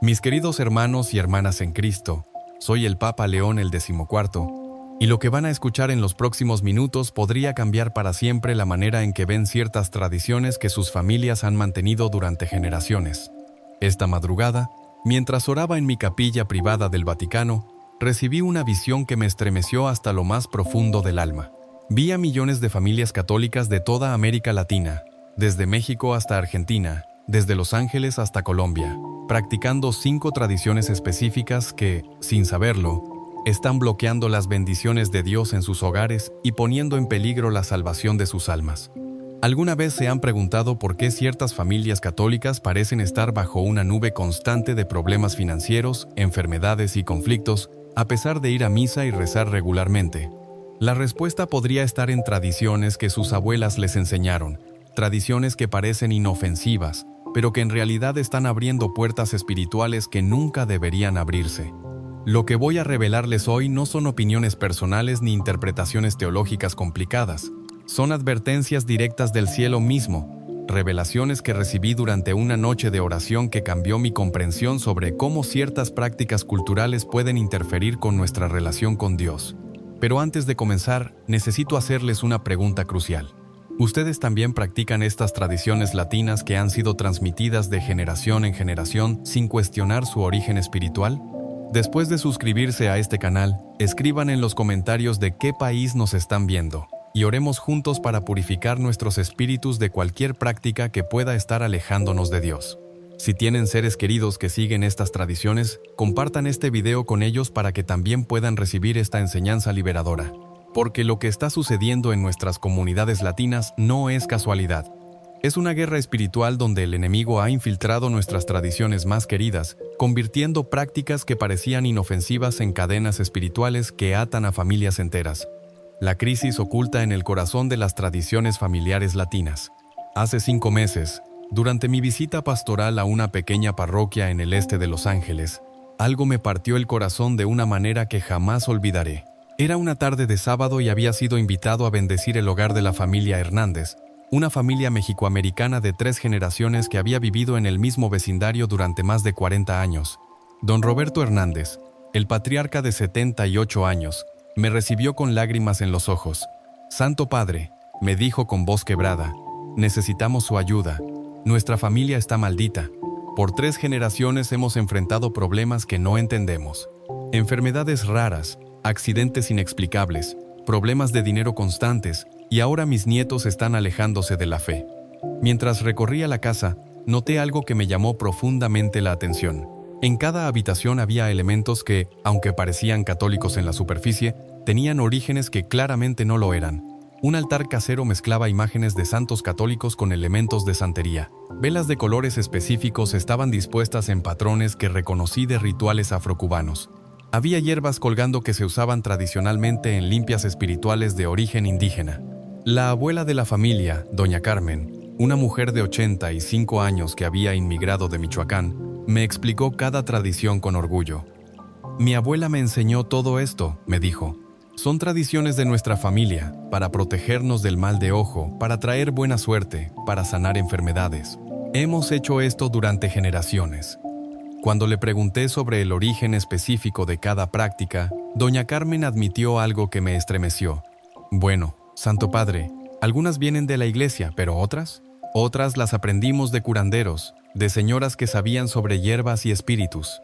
Mis queridos hermanos y hermanas en Cristo, soy el Papa León el XIV, y lo que van a escuchar en los próximos minutos podría cambiar para siempre la manera en que ven ciertas tradiciones que sus familias han mantenido durante generaciones. Esta madrugada, mientras oraba en mi capilla privada del Vaticano, recibí una visión que me estremeció hasta lo más profundo del alma. Vi a millones de familias católicas de toda América Latina, desde México hasta Argentina, desde Los Ángeles hasta Colombia, practicando 5 tradiciones específicas que, sin saberlo, están bloqueando las bendiciones de Dios en sus hogares y poniendo en peligro la salvación de sus almas. ¿Alguna vez se han preguntado por qué ciertas familias católicas parecen estar bajo una nube constante de problemas financieros, enfermedades y conflictos, a pesar de ir a misa y rezar regularmente? La respuesta podría estar en tradiciones que sus abuelas les enseñaron, tradiciones que parecen inofensivas, pero que en realidad están abriendo puertas espirituales que nunca deberían abrirse. Lo que voy a revelarles hoy no son opiniones personales ni interpretaciones teológicas complicadas. Son advertencias directas del cielo mismo, revelaciones que recibí durante una noche de oración que cambió mi comprensión sobre cómo ciertas prácticas culturales pueden interferir con nuestra relación con Dios. Pero antes de comenzar, necesito hacerles una pregunta crucial. ¿Ustedes también practican estas tradiciones latinas que han sido transmitidas de generación en generación sin cuestionar su origen espiritual? Después de suscribirse a este canal, escriban en los comentarios de qué país nos están viendo, y oremos juntos para purificar nuestros espíritus de cualquier práctica que pueda estar alejándonos de Dios. Si tienen seres queridos que siguen estas tradiciones, compartan este video con ellos para que también puedan recibir esta enseñanza liberadora. Porque lo que está sucediendo en nuestras comunidades latinas no es casualidad. Es una guerra espiritual donde el enemigo ha infiltrado nuestras tradiciones más queridas, convirtiendo prácticas que parecían inofensivas en cadenas espirituales que atan a familias enteras. La crisis oculta en el corazón de las tradiciones familiares latinas. Hace 5 meses, durante mi visita pastoral a una pequeña parroquia en el este de Los Ángeles, algo me partió el corazón de una manera que jamás olvidaré. Era una tarde de sábado y había sido invitado a bendecir el hogar de la familia Hernández, una familia mexicoamericana de 3 generaciones que había vivido en el mismo vecindario durante más de 40 años. Don Roberto Hernández, el patriarca de 78 años, me recibió con lágrimas en los ojos. «Santo Padre», me dijo con voz quebrada, «necesitamos su ayuda. Nuestra familia está maldita. Por 3 generaciones hemos enfrentado problemas que no entendemos. Enfermedades raras, accidentes inexplicables, problemas de dinero constantes, y ahora mis nietos están alejándose de la fe». Mientras recorría la casa, noté algo que me llamó profundamente la atención. En cada habitación había elementos que, aunque parecían católicos en la superficie, tenían orígenes que claramente no lo eran. Un altar casero mezclaba imágenes de santos católicos con elementos de santería. Velas de colores específicos estaban dispuestas en patrones que reconocí de rituales afrocubanos. Había hierbas colgando que se usaban tradicionalmente en limpias espirituales de origen indígena. La abuela de la familia, doña Carmen, una mujer de 85 años que había inmigrado de Michoacán, me explicó cada tradición con orgullo. «Mi abuela me enseñó todo esto», me dijo. «Son tradiciones de nuestra familia, para protegernos del mal de ojo, para traer buena suerte, para sanar enfermedades. Hemos hecho esto durante generaciones». Cuando le pregunté sobre el origen específico de cada práctica, doña Carmen admitió algo que me estremeció. «Bueno, Santo Padre, algunas vienen de la iglesia, pero otras las aprendimos de curanderos, de señoras que sabían sobre hierbas y espíritus.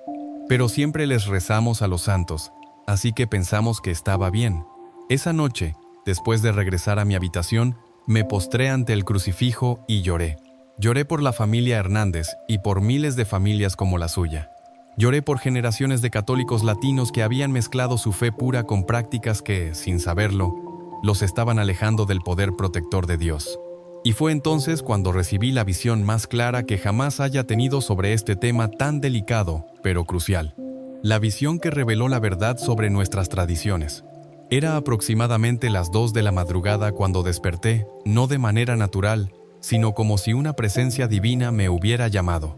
Pero siempre les rezamos a los santos, así que pensamos que estaba bien. Esa noche, después de regresar a mi habitación, me postré ante el crucifijo y lloré. Lloré por la familia Hernández y por miles de familias como la suya. Lloré por generaciones de católicos latinos que habían mezclado su fe pura con prácticas que, sin saberlo, los estaban alejando del poder protector de Dios. Y fue entonces cuando recibí la visión más clara que jamás haya tenido sobre este tema tan delicado, pero crucial. La visión que reveló la verdad sobre nuestras tradiciones. Era aproximadamente las 2 de la madrugada cuando desperté, no de manera natural, sino como si una presencia divina me hubiera llamado.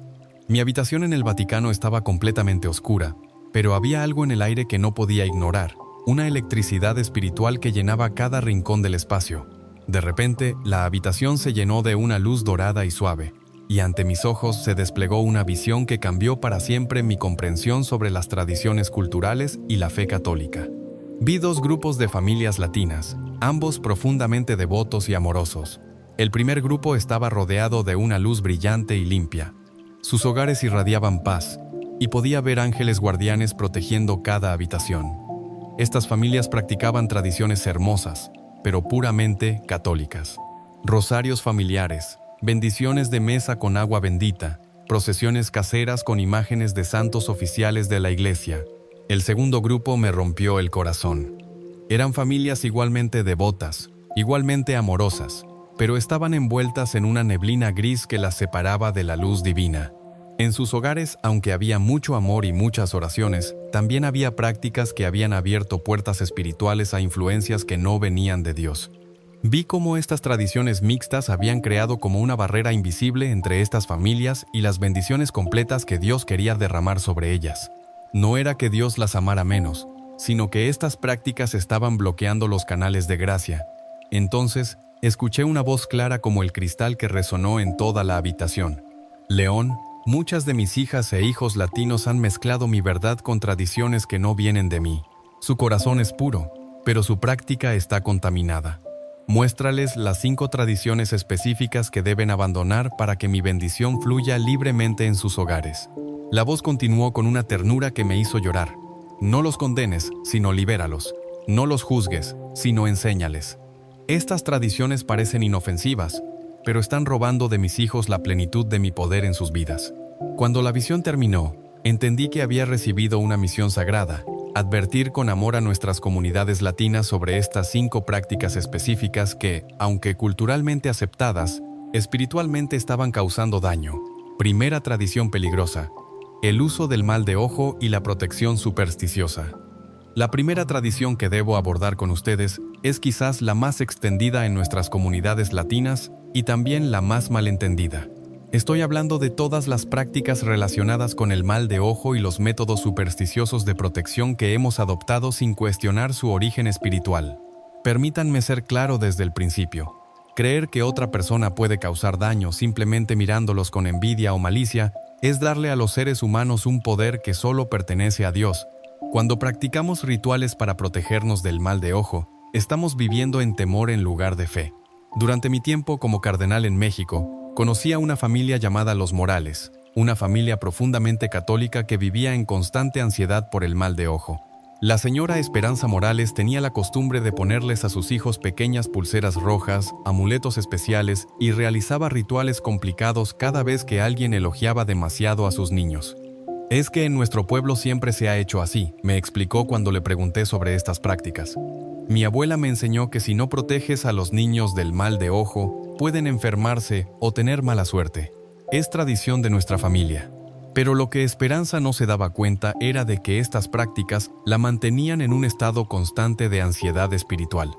Mi habitación en el Vaticano estaba completamente oscura, pero había algo en el aire que no podía ignorar, una electricidad espiritual que llenaba cada rincón del espacio. De repente, la habitación se llenó de una luz dorada y suave, y ante mis ojos se desplegó una visión que cambió para siempre mi comprensión sobre las tradiciones culturales y la fe católica. Vi dos grupos de familias latinas, ambos profundamente devotos y amorosos. El primer grupo estaba rodeado de una luz brillante y limpia. Sus hogares irradiaban paz, y podía ver ángeles guardianes protegiendo cada habitación. Estas familias practicaban tradiciones hermosas, pero puramente católicas. Rosarios familiares, bendiciones de mesa con agua bendita, procesiones caseras con imágenes de santos oficiales de la iglesia. El segundo grupo me rompió el corazón. Eran familias igualmente devotas, igualmente amorosas, pero estaban envueltas en una neblina gris que las separaba de la luz divina. En sus hogares, aunque había mucho amor y muchas oraciones, también había prácticas que habían abierto puertas espirituales a influencias que no venían de Dios. Vi cómo estas tradiciones mixtas habían creado como una barrera invisible entre estas familias y las bendiciones completas que Dios quería derramar sobre ellas. No era que Dios las amara menos, sino que estas prácticas estaban bloqueando los canales de gracia. Entonces, escuché una voz clara como el cristal que resonó en toda la habitación. León, muchas de mis hijas e hijos latinos han mezclado mi verdad con tradiciones que no vienen de mí. Su corazón es puro, pero su práctica está contaminada. Muéstrales las 5 tradiciones específicas que deben abandonar para que mi bendición fluya libremente en sus hogares. La voz continuó con una ternura que me hizo llorar. No los condenes, sino libéralos. No los juzgues, sino enséñales. Estas tradiciones parecen inofensivas, pero están robando de mis hijos la plenitud de mi poder en sus vidas. Cuando la visión terminó, entendí que había recibido una misión sagrada: advertir con amor a nuestras comunidades latinas sobre estas 5 prácticas específicas que, aunque culturalmente aceptadas, espiritualmente estaban causando daño. Primera tradición peligrosa: el uso del mal de ojo y la protección supersticiosa. La primera tradición que debo abordar con ustedes es quizás la más extendida en nuestras comunidades latinas y también la más malentendida. Estoy hablando de todas las prácticas relacionadas con el mal de ojo y los métodos supersticiosos de protección que hemos adoptado sin cuestionar su origen espiritual. Permítanme ser claro desde el principio. Creer que otra persona puede causar daño simplemente mirándolos con envidia o malicia es darle a los seres humanos un poder que solo pertenece a Dios. Cuando practicamos rituales para protegernos del mal de ojo, estamos viviendo en temor en lugar de fe. Durante mi tiempo como cardenal en México, conocí a una familia llamada Los Morales, una familia profundamente católica que vivía en constante ansiedad por el mal de ojo. La señora Esperanza Morales tenía la costumbre de ponerles a sus hijos pequeñas pulseras rojas, amuletos especiales y realizaba rituales complicados cada vez que alguien elogiaba demasiado a sus niños. Es que en nuestro pueblo siempre se ha hecho así, me explicó cuando le pregunté sobre estas prácticas. Mi abuela me enseñó que si no proteges a los niños del mal de ojo, pueden enfermarse o tener mala suerte. Es tradición de nuestra familia. Pero lo que Esperanza no se daba cuenta era de que estas prácticas la mantenían en un estado constante de ansiedad espiritual.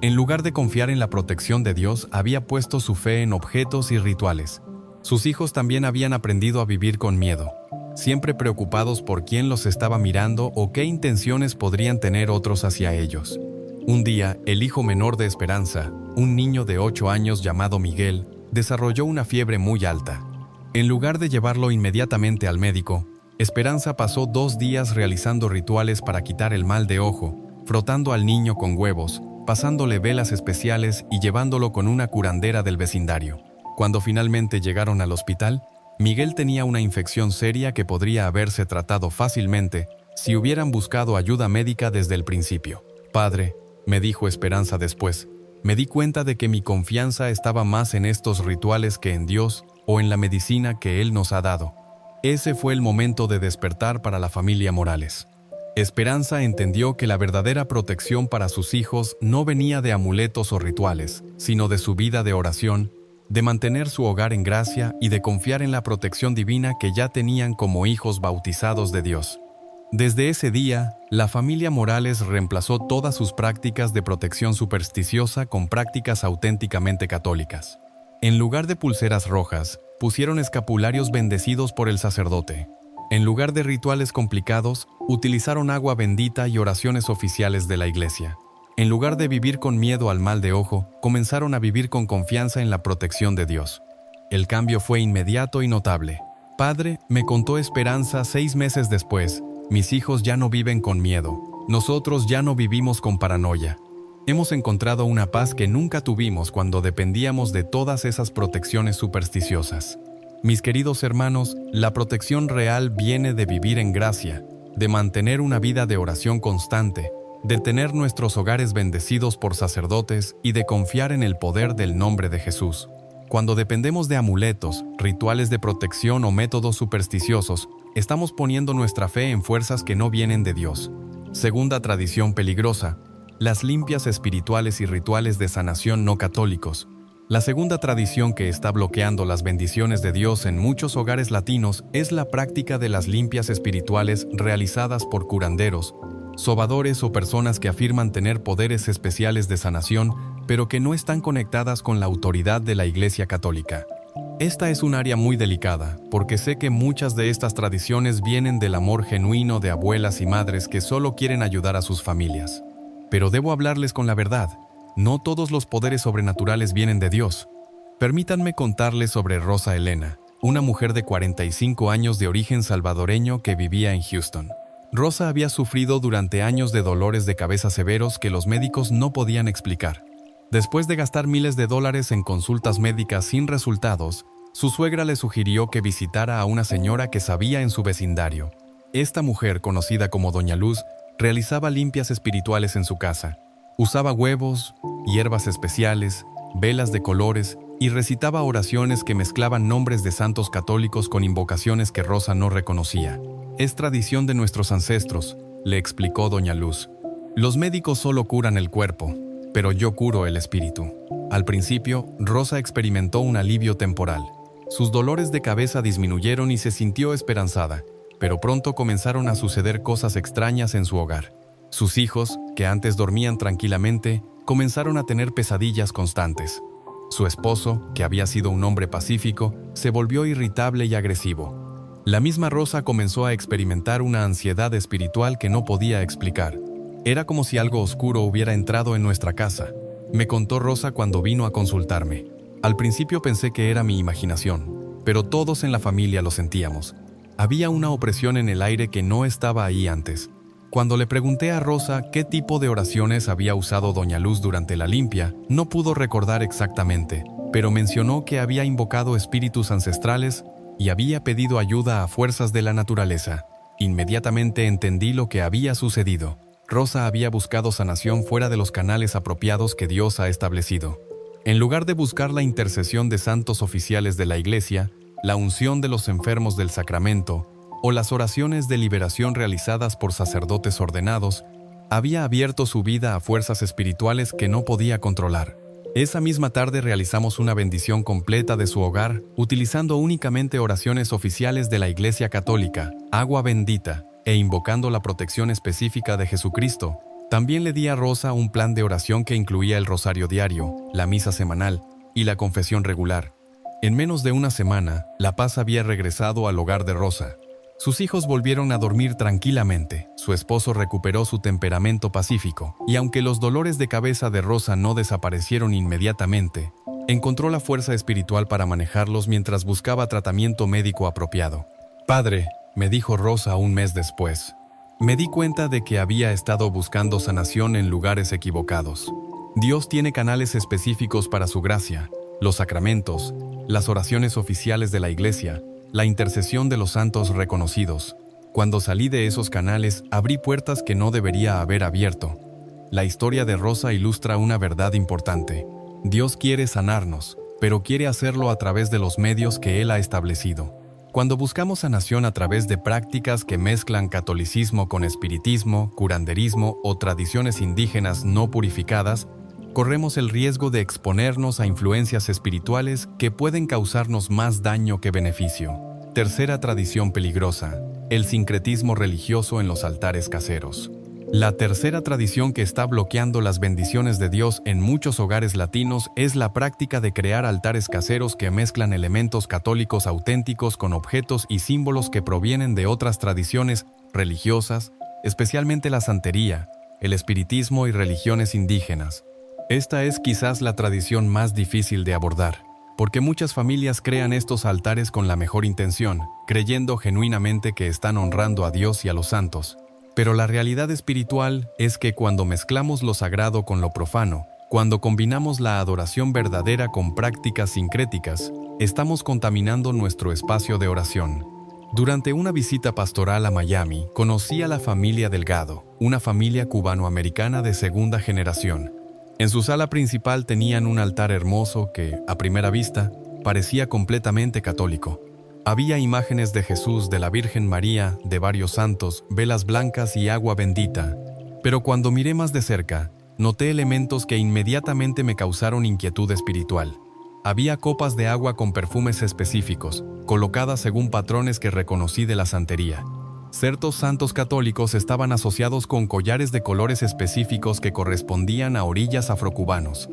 En lugar de confiar en la protección de Dios, había puesto su fe en objetos y rituales. Sus hijos también habían aprendido a vivir con miedo, siempre preocupados por quién los estaba mirando o qué intenciones podrían tener otros hacia ellos. Un día, el hijo menor de Esperanza, un niño de 8 años llamado Miguel, desarrolló una fiebre muy alta. En lugar de llevarlo inmediatamente al médico, Esperanza pasó 2 días realizando rituales para quitar el mal de ojo, frotando al niño con huevos, pasándole velas especiales y llevándolo con una curandera del vecindario. Cuando finalmente llegaron al hospital, Miguel tenía una infección seria que podría haberse tratado fácilmente si hubieran buscado ayuda médica desde el principio. Padre, me dijo Esperanza después, me di cuenta de que mi confianza estaba más en estos rituales que en Dios o en la medicina que Él nos ha dado. Ese fue el momento de despertar para la familia Morales. Esperanza entendió que la verdadera protección para sus hijos no venía de amuletos o rituales, sino de su vida de oración, de mantener su hogar en gracia y de confiar en la protección divina que ya tenían como hijos bautizados de Dios. Desde ese día, la familia Morales reemplazó todas sus prácticas de protección supersticiosa con prácticas auténticamente católicas. En lugar de pulseras rojas, pusieron escapularios bendecidos por el sacerdote. En lugar de rituales complicados, utilizaron agua bendita y oraciones oficiales de la iglesia. En lugar de vivir con miedo al mal de ojo, comenzaron a vivir con confianza en la protección de Dios. El cambio fue inmediato y notable. Padre, me contó Esperanza 6 meses después, mis hijos ya no viven con miedo. Nosotros ya no vivimos con paranoia. Hemos encontrado una paz que nunca tuvimos cuando dependíamos de todas esas protecciones supersticiosas. Mis queridos hermanos, la protección real viene de vivir en gracia, de mantener una vida de oración constante, de tener nuestros hogares bendecidos por sacerdotes y de confiar en el poder del nombre de Jesús. Cuando dependemos de amuletos, rituales de protección o métodos supersticiosos, estamos poniendo nuestra fe en fuerzas que no vienen de Dios. Segunda tradición peligrosa: las limpias espirituales y rituales de sanación no católicos. La segunda tradición que está bloqueando las bendiciones de Dios en muchos hogares latinos es la práctica de las limpias espirituales realizadas por curanderos, sobadores o personas que afirman tener poderes especiales de sanación, pero que no están conectadas con la autoridad de la Iglesia Católica. Esta es un área muy delicada, porque sé que muchas de estas tradiciones vienen del amor genuino de abuelas y madres que solo quieren ayudar a sus familias. Pero debo hablarles con la verdad. No todos los poderes sobrenaturales vienen de Dios. Permítanme contarles sobre Rosa Elena, una mujer de 45 años de origen salvadoreño que vivía en Houston. Rosa había sufrido durante años de dolores de cabeza severos que los médicos no podían explicar. Después de gastar miles de dólares en consultas médicas sin resultados, su suegra le sugirió que visitara a una señora que sabía en su vecindario. Esta mujer, conocida como Doña Luz, realizaba limpias espirituales en su casa. Usaba huevos, hierbas especiales, velas de colores y recitaba oraciones que mezclaban nombres de santos católicos con invocaciones que Rosa no reconocía. Es tradición de nuestros ancestros, le explicó Doña Luz. Los médicos solo curan el cuerpo, pero yo curo el espíritu. Al principio, Rosa experimentó un alivio temporal. Sus dolores de cabeza disminuyeron y se sintió esperanzada, pero pronto comenzaron a suceder cosas extrañas en su hogar. Sus hijos, que antes dormían tranquilamente, comenzaron a tener pesadillas constantes. Su esposo, que había sido un hombre pacífico, se volvió irritable y agresivo. La misma Rosa comenzó a experimentar una ansiedad espiritual que no podía explicar. Era como si algo oscuro hubiera entrado en nuestra casa, me contó Rosa cuando vino a consultarme. Al principio pensé que era mi imaginación, pero todos en la familia lo sentíamos. Había una opresión en el aire que no estaba ahí antes. Cuando le pregunté a Rosa qué tipo de oraciones había usado Doña Luz durante la limpia, no pudo recordar exactamente, pero mencionó que había invocado espíritus ancestrales y había pedido ayuda a fuerzas de la naturaleza. Inmediatamente entendí lo que había sucedido. Rosa había buscado sanación fuera de los canales apropiados que Dios ha establecido. En lugar de buscar la intercesión de santos oficiales de la Iglesia, la unción de los enfermos del sacramento o las oraciones de liberación realizadas por sacerdotes ordenados, había abierto su vida a fuerzas espirituales que no podía controlar. Esa misma tarde realizamos una bendición completa de su hogar, utilizando únicamente oraciones oficiales de la Iglesia Católica, agua bendita, e invocando la protección específica de Jesucristo. También le di a Rosa un plan de oración que incluía el rosario diario, la misa semanal y la confesión regular. En menos de una semana, la paz había regresado al hogar de Rosa. Sus hijos volvieron a dormir tranquilamente, su esposo recuperó su temperamento pacífico, y aunque los dolores de cabeza de Rosa no desaparecieron inmediatamente, encontró la fuerza espiritual para manejarlos mientras buscaba tratamiento médico apropiado. «Padre», me dijo Rosa un mes después, me di cuenta de que había estado buscando sanación en lugares equivocados. Dios tiene canales específicos para su gracia, los sacramentos, las oraciones oficiales de la Iglesia, la intercesión de los santos reconocidos. Cuando salí de esos canales, abrí puertas que no debería haber abierto. La historia de Rosa ilustra una verdad importante. Dios quiere sanarnos, pero quiere hacerlo a través de los medios que Él ha establecido. Cuando buscamos sanación a través de prácticas que mezclan catolicismo con espiritismo, curanderismo o tradiciones indígenas no purificadas, corremos el riesgo de exponernos a influencias espirituales que pueden causarnos más daño que beneficio. Tercera tradición peligrosa: el sincretismo religioso en los altares caseros. La tercera tradición que está bloqueando las bendiciones de Dios en muchos hogares latinos es la práctica de crear altares caseros que mezclan elementos católicos auténticos con objetos y símbolos que provienen de otras tradiciones religiosas, especialmente la santería, el espiritismo y religiones indígenas. Esta es quizás la tradición más difícil de abordar, porque muchas familias crean estos altares con la mejor intención, creyendo genuinamente que están honrando a Dios y a los santos. Pero la realidad espiritual es que cuando mezclamos lo sagrado con lo profano, cuando combinamos la adoración verdadera con prácticas sincréticas, estamos contaminando nuestro espacio de oración. Durante una visita pastoral a Miami, conocí a la familia Delgado, una familia cubanoamericana de segunda generación. En su sala principal tenían un altar hermoso que, a primera vista, parecía completamente católico. Había imágenes de Jesús, de la Virgen María, de varios santos, velas blancas y agua bendita. Pero cuando miré más de cerca, noté elementos que inmediatamente me causaron inquietud espiritual. Había copas de agua con perfumes específicos, colocadas según patrones que reconocí de la santería. Ciertos santos católicos estaban asociados con collares de colores específicos que correspondían a orillas afrocubanos.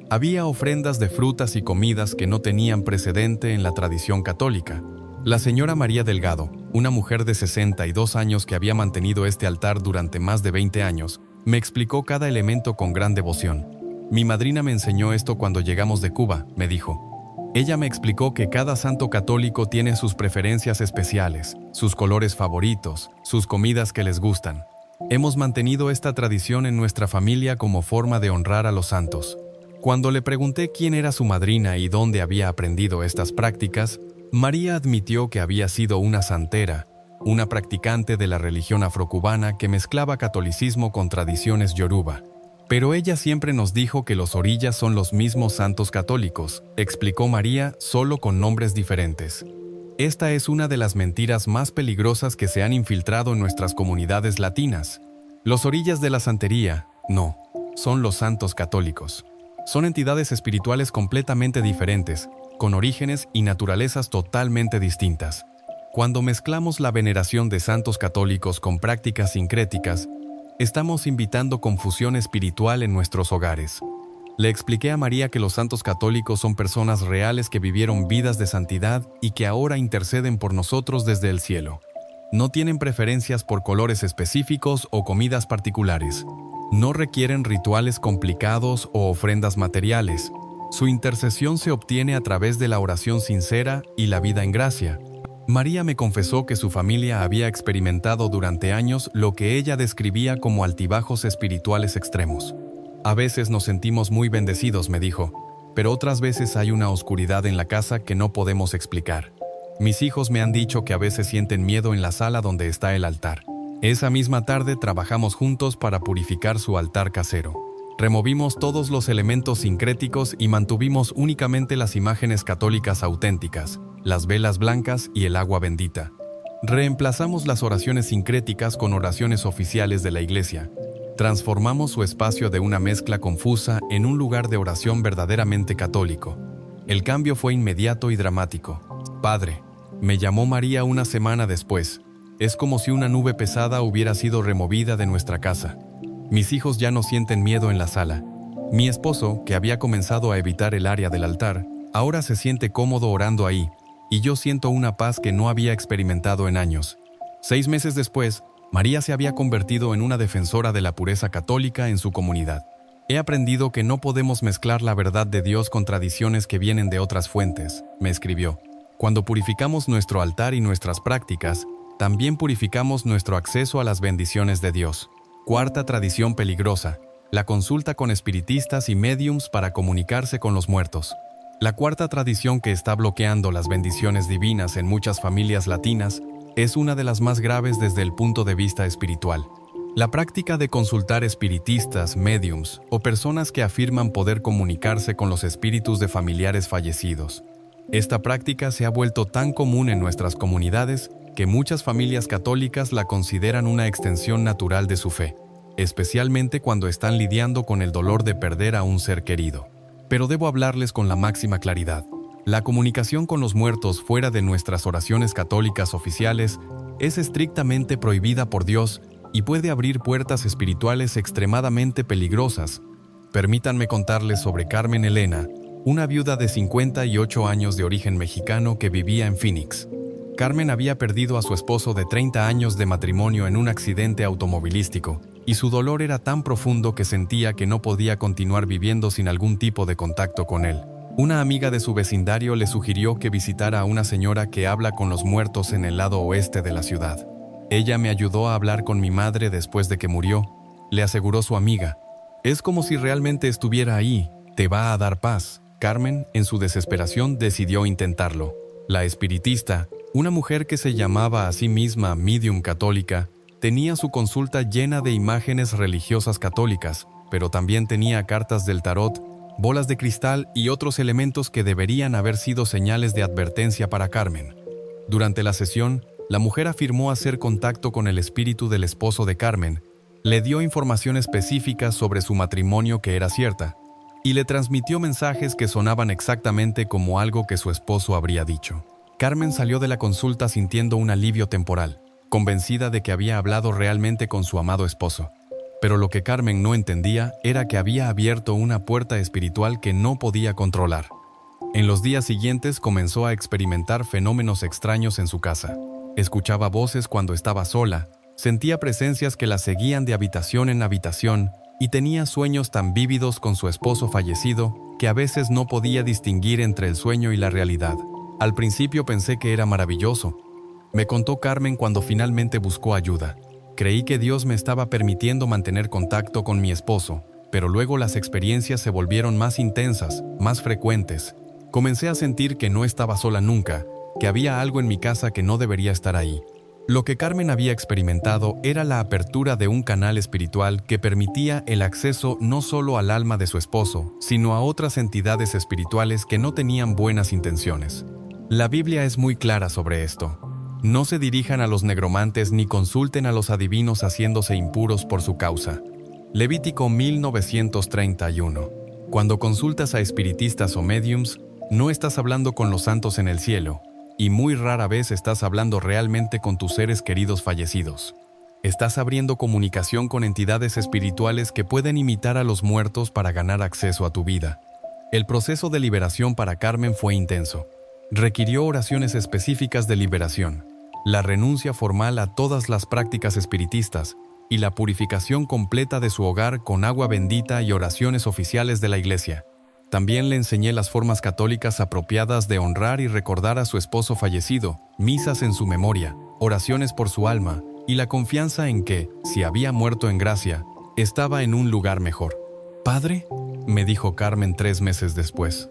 Había ofrendas de frutas y comidas que no tenían precedente en la tradición católica. La señora María Delgado, una mujer de 62 años que había mantenido este altar durante más de 20 años, me explicó cada elemento con gran devoción. Mi madrina me enseñó esto cuando llegamos de Cuba, me dijo. Ella me explicó que cada santo católico tiene sus preferencias especiales, sus colores favoritos, sus comidas que les gustan. Hemos mantenido esta tradición en nuestra familia como forma de honrar a los santos. Cuando le pregunté quién era su madrina y dónde había aprendido estas prácticas, María admitió que había sido una santera, una practicante de la religión afrocubana que mezclaba catolicismo con tradiciones yoruba. Pero ella siempre nos dijo que los orillas son los mismos santos católicos, explicó María, solo con nombres diferentes. Esta es una de las mentiras más peligrosas que se han infiltrado en nuestras comunidades latinas. Los orillas de la santería, no, son los santos católicos. Son entidades espirituales completamente diferentes, con orígenes y naturalezas totalmente distintas. Cuando mezclamos la veneración de santos católicos con prácticas sincréticas, estamos invitando confusión espiritual en nuestros hogares. Le expliqué a María que los santos católicos son personas reales que vivieron vidas de santidad y que ahora interceden por nosotros desde el cielo. No tienen preferencias por colores específicos o comidas particulares. No requieren rituales complicados o ofrendas materiales. Su intercesión se obtiene a través de la oración sincera y la vida en gracia. María me confesó que su familia había experimentado durante años lo que ella describía como altibajos espirituales extremos. A veces nos sentimos muy bendecidos, me dijo, pero otras veces hay una oscuridad en la casa que no podemos explicar. Mis hijos me han dicho que a veces sienten miedo en la sala donde está el altar. Esa misma tarde trabajamos juntos para purificar su altar casero. Removimos todos los elementos sincréticos y mantuvimos únicamente las imágenes católicas auténticas, las velas blancas y el agua bendita. Reemplazamos las oraciones sincréticas con oraciones oficiales de la iglesia. Transformamos su espacio de una mezcla confusa en un lugar de oración verdaderamente católico. El cambio fue inmediato y dramático. Padre, me llamó María una semana después. Es como si una nube pesada hubiera sido removida de nuestra casa. Mis hijos ya no sienten miedo en la sala. Mi esposo, que había comenzado a evitar el área del altar, ahora se siente cómodo orando ahí, y yo siento una paz que no había experimentado en años. 6 meses después, María se había convertido en una defensora de la pureza católica en su comunidad. He aprendido que no podemos mezclar la verdad de Dios con tradiciones que vienen de otras fuentes, me escribió. Cuando purificamos nuestro altar y nuestras prácticas, también purificamos nuestro acceso a las bendiciones de Dios. Cuarta tradición peligrosa: la consulta con espiritistas y médiums para comunicarse con los muertos. La cuarta tradición que está bloqueando las bendiciones divinas en muchas familias latinas es una de las más graves desde el punto de vista espiritual. La práctica de consultar espiritistas, médiums o personas que afirman poder comunicarse con los espíritus de familiares fallecidos. Esta práctica se ha vuelto tan común en nuestras comunidades que muchas familias católicas la consideran una extensión natural de su fe, especialmente cuando están lidiando con el dolor de perder a un ser querido. Pero debo hablarles con la máxima claridad. La comunicación con los muertos fuera de nuestras oraciones católicas oficiales es estrictamente prohibida por Dios y puede abrir puertas espirituales extremadamente peligrosas. Permítanme contarles sobre Carmen Elena, una viuda de 58 años de origen mexicano que vivía en Phoenix. Carmen había perdido a su esposo de 30 años de matrimonio en un accidente automovilístico y su dolor era tan profundo que sentía que no podía continuar viviendo sin algún tipo de contacto con él. Una amiga de su vecindario le sugirió que visitara a una señora que habla con los muertos en el lado oeste de la ciudad. Ella me ayudó a hablar con mi madre después de que murió, le aseguró su amiga. Es como si realmente estuviera ahí, te va a dar paz. Carmen, en su desesperación, decidió intentarlo. La espiritista, una mujer que se llamaba a sí misma medium católica, tenía su consulta llena de imágenes religiosas católicas, pero también tenía cartas del tarot, bolas de cristal y otros elementos que deberían haber sido señales de advertencia para Carmen. Durante la sesión, la mujer afirmó hacer contacto con el espíritu del esposo de Carmen, le dio información específica sobre su matrimonio que era cierta, y le transmitió mensajes que sonaban exactamente como algo que su esposo habría dicho. Carmen salió de la consulta sintiendo un alivio temporal, convencida de que había hablado realmente con su amado esposo. Pero lo que Carmen no entendía era que había abierto una puerta espiritual que no podía controlar. En los días siguientes comenzó a experimentar fenómenos extraños en su casa. Escuchaba voces cuando estaba sola, sentía presencias que la seguían de habitación en habitación y tenía sueños tan vívidos con su esposo fallecido que a veces no podía distinguir entre el sueño y la realidad. Al principio pensé que era maravilloso. Me contó Carmen cuando finalmente buscó ayuda. Creí que Dios me estaba permitiendo mantener contacto con mi esposo, pero luego las experiencias se volvieron más intensas, más frecuentes. Comencé a sentir que no estaba sola nunca, que había algo en mi casa que no debería estar ahí. Lo que Carmen había experimentado era la apertura de un canal espiritual que permitía el acceso no solo al alma de su esposo, sino a otras entidades espirituales que no tenían buenas intenciones. La Biblia es muy clara sobre esto. No se dirijan a los negromantes ni consulten a los adivinos haciéndose impuros por su causa. Levítico 1931. Cuando consultas a espiritistas o médiums, no estás hablando con los santos en el cielo, y muy rara vez estás hablando realmente con tus seres queridos fallecidos. Estás abriendo comunicación con entidades espirituales que pueden imitar a los muertos para ganar acceso a tu vida. El proceso de liberación para Carmen fue intenso. Requirió oraciones específicas de liberación, la renuncia formal a todas las prácticas espiritistas y la purificación completa de su hogar con agua bendita y oraciones oficiales de la iglesia. También le enseñé las formas católicas apropiadas de honrar y recordar a su esposo fallecido, misas en su memoria, oraciones por su alma y la confianza en que, si había muerto en gracia, estaba en un lugar mejor. «Padre», me dijo Carmen 3 meses después,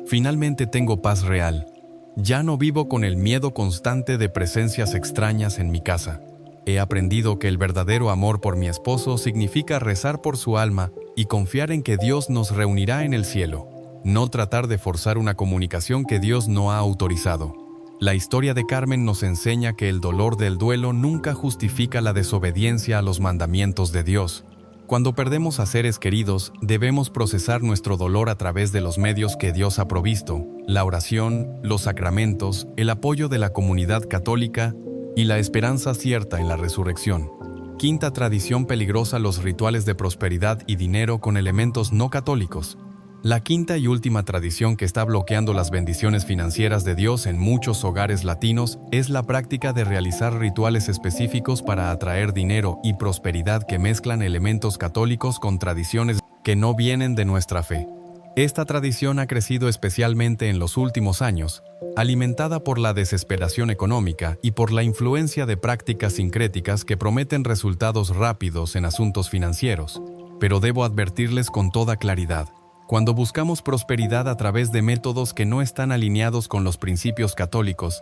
«finalmente tengo paz real. Ya no vivo con el miedo constante de presencias extrañas en mi casa. He aprendido que el verdadero amor por mi esposo significa rezar por su alma y confiar en que Dios nos reunirá en el cielo, no tratar de forzar una comunicación que Dios no ha autorizado». La historia de Carmen nos enseña que el dolor del duelo nunca justifica la desobediencia a los mandamientos de Dios. Cuando perdemos a seres queridos, debemos procesar nuestro dolor a través de los medios que Dios ha provisto: la oración, los sacramentos, el apoyo de la comunidad católica y la esperanza cierta en la resurrección. Quinta tradición peligrosa: los rituales de prosperidad y dinero con elementos no católicos. La quinta y última tradición que está bloqueando las bendiciones financieras de Dios en muchos hogares latinos es la práctica de realizar rituales específicos para atraer dinero y prosperidad que mezclan elementos católicos con tradiciones que no vienen de nuestra fe. Esta tradición ha crecido especialmente en los últimos años, alimentada por la desesperación económica y por la influencia de prácticas sincréticas que prometen resultados rápidos en asuntos financieros. Pero debo advertirles con toda claridad: cuando buscamos prosperidad a través de métodos que no están alineados con los principios católicos,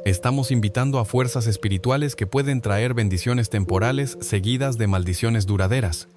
estamos invitando a fuerzas espirituales que pueden traer bendiciones temporales seguidas de maldiciones duraderas.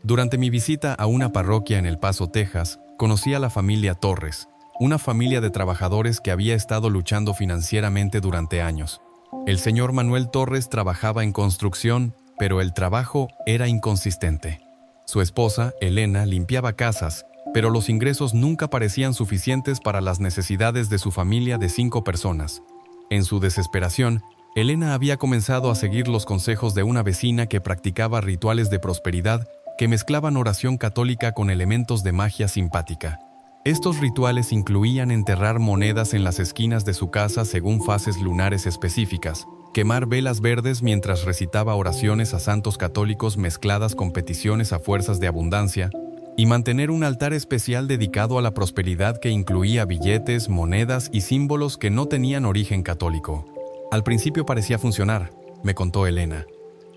Durante mi visita a una parroquia en El Paso, Texas, conocí a la familia Torres, una familia de trabajadores que había estado luchando financieramente durante años. El señor Manuel Torres trabajaba en construcción, pero el trabajo era inconsistente. Su esposa, Elena, limpiaba casas, pero los ingresos nunca parecían suficientes para las necesidades de su familia de 5 personas. En su desesperación, Elena había comenzado a seguir los consejos de una vecina que practicaba rituales de prosperidad que mezclaban oración católica con elementos de magia simpática. Estos rituales incluían enterrar monedas en las esquinas de su casa según fases lunares específicas, quemar velas verdes mientras recitaba oraciones a santos católicos mezcladas con peticiones a fuerzas de abundancia, y mantener un altar especial dedicado a la prosperidad que incluía billetes, monedas y símbolos que no tenían origen católico. Al principio parecía funcionar, me contó Elena.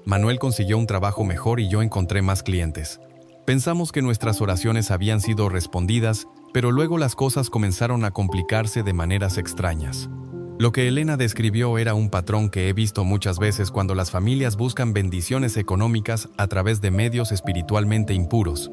Manuel consiguió un trabajo mejor y yo encontré más clientes. Pensamos que nuestras oraciones habían sido respondidas, pero luego las cosas comenzaron a complicarse de maneras extrañas. Lo que Elena describió era un patrón que he visto muchas veces cuando las familias buscan bendiciones económicas a través de medios espiritualmente impuros.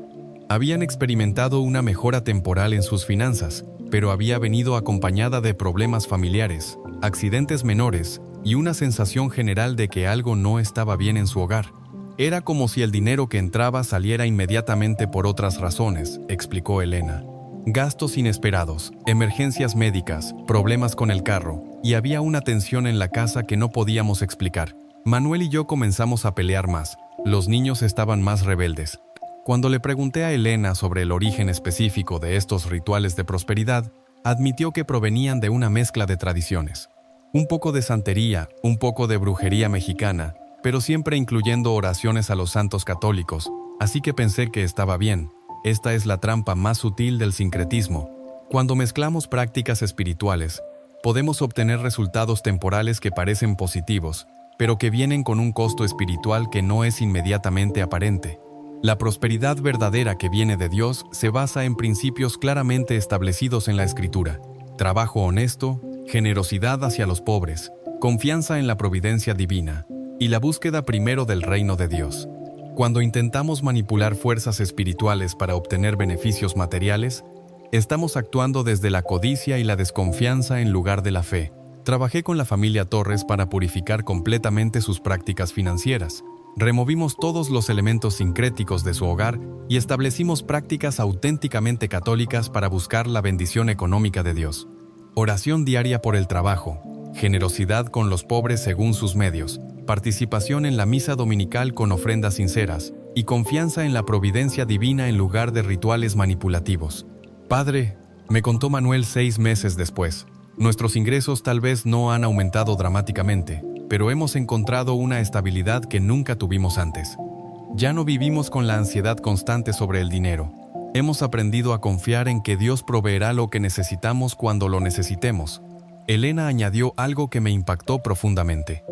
Habían experimentado una mejora temporal en sus finanzas, pero había venido acompañada de problemas familiares, accidentes menores y una sensación general de que algo no estaba bien en su hogar. Era como si el dinero que entraba saliera inmediatamente por otras razones, explicó Elena. Gastos inesperados, emergencias médicas, problemas con el carro, y había una tensión en la casa que no podíamos explicar. Manuel y yo comenzamos a pelear más. Los niños estaban más rebeldes. Cuando le pregunté a Elena sobre el origen específico de estos rituales de prosperidad, admitió que provenían de una mezcla de tradiciones. Un poco de santería, un poco de brujería mexicana, pero siempre incluyendo oraciones a los santos católicos, así que pensé que estaba bien. Esta es la trampa más sutil del sincretismo. Cuando mezclamos prácticas espirituales, podemos obtener resultados temporales que parecen positivos, pero que vienen con un costo espiritual que no es inmediatamente aparente. La prosperidad verdadera que viene de Dios se basa en principios claramente establecidos en la Escritura: trabajo honesto, generosidad hacia los pobres, confianza en la providencia divina, y la búsqueda primero del reino de Dios. Cuando intentamos manipular fuerzas espirituales para obtener beneficios materiales, estamos actuando desde la codicia y la desconfianza en lugar de la fe. Trabajé con la familia Torres para purificar completamente sus prácticas financieras. Removimos todos los elementos sincréticos de su hogar y establecimos prácticas auténticamente católicas para buscar la bendición económica de Dios. Oración diaria por el trabajo, generosidad con los pobres según sus medios, participación en la misa dominical con ofrendas sinceras y confianza en la providencia divina en lugar de rituales manipulativos. Padre, me contó Manuel 6 meses después, nuestros ingresos tal vez no han aumentado dramáticamente, pero hemos encontrado una estabilidad que nunca tuvimos antes. Ya no vivimos con la ansiedad constante sobre el dinero. Hemos aprendido a confiar en que Dios proveerá lo que necesitamos cuando lo necesitemos. Elena añadió algo que me impactó profundamente.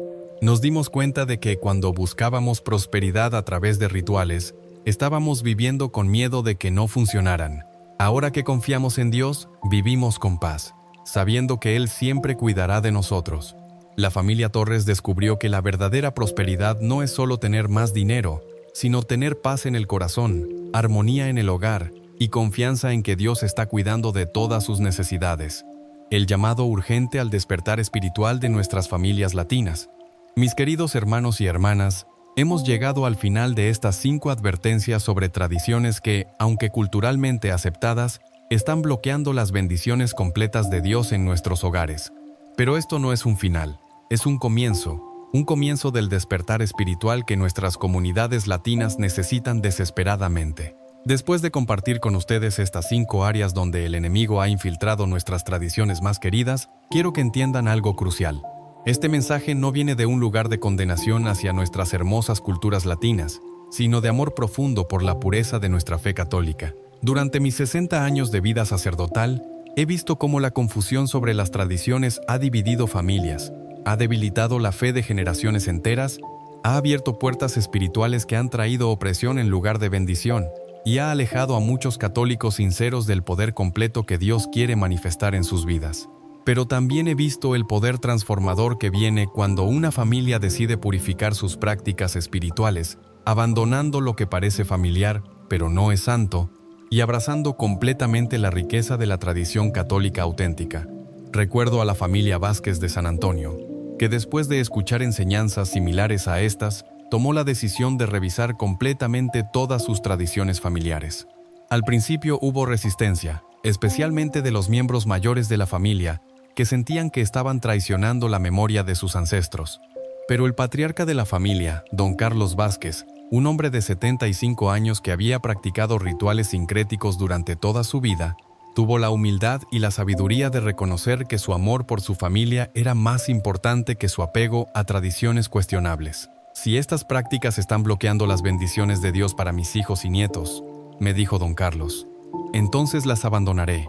Nos dimos cuenta de que cuando buscábamos prosperidad a través de rituales, estábamos viviendo con miedo de que no funcionaran. Ahora que confiamos en Dios, vivimos con paz, sabiendo que Él siempre cuidará de nosotros. La familia Torres descubrió que la verdadera prosperidad no es solo tener más dinero, sino tener paz en el corazón, armonía en el hogar y confianza en que Dios está cuidando de todas sus necesidades. El llamado urgente al despertar espiritual de nuestras familias latinas. Mis queridos hermanos y hermanas, hemos llegado al final de estas 5 advertencias sobre tradiciones que, aunque culturalmente aceptadas, están bloqueando las bendiciones completas de Dios en nuestros hogares. Pero esto no es un final, es un comienzo del despertar espiritual que nuestras comunidades latinas necesitan desesperadamente. Después de compartir con ustedes estas 5 áreas donde el enemigo ha infiltrado nuestras tradiciones más queridas, quiero que entiendan algo crucial. Este mensaje no viene de un lugar de condenación hacia nuestras hermosas culturas latinas, sino de amor profundo por la pureza de nuestra fe católica. Durante mis 60 años de vida sacerdotal, he visto cómo la confusión sobre las tradiciones ha dividido familias, ha debilitado la fe de generaciones enteras, ha abierto puertas espirituales que han traído opresión en lugar de bendición, y ha alejado a muchos católicos sinceros del poder completo que Dios quiere manifestar en sus vidas. Pero también he visto el poder transformador que viene cuando una familia decide purificar sus prácticas espirituales, abandonando lo que parece familiar, pero no es santo, y abrazando completamente la riqueza de la tradición católica auténtica. Recuerdo a la familia Vázquez de San Antonio, que después de escuchar enseñanzas similares a estas, tomó la decisión de revisar completamente todas sus tradiciones familiares. Al principio hubo resistencia, especialmente de los miembros mayores de la familia, que sentían que estaban traicionando la memoria de sus ancestros. Pero el patriarca de la familia, don Carlos Vázquez, un hombre de 75 años que había practicado rituales sincréticos durante toda su vida, Tuvo la humildad y la sabiduría de reconocer que su amor por su familia era más importante que su apego a tradiciones cuestionables. Si estas prácticas están bloqueando las bendiciones de Dios para mis hijos y nietos, me dijo don Carlos, entonces las abandonaré.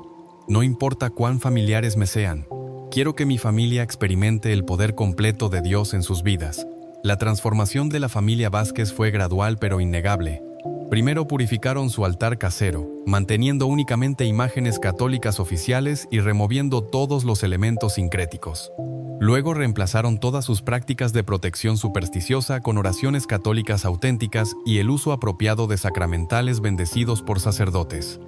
No importa cuán familiares me sean. Quiero que mi familia experimente el poder completo de Dios en sus vidas. La transformación de la familia Vázquez fue gradual pero innegable. Primero purificaron su altar casero, manteniendo únicamente imágenes católicas oficiales y removiendo todos los elementos sincréticos. Luego reemplazaron todas sus prácticas de protección supersticiosa con oraciones católicas auténticas y el uso apropiado de sacramentales bendecidos por sacerdotes.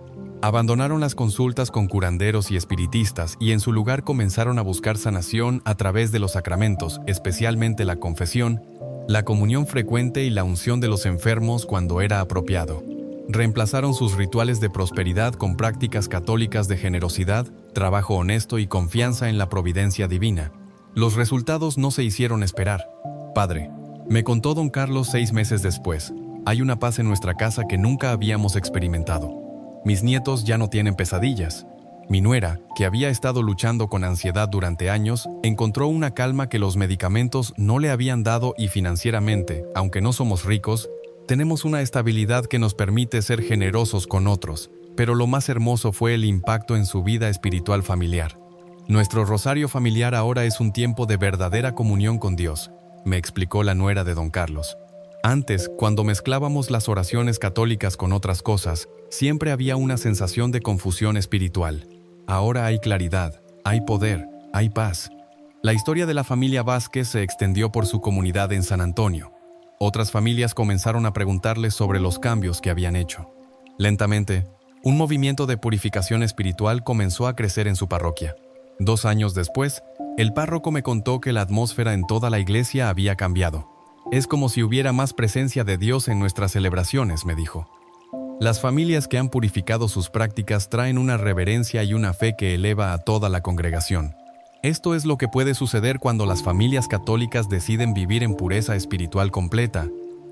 Abandonaron las consultas con curanderos y espiritistas y en su lugar comenzaron a buscar sanación a través de los sacramentos, especialmente la confesión, la comunión frecuente y la unción de los enfermos cuando era apropiado. Reemplazaron sus rituales de prosperidad con prácticas católicas de generosidad, trabajo honesto y confianza en la providencia divina. Los resultados no se hicieron esperar. Padre, me contó don Carlos 6 meses después, hay una paz en nuestra casa que nunca habíamos experimentado. Mis nietos ya no tienen pesadillas. Mi nuera, que había estado luchando con ansiedad durante años, encontró una calma que los medicamentos no le habían dado y financieramente, aunque no somos ricos, tenemos una estabilidad que nos permite ser generosos con otros, pero lo más hermoso fue el impacto en su vida espiritual familiar. Nuestro rosario familiar ahora es un tiempo de verdadera comunión con Dios, me explicó la nuera de don Carlos. Antes, cuando mezclábamos las oraciones católicas con otras cosas, siempre había una sensación de confusión espiritual. Ahora hay claridad, hay poder, hay paz. La historia de la familia Vázquez se extendió por su comunidad en San Antonio. Otras familias comenzaron a preguntarles sobre los cambios que habían hecho. Lentamente, un movimiento de purificación espiritual comenzó a crecer en su parroquia. 2 años después, el párroco me contó que la atmósfera en toda la iglesia había cambiado. Es como si hubiera más presencia de Dios en nuestras celebraciones, me dijo. Las familias que han purificado sus prácticas traen una reverencia y una fe que eleva a toda la congregación. Esto es lo que puede suceder cuando las familias católicas deciden vivir en pureza espiritual completa.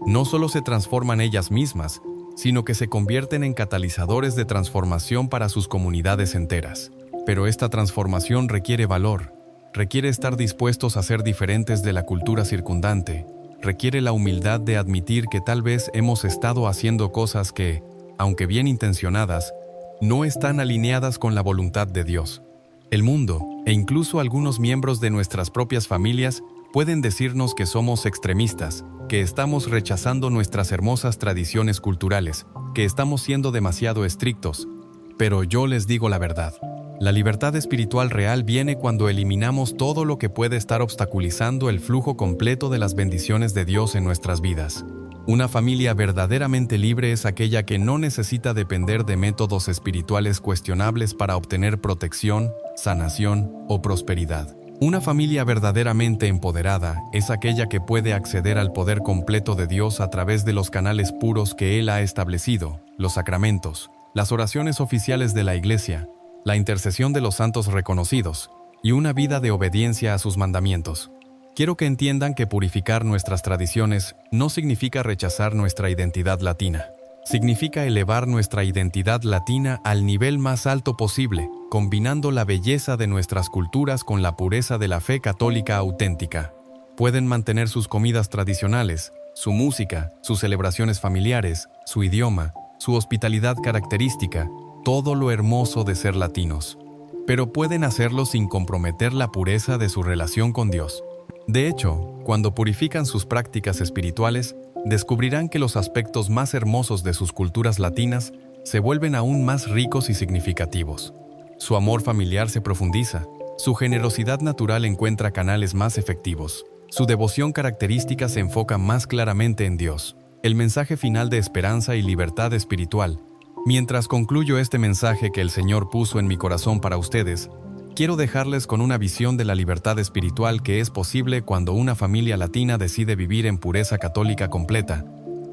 No solo se transforman ellas mismas, sino que se convierten en catalizadores de transformación para sus comunidades enteras. Pero esta transformación requiere valor, requiere estar dispuestos a ser diferentes de la cultura circundante, requiere la humildad de admitir que tal vez hemos estado haciendo cosas que, aunque bien intencionadas, no están alineadas con la voluntad de Dios. El mundo, e incluso algunos miembros de nuestras propias familias, pueden decirnos que somos extremistas, que estamos rechazando nuestras hermosas tradiciones culturales, que estamos siendo demasiado estrictos. Pero yo les digo la verdad. La libertad espiritual real viene cuando eliminamos todo lo que puede estar obstaculizando el flujo completo de las bendiciones de Dios en nuestras vidas. Una familia verdaderamente libre es aquella que no necesita depender de métodos espirituales cuestionables para obtener protección, sanación o prosperidad. Una familia verdaderamente empoderada es aquella que puede acceder al poder completo de Dios a través de los canales puros que Él ha establecido, los sacramentos, las oraciones oficiales de la Iglesia, la intercesión de los santos reconocidos y una vida de obediencia a sus mandamientos. Quiero que entiendan que purificar nuestras tradiciones no significa rechazar nuestra identidad latina. Significa elevar nuestra identidad latina al nivel más alto posible, combinando la belleza de nuestras culturas con la pureza de la fe católica auténtica. Pueden mantener sus comidas tradicionales, su música, sus celebraciones familiares, su idioma, su hospitalidad característica, todo lo hermoso de ser latinos. Pero pueden hacerlo sin comprometer la pureza de su relación con Dios. De hecho, cuando purifican sus prácticas espirituales, descubrirán que los aspectos más hermosos de sus culturas latinas se vuelven aún más ricos y significativos. Su amor familiar se profundiza, su generosidad natural encuentra canales más efectivos, su devoción característica se enfoca más claramente en Dios. El mensaje final de esperanza y libertad espiritual. Mientras concluyo este mensaje que el Señor puso en mi corazón para ustedes, quiero dejarles con una visión de la libertad espiritual que es posible cuando una familia latina decide vivir en pureza católica completa.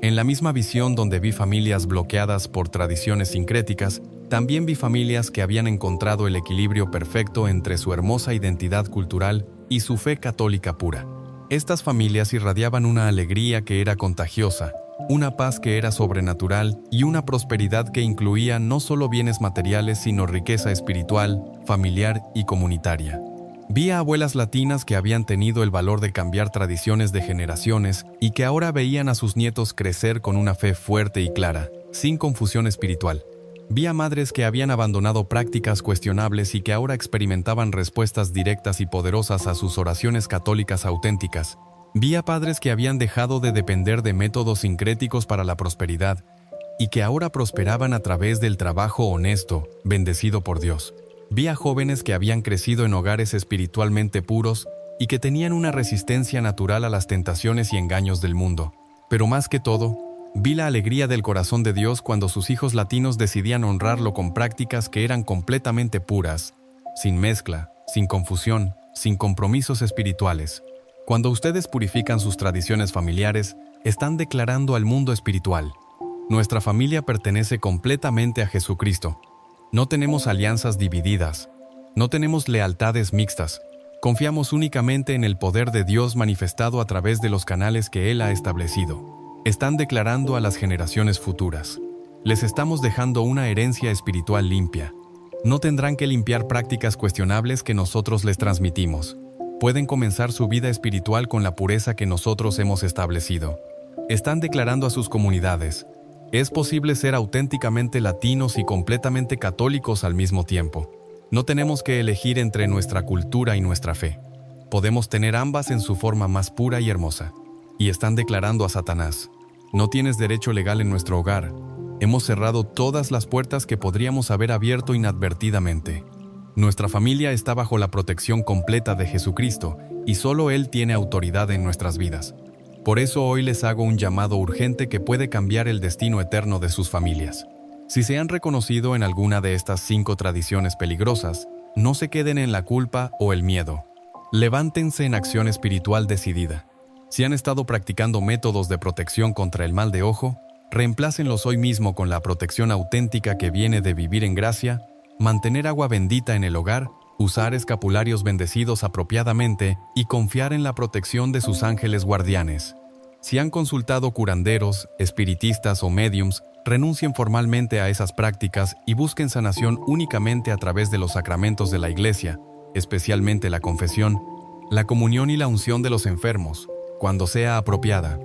En la misma visión donde vi familias bloqueadas por tradiciones sincréticas, también vi familias que habían encontrado el equilibrio perfecto entre su hermosa identidad cultural y su fe católica pura. Estas familias irradiaban una alegría que era contagiosa, una paz que era sobrenatural y una prosperidad que incluía no solo bienes materiales sino riqueza espiritual, familiar y comunitaria. Vi a abuelas latinas que habían tenido el valor de cambiar tradiciones de generaciones y que ahora veían a sus nietos crecer con una fe fuerte y clara, sin confusión espiritual. Vi a madres que habían abandonado prácticas cuestionables y que ahora experimentaban respuestas directas y poderosas a sus oraciones católicas auténticas. Vi a padres que habían dejado de depender de métodos sincréticos para la prosperidad y que ahora prosperaban a través del trabajo honesto, bendecido por Dios. Vi a jóvenes que habían crecido en hogares espiritualmente puros y que tenían una resistencia natural a las tentaciones y engaños del mundo. Pero más que todo, vi la alegría del corazón de Dios cuando sus hijos latinos decidían honrarlo con prácticas que eran completamente puras, sin mezcla, sin confusión, sin compromisos espirituales. Cuando ustedes purifican sus tradiciones familiares, están declarando al mundo espiritual: nuestra familia pertenece completamente a Jesucristo. No tenemos alianzas divididas, no tenemos lealtades mixtas. Confiamos únicamente en el poder de Dios manifestado a través de los canales que Él ha establecido. Están declarando a las generaciones futuras: les estamos dejando una herencia espiritual limpia. No tendrán que limpiar prácticas cuestionables que nosotros les transmitimos. Pueden comenzar su vida espiritual con la pureza que nosotros hemos establecido. Están declarando a sus comunidades: es posible ser auténticamente latinos y completamente católicos al mismo tiempo. No tenemos que elegir entre nuestra cultura y nuestra fe. Podemos tener ambas en su forma más pura y hermosa. Y están declarando a Satanás: no tienes derecho legal en nuestro hogar. Hemos cerrado todas las puertas que podríamos haber abierto inadvertidamente. Nuestra familia está bajo la protección completa de Jesucristo y solo Él tiene autoridad en nuestras vidas. Por eso hoy les hago un llamado urgente que puede cambiar el destino eterno de sus familias. Si se han reconocido en alguna de estas 5 tradiciones peligrosas, no se queden en la culpa o el miedo. Levántense en acción espiritual decidida. Si han estado practicando métodos de protección contra el mal de ojo, reemplácenlos hoy mismo con la protección auténtica que viene de vivir en gracia, mantener agua bendita en el hogar, usar escapularios bendecidos apropiadamente y confiar en la protección de sus ángeles guardianes. Si han consultado curanderos, espiritistas o médiums, renuncien formalmente a esas prácticas y busquen sanación únicamente a través de los sacramentos de la Iglesia, especialmente la confesión, la comunión y la unción de los enfermos, cuando sea apropiada.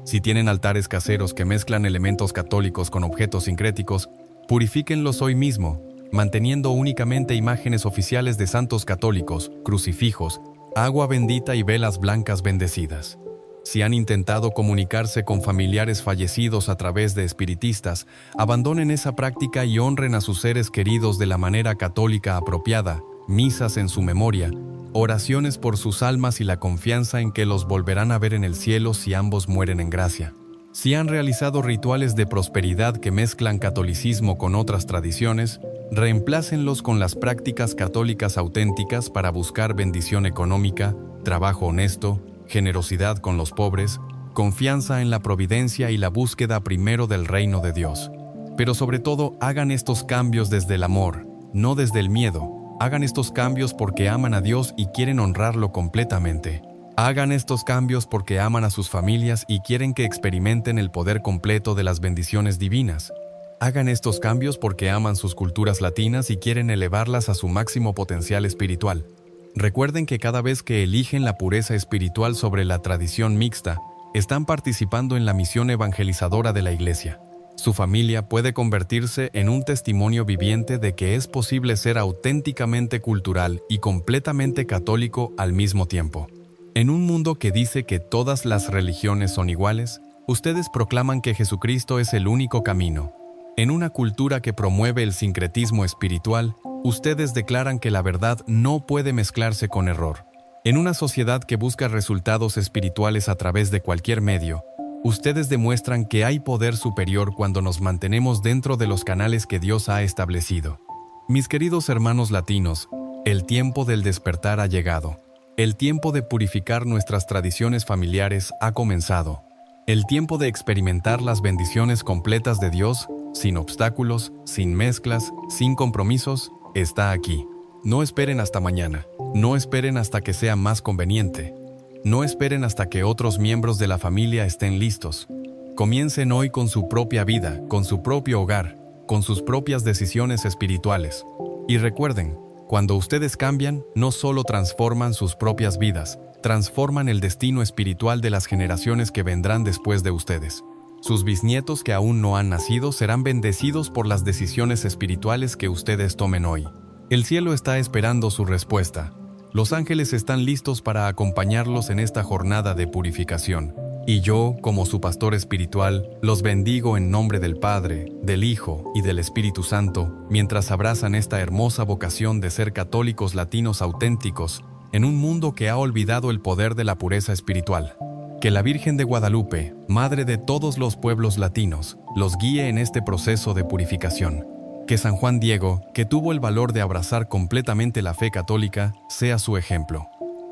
Si tienen altares caseros que mezclan elementos católicos con objetos sincréticos, purifíquenlos hoy mismo, manteniendo únicamente imágenes oficiales de santos católicos, crucifijos, agua bendita y velas blancas bendecidas. Si han intentado comunicarse con familiares fallecidos a través de espiritistas, abandonen esa práctica y honren a sus seres queridos de la manera católica apropiada, misas en su memoria, oraciones por sus almas y la confianza en que los volverán a ver en el cielo si ambos mueren en gracia. Si han realizado rituales de prosperidad que mezclan catolicismo con otras tradiciones, reemplácenlos con las prácticas católicas auténticas para buscar bendición económica, trabajo honesto, generosidad con los pobres, confianza en la providencia y la búsqueda primero del reino de Dios. Pero sobre todo, hagan estos cambios desde el amor, no desde el miedo. Hagan estos cambios porque aman a Dios y quieren honrarlo completamente. Hagan estos cambios porque aman a sus familias y quieren que experimenten el poder completo de las bendiciones divinas. Hagan estos cambios porque aman sus culturas latinas y quieren elevarlas a su máximo potencial espiritual. Recuerden que cada vez que eligen la pureza espiritual sobre la tradición mixta, están participando en la misión evangelizadora de la Iglesia. Su familia puede convertirse en un testimonio viviente de que es posible ser auténticamente cultural y completamente católico al mismo tiempo. En un mundo que dice que todas las religiones son iguales, ustedes proclaman que Jesucristo es el único camino. En una cultura que promueve el sincretismo espiritual, ustedes declaran que la verdad no puede mezclarse con error. En una sociedad que busca resultados espirituales a través de cualquier medio, ustedes demuestran que hay poder superior cuando nos mantenemos dentro de los canales que Dios ha establecido. Mis queridos hermanos latinos, el tiempo del despertar ha llegado. El tiempo de purificar nuestras tradiciones familiares ha comenzado. El tiempo de experimentar las bendiciones completas de Dios, sin obstáculos, sin mezclas, sin compromisos, está aquí. No esperen hasta mañana. No esperen hasta que sea más conveniente. No esperen hasta que otros miembros de la familia estén listos. Comiencen hoy con su propia vida, con su propio hogar, con sus propias decisiones espirituales. Y recuerden, cuando ustedes cambian, no solo transforman sus propias vidas, transforman el destino espiritual de las generaciones que vendrán después de ustedes. Sus bisnietos que aún no han nacido serán bendecidos por las decisiones espirituales que ustedes tomen hoy. El cielo está esperando su respuesta. Los ángeles están listos para acompañarlos en esta jornada de purificación. Y yo, como su pastor espiritual, los bendigo en nombre del Padre, del Hijo y del Espíritu Santo, mientras abrazan esta hermosa vocación de ser católicos latinos auténticos en un mundo que ha olvidado el poder de la pureza espiritual. Que la Virgen de Guadalupe, Madre de todos los pueblos latinos, los guíe en este proceso de purificación. Que San Juan Diego, que tuvo el valor de abrazar completamente la fe católica, sea su ejemplo.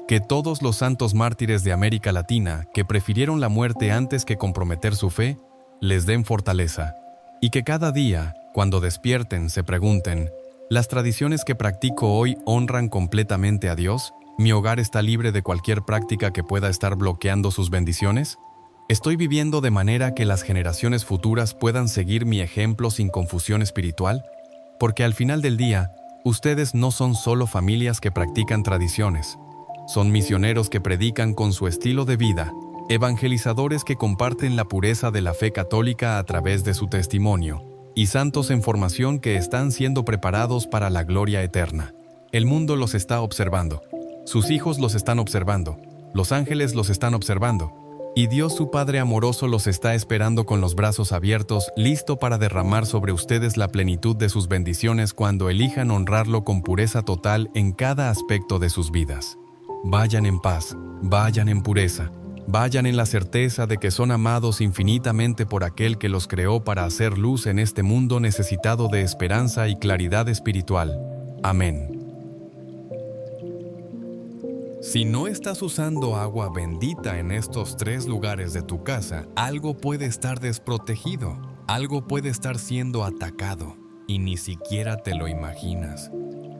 Que todos los santos mártires de América Latina, que prefirieron la muerte antes que comprometer su fe, les den fortaleza. Y que cada día, cuando despierten, se pregunten, ¿las tradiciones que practico hoy honran completamente a Dios? ¿Mi hogar está libre de cualquier práctica que pueda estar bloqueando sus bendiciones? ¿Estoy viviendo de manera que las generaciones futuras puedan seguir mi ejemplo sin confusión espiritual? Porque al final del día, ustedes no son solo familias que practican tradiciones. Son misioneros que predican con su estilo de vida, evangelizadores que comparten la pureza de la fe católica a través de su testimonio, y santos en formación que están siendo preparados para la gloria eterna. El mundo los está observando. Sus hijos los están observando. Los ángeles los están observando. Y Dios su Padre amoroso los está esperando con los brazos abiertos, listo para derramar sobre ustedes la plenitud de sus bendiciones cuando elijan honrarlo con pureza total en cada aspecto de sus vidas. Vayan en paz, vayan en pureza, vayan en la certeza de que son amados infinitamente por aquel que los creó para hacer luz en este mundo necesitado de esperanza y claridad espiritual. Amén. Si no estás usando agua bendita en estos 3 lugares de tu casa, algo puede estar desprotegido, algo puede estar siendo atacado, y ni siquiera te lo imaginas.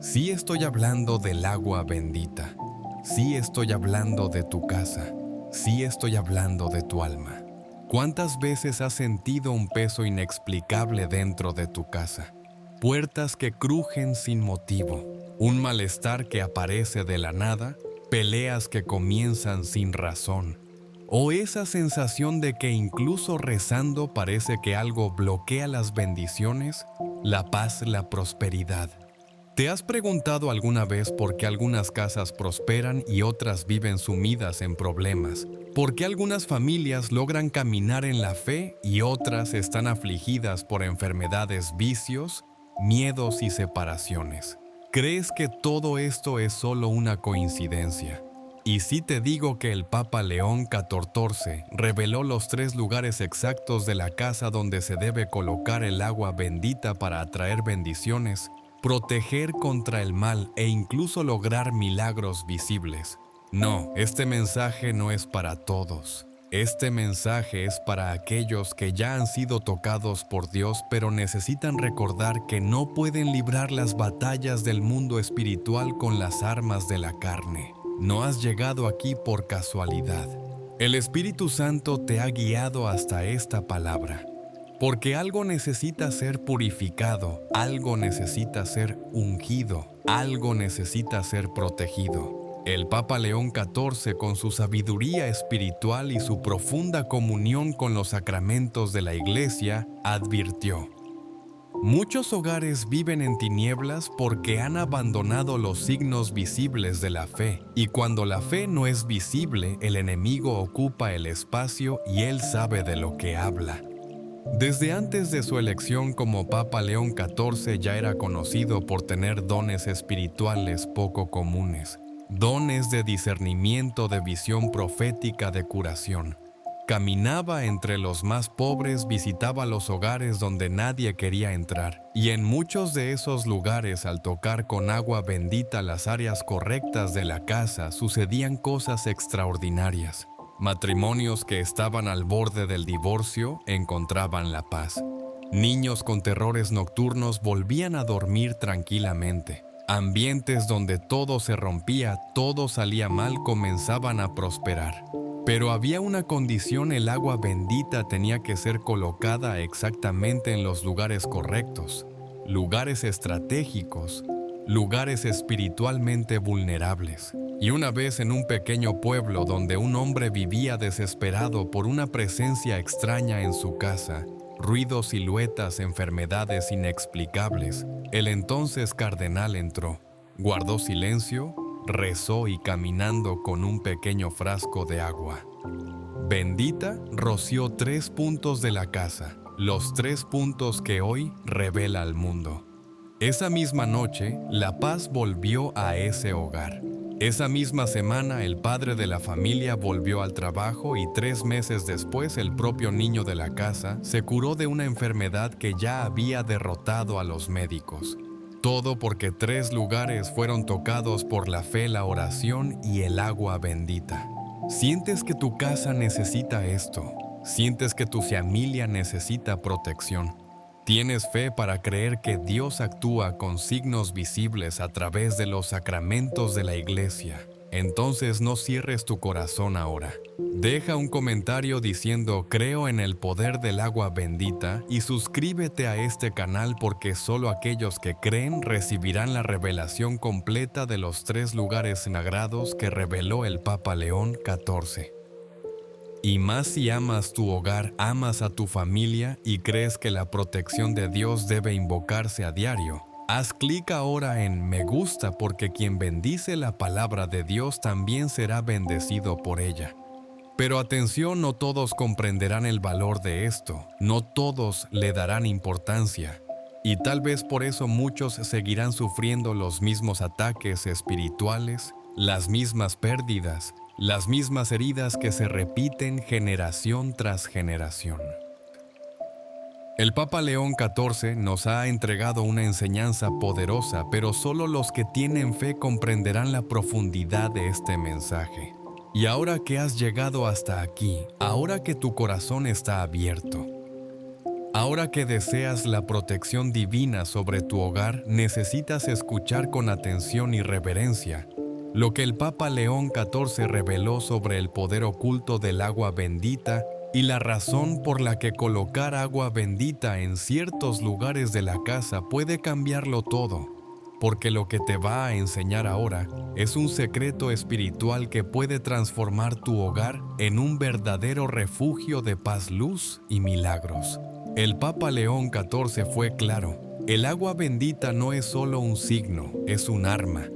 Sí estoy hablando del agua bendita. Sí estoy hablando de tu casa. Sí estoy hablando de tu alma. ¿Cuántas veces has sentido un peso inexplicable dentro de tu casa? Puertas que crujen sin motivo, un malestar que aparece de la nada, peleas que comienzan sin razón, o esa sensación de que incluso rezando parece que algo bloquea las bendiciones, la paz, la prosperidad. ¿Te has preguntado alguna vez por qué algunas casas prosperan y otras viven sumidas en problemas? ¿Por qué algunas familias logran caminar en la fe y otras están afligidas por enfermedades, vicios, miedos y separaciones? ¿Crees que todo esto es solo una coincidencia? Y si te digo que el Papa León XIV reveló los 3 lugares exactos de la casa donde se debe colocar el agua bendita para atraer bendiciones, proteger contra el mal e incluso lograr milagros visibles. No, este mensaje no es para todos. Este mensaje es para aquellos que ya han sido tocados por Dios, pero necesitan recordar que no pueden librar las batallas del mundo espiritual con las armas de la carne. No has llegado aquí por casualidad. El Espíritu Santo te ha guiado hasta esta palabra. Porque algo necesita ser purificado, algo necesita ser ungido, algo necesita ser protegido. El Papa León XIV, con su sabiduría espiritual y su profunda comunión con los sacramentos de la Iglesia, advirtió: muchos hogares viven en tinieblas porque han abandonado los signos visibles de la fe, y cuando la fe no es visible, el enemigo ocupa el espacio y él sabe de lo que habla. Desde antes de su elección como Papa León XIV ya era conocido por tener dones espirituales poco comunes. Dones de discernimiento, de visión profética, de curación. Caminaba entre los más pobres, visitaba los hogares donde nadie quería entrar, y en muchos de esos lugares, al tocar con agua bendita las áreas correctas de la casa, sucedían cosas extraordinarias. Matrimonios que estaban al borde del divorcio encontraban la paz. Niños con terrores nocturnos volvían a dormir tranquilamente. Ambientes donde todo se rompía, todo salía mal, comenzaban a prosperar. Pero había una condición: el agua bendita tenía que ser colocada exactamente en los lugares correctos, lugares estratégicos, lugares espiritualmente vulnerables. Y una vez en un pequeño pueblo donde un hombre vivía desesperado por una presencia extraña en su casa, ruidos, siluetas, enfermedades inexplicables, el entonces cardenal entró, guardó silencio, rezó y caminando con un pequeño frasco de agua bendita, roció 3 puntos de la casa, los 3 puntos que hoy revela al mundo. Esa misma noche, la paz volvió a ese hogar. Esa misma semana, el padre de la familia volvió al trabajo y 3 meses después, el propio niño de la casa se curó de una enfermedad que ya había derrotado a los médicos. Todo porque 3 lugares fueron tocados por la fe, la oración y el agua bendita. ¿Sientes que tu casa necesita esto? ¿Sientes que tu familia necesita protección? ¿Tienes fe para creer que Dios actúa con signos visibles a través de los sacramentos de la iglesia? Entonces no cierres tu corazón ahora. Deja un comentario diciendo creo en el poder del agua bendita y suscríbete a este canal, porque solo aquellos que creen recibirán la revelación completa de los 3 lugares sagrados que reveló el Papa León XIV. Y más si amas tu hogar, amas a tu familia y crees que la protección de Dios debe invocarse a diario. Haz clic ahora en me gusta, porque quien bendice la palabra de Dios también será bendecido por ella. Pero atención, no todos comprenderán el valor de esto, no todos le darán importancia. Y tal vez por eso muchos seguirán sufriendo los mismos ataques espirituales, las mismas pérdidas, las mismas heridas que se repiten generación tras generación. El Papa León XIV nos ha entregado una enseñanza poderosa, pero solo los que tienen fe comprenderán la profundidad de este mensaje. Y ahora que has llegado hasta aquí, ahora que tu corazón está abierto, ahora que deseas la protección divina sobre tu hogar, necesitas escuchar con atención y reverencia lo que el Papa León XIV reveló sobre el poder oculto del agua bendita y la razón por la que colocar agua bendita en ciertos lugares de la casa puede cambiarlo todo. Porque lo que te va a enseñar ahora es un secreto espiritual que puede transformar tu hogar en un verdadero refugio de paz, luz y milagros. El Papa León XIV fue claro: el agua bendita no es solo un signo, es un arma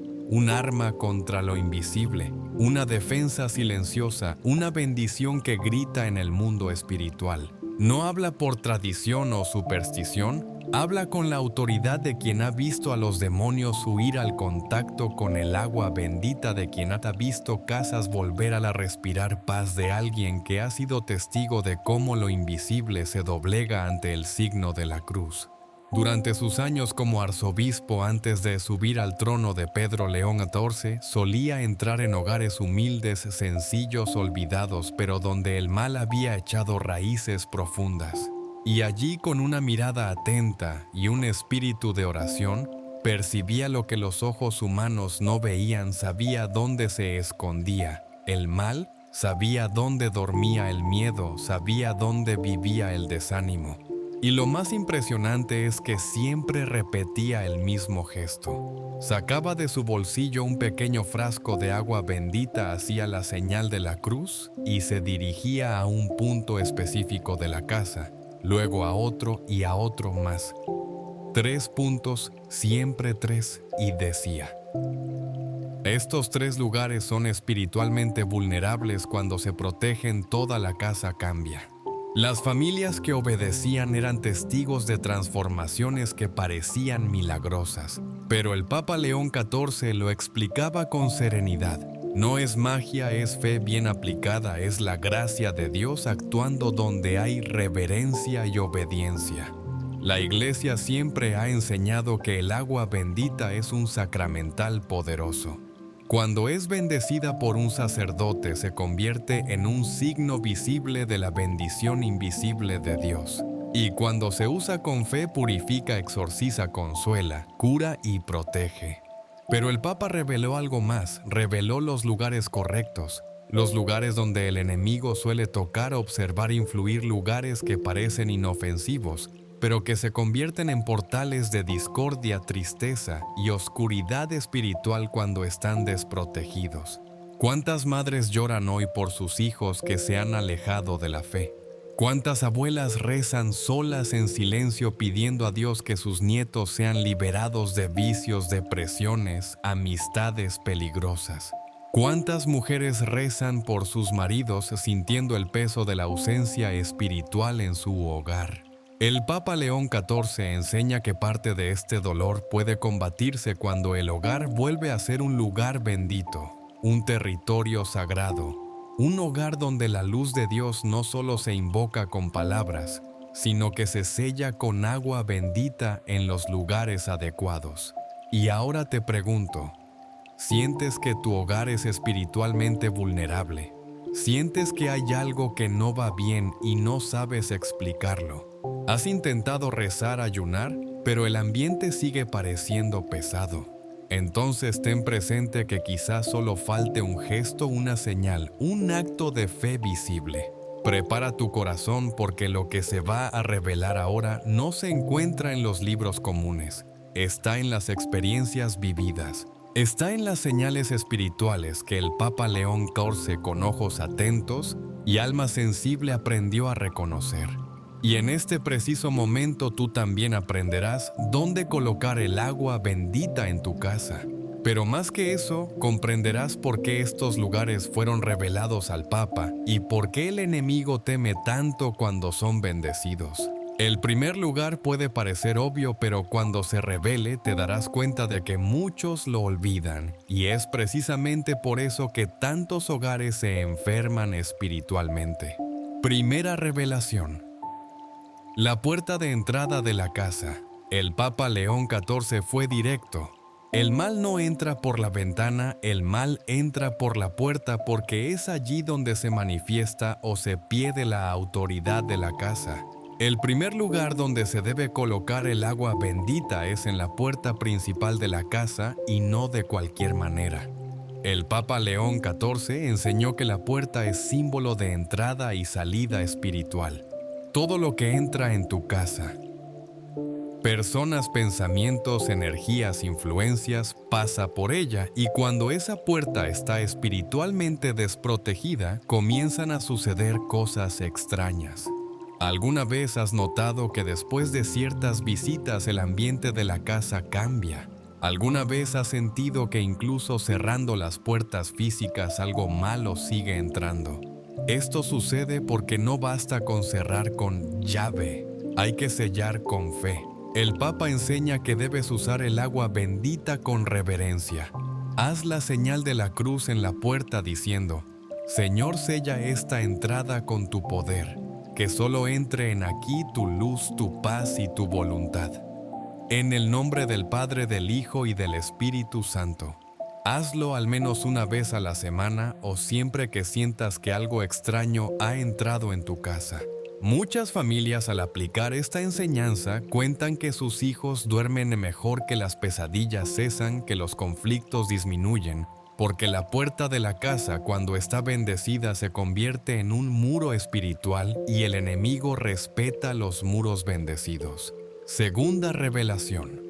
contra lo invisible, una defensa silenciosa, una bendición que grita en el mundo espiritual. No habla por tradición o superstición, habla con la autoridad de quien ha visto a los demonios huir al contacto con el agua bendita, de quien ha visto casas volver a la respirar paz, de alguien que ha sido testigo de cómo lo invisible se doblega ante el signo de la cruz. Durante sus años como arzobispo, antes de subir al trono de Pedro León XIV, solía entrar en hogares humildes, sencillos, olvidados, pero donde el mal había echado raíces profundas. Y allí, con una mirada atenta y un espíritu de oración, percibía lo que los ojos humanos no veían, sabía dónde se escondía el mal, sabía dónde dormía el miedo, sabía dónde vivía el desánimo. Y lo más impresionante es que siempre repetía el mismo gesto. Sacaba de su bolsillo un pequeño frasco de agua bendita, hacía la señal de la cruz y se dirigía a un punto específico de la casa, luego a otro y a otro más. 3 puntos, siempre 3, y decía: estos 3 lugares son espiritualmente vulnerables. Cuando se protegen, toda la casa cambia. Las familias que obedecían eran testigos de transformaciones que parecían milagrosas, pero el Papa León XIV lo explicaba con serenidad. No es magia, es fe bien aplicada, es la gracia de Dios actuando donde hay reverencia y obediencia. La Iglesia siempre ha enseñado que el agua bendita es un sacramental poderoso. Cuando es bendecida por un sacerdote, se convierte en un signo visible de la bendición invisible de Dios. Y cuando se usa con fe, purifica, exorciza, consuela, cura y protege. Pero el Papa reveló algo más, reveló los lugares correctos. Los lugares donde el enemigo suele tocar, observar e influir, lugares que parecen inofensivos, pero que se convierten en portales de discordia, tristeza y oscuridad espiritual cuando están desprotegidos. ¿Cuántas madres lloran hoy por sus hijos que se han alejado de la fe? ¿Cuántas abuelas rezan solas en silencio pidiendo a Dios que sus nietos sean liberados de vicios, depresiones, amistades peligrosas? ¿Cuántas mujeres rezan por sus maridos sintiendo el peso de la ausencia espiritual en su hogar? El Papa León XIV enseña que parte de este dolor puede combatirse cuando el hogar vuelve a ser un lugar bendito, un territorio sagrado, un hogar donde la luz de Dios no solo se invoca con palabras, sino que se sella con agua bendita en los lugares adecuados. Y ahora te pregunto, ¿sientes que tu hogar es espiritualmente vulnerable? ¿Sientes que hay algo que no va bien y no sabes explicarlo? ¿Has intentado rezar, ayunar, pero el ambiente sigue pareciendo pesado? Entonces ten presente que quizás solo falte un gesto, una señal, un acto de fe visible. Prepara tu corazón porque lo que se va a revelar ahora no se encuentra en los libros comunes, está en las experiencias vividas. Está en las señales espirituales que el Papa León XIV, con ojos atentos y alma sensible, aprendió a reconocer. Y en este preciso momento tú también aprenderás dónde colocar el agua bendita en tu casa. Pero más que eso, comprenderás por qué estos lugares fueron revelados al Papa y por qué el enemigo teme tanto cuando son bendecidos. El primer lugar puede parecer obvio, pero cuando se revele te darás cuenta de que muchos lo olvidan, y es precisamente por eso que tantos hogares se enferman espiritualmente. Primera revelación. La puerta de entrada de la casa. El Papa León XIV fue directo. El mal no entra por la ventana, el mal entra por la puerta porque es allí donde se manifiesta o se pierde la autoridad de la casa. El primer lugar donde se debe colocar el agua bendita es en la puerta principal de la casa y no de cualquier manera. El Papa León XIV enseñó que la puerta es símbolo de entrada y salida espiritual. Todo lo que entra en tu casa, personas, pensamientos, energías, influencias, pasa por ella, y cuando esa puerta está espiritualmente desprotegida, comienzan a suceder cosas extrañas. ¿Alguna vez has notado que después de ciertas visitas el ambiente de la casa cambia? ¿Alguna vez has sentido que incluso cerrando las puertas físicas algo malo sigue entrando? Esto sucede porque no basta con cerrar con llave, hay que sellar con fe. El Papa enseña que debes usar el agua bendita con reverencia. Haz la señal de la cruz en la puerta diciendo: Señor, sella esta entrada con tu poder, que solo entre en aquí tu luz, tu paz y tu voluntad. En el nombre del Padre, del Hijo y del Espíritu Santo. Hazlo al menos una vez a la semana o siempre que sientas que algo extraño ha entrado en tu casa. Muchas familias, al aplicar esta enseñanza, cuentan que sus hijos duermen mejor, que las pesadillas cesan, que los conflictos disminuyen, porque la puerta de la casa, cuando está bendecida, se convierte en un muro espiritual y el enemigo respeta los muros bendecidos. Segunda revelación.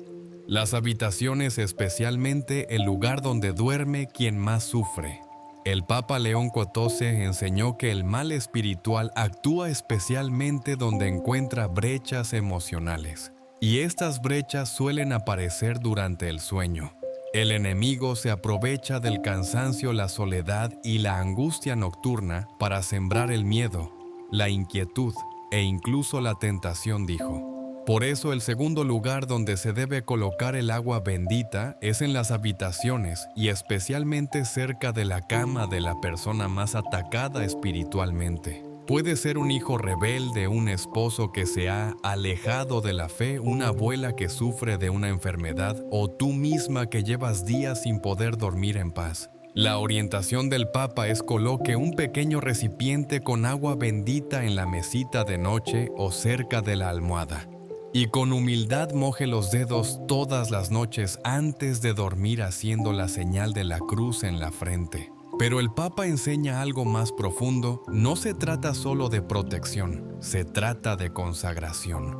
Las habitaciones, especialmente el lugar donde duerme quien más sufre. El Papa León XIV enseñó que el mal espiritual actúa especialmente donde encuentra brechas emocionales, y estas brechas suelen aparecer durante el sueño. El enemigo se aprovecha del cansancio, la soledad y la angustia nocturna para sembrar el miedo, la inquietud e incluso la tentación, dijo. Por eso el segundo lugar donde se debe colocar el agua bendita es en las habitaciones y especialmente cerca de la cama de la persona más atacada espiritualmente. Puede ser un hijo rebelde, un esposo que se ha alejado de la fe, una abuela que sufre de una enfermedad o tú misma que llevas días sin poder dormir en paz. La orientación del Papa es: coloque un pequeño recipiente con agua bendita en la mesita de noche o cerca de la almohada. Y con humildad moje los dedos todas las noches antes de dormir haciendo la señal de la cruz en la frente. Pero el Papa enseña algo más profundo. No se trata solo de protección, se trata de consagración.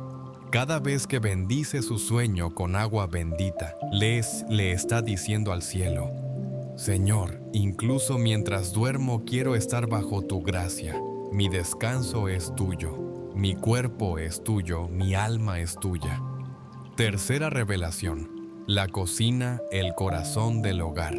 Cada vez que bendice su sueño con agua bendita, le está diciendo al cielo: Señor, incluso mientras duermo quiero estar bajo tu gracia. Mi descanso es tuyo, mi cuerpo es tuyo, mi alma es tuya. Tercera revelación: la cocina, el corazón del hogar.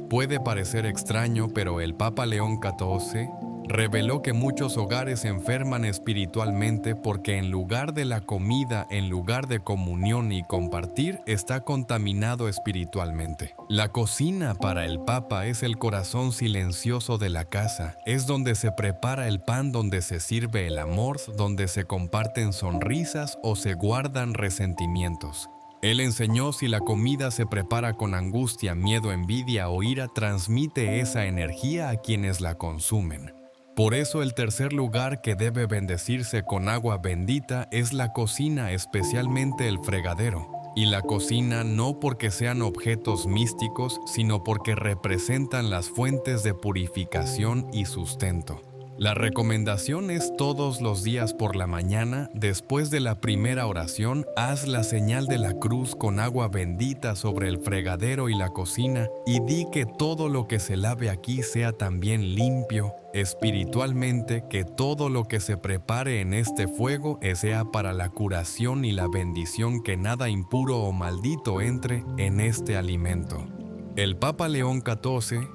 Puede parecer extraño, pero el Papa León XIV reveló que muchos hogares enferman espiritualmente porque en lugar de la comida, en lugar de comunión y compartir, está contaminado espiritualmente. La cocina para el Papa es el corazón silencioso de la casa, es donde se prepara el pan, donde se sirve el amor, donde se comparten sonrisas o se guardan resentimientos. Él enseñó: si la comida se prepara con angustia, miedo, envidia o ira, transmite esa energía a quienes la consumen. Por eso el tercer lugar que debe bendecirse con agua bendita es la cocina, especialmente el fregadero. Y la cocina no porque sean objetos místicos, sino porque representan las fuentes de purificación y sustento. La recomendación es: todos los días por la mañana, después de la primera oración, haz la señal de la cruz con agua bendita sobre el fregadero y la cocina y di que todo lo que se lave aquí sea también limpio espiritualmente, que todo lo que se prepare en este fuego sea para la curación y la bendición, que nada impuro o maldito entre en este alimento. El Papa León XIV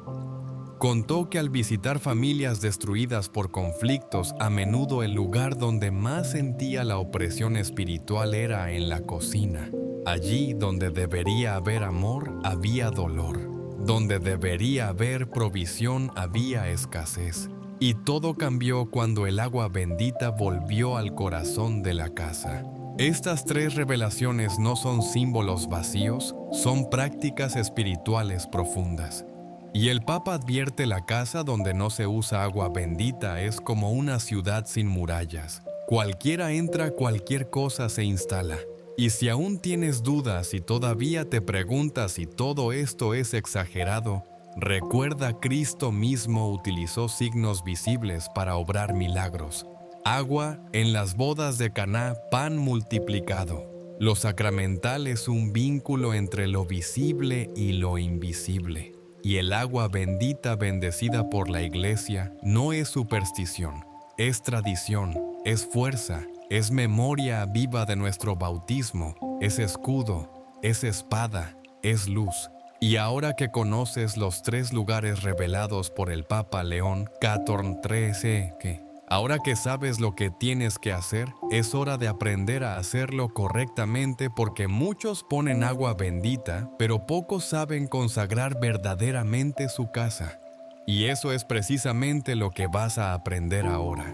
contó que al visitar familias destruidas por conflictos, a menudo el lugar donde más sentía la opresión espiritual era en la cocina. Allí donde debería haber amor, había dolor. Donde debería haber provisión, había escasez. Y todo cambió cuando el agua bendita volvió al corazón de la casa. Estas tres revelaciones no son símbolos vacíos, son prácticas espirituales profundas. Y el Papa advierte: la casa donde no se usa agua bendita es como una ciudad sin murallas. Cualquiera entra, cualquier cosa se instala. Y si aún tienes dudas y todavía te preguntas si todo esto es exagerado, recuerda: Cristo mismo utilizó signos visibles para obrar milagros. Agua en las bodas de Caná, pan multiplicado. Lo sacramental es un vínculo entre lo visible y lo invisible. Y el agua bendita bendecida por la Iglesia no es superstición, es tradición, es fuerza, es memoria viva de nuestro bautismo, es escudo, es espada, es luz. Y ahora que conoces los tres lugares revelados por el Papa León XIII, ahora que sabes lo que tienes que hacer, es hora de aprender a hacerlo correctamente, porque muchos ponen agua bendita, pero pocos saben consagrar verdaderamente su casa. Y eso es precisamente lo que vas a aprender ahora.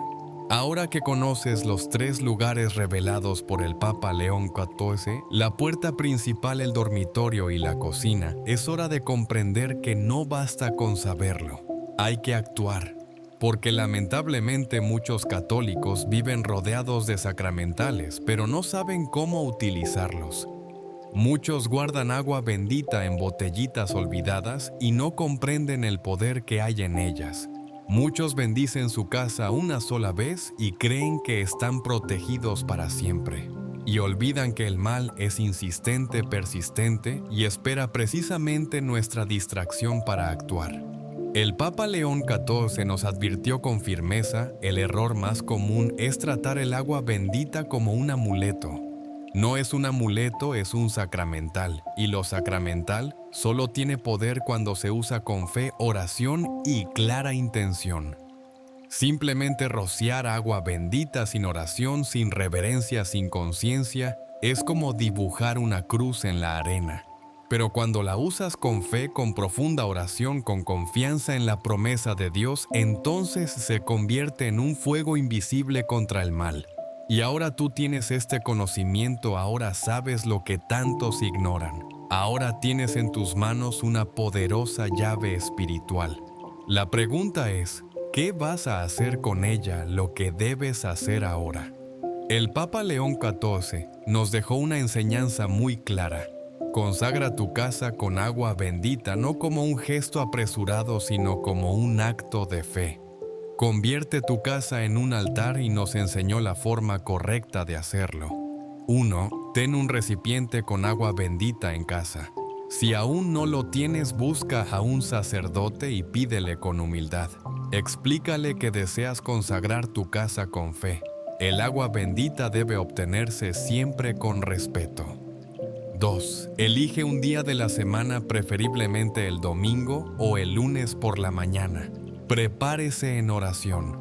Ahora que conoces los tres lugares revelados por el Papa León XIV, la puerta principal, el dormitorio y la cocina, es hora de comprender que no basta con saberlo. Hay que actuar. Porque lamentablemente muchos católicos viven rodeados de sacramentales, pero no saben cómo utilizarlos. Muchos guardan agua bendita en botellitas olvidadas y no comprenden el poder que hay en ellas. Muchos bendicen su casa una sola vez y creen que están protegidos para siempre. Y olvidan que el mal es insistente, persistente y espera precisamente nuestra distracción para actuar. El Papa León XIV nos advirtió con firmeza: el error más común es tratar el agua bendita como un amuleto. No es un amuleto, es un sacramental, y lo sacramental solo tiene poder cuando se usa con fe, oración y clara intención. Simplemente rociar agua bendita sin oración, sin reverencia, sin conciencia, es como dibujar una cruz en la arena. Pero cuando la usas con fe, con profunda oración, con confianza en la promesa de Dios, entonces se convierte en un fuego invisible contra el mal. Y ahora tú tienes este conocimiento, ahora sabes lo que tantos ignoran. Ahora tienes en tus manos una poderosa llave espiritual. La pregunta es: ¿qué vas a hacer con ella, lo que debes hacer ahora? El Papa León XIV nos dejó una enseñanza muy clara. Consagra tu casa con agua bendita, no como un gesto apresurado, sino como un acto de fe. Convierte tu casa en un altar y nos enseñó la forma correcta de hacerlo. 1. Ten un recipiente con agua bendita en casa. Si aún no lo tienes, busca a un sacerdote y pídele con humildad. Explícale que deseas consagrar tu casa con fe. El agua bendita debe obtenerse siempre con respeto. 2. Elige un día de la semana, preferiblemente el domingo o el lunes por la mañana. Prepárese en oración.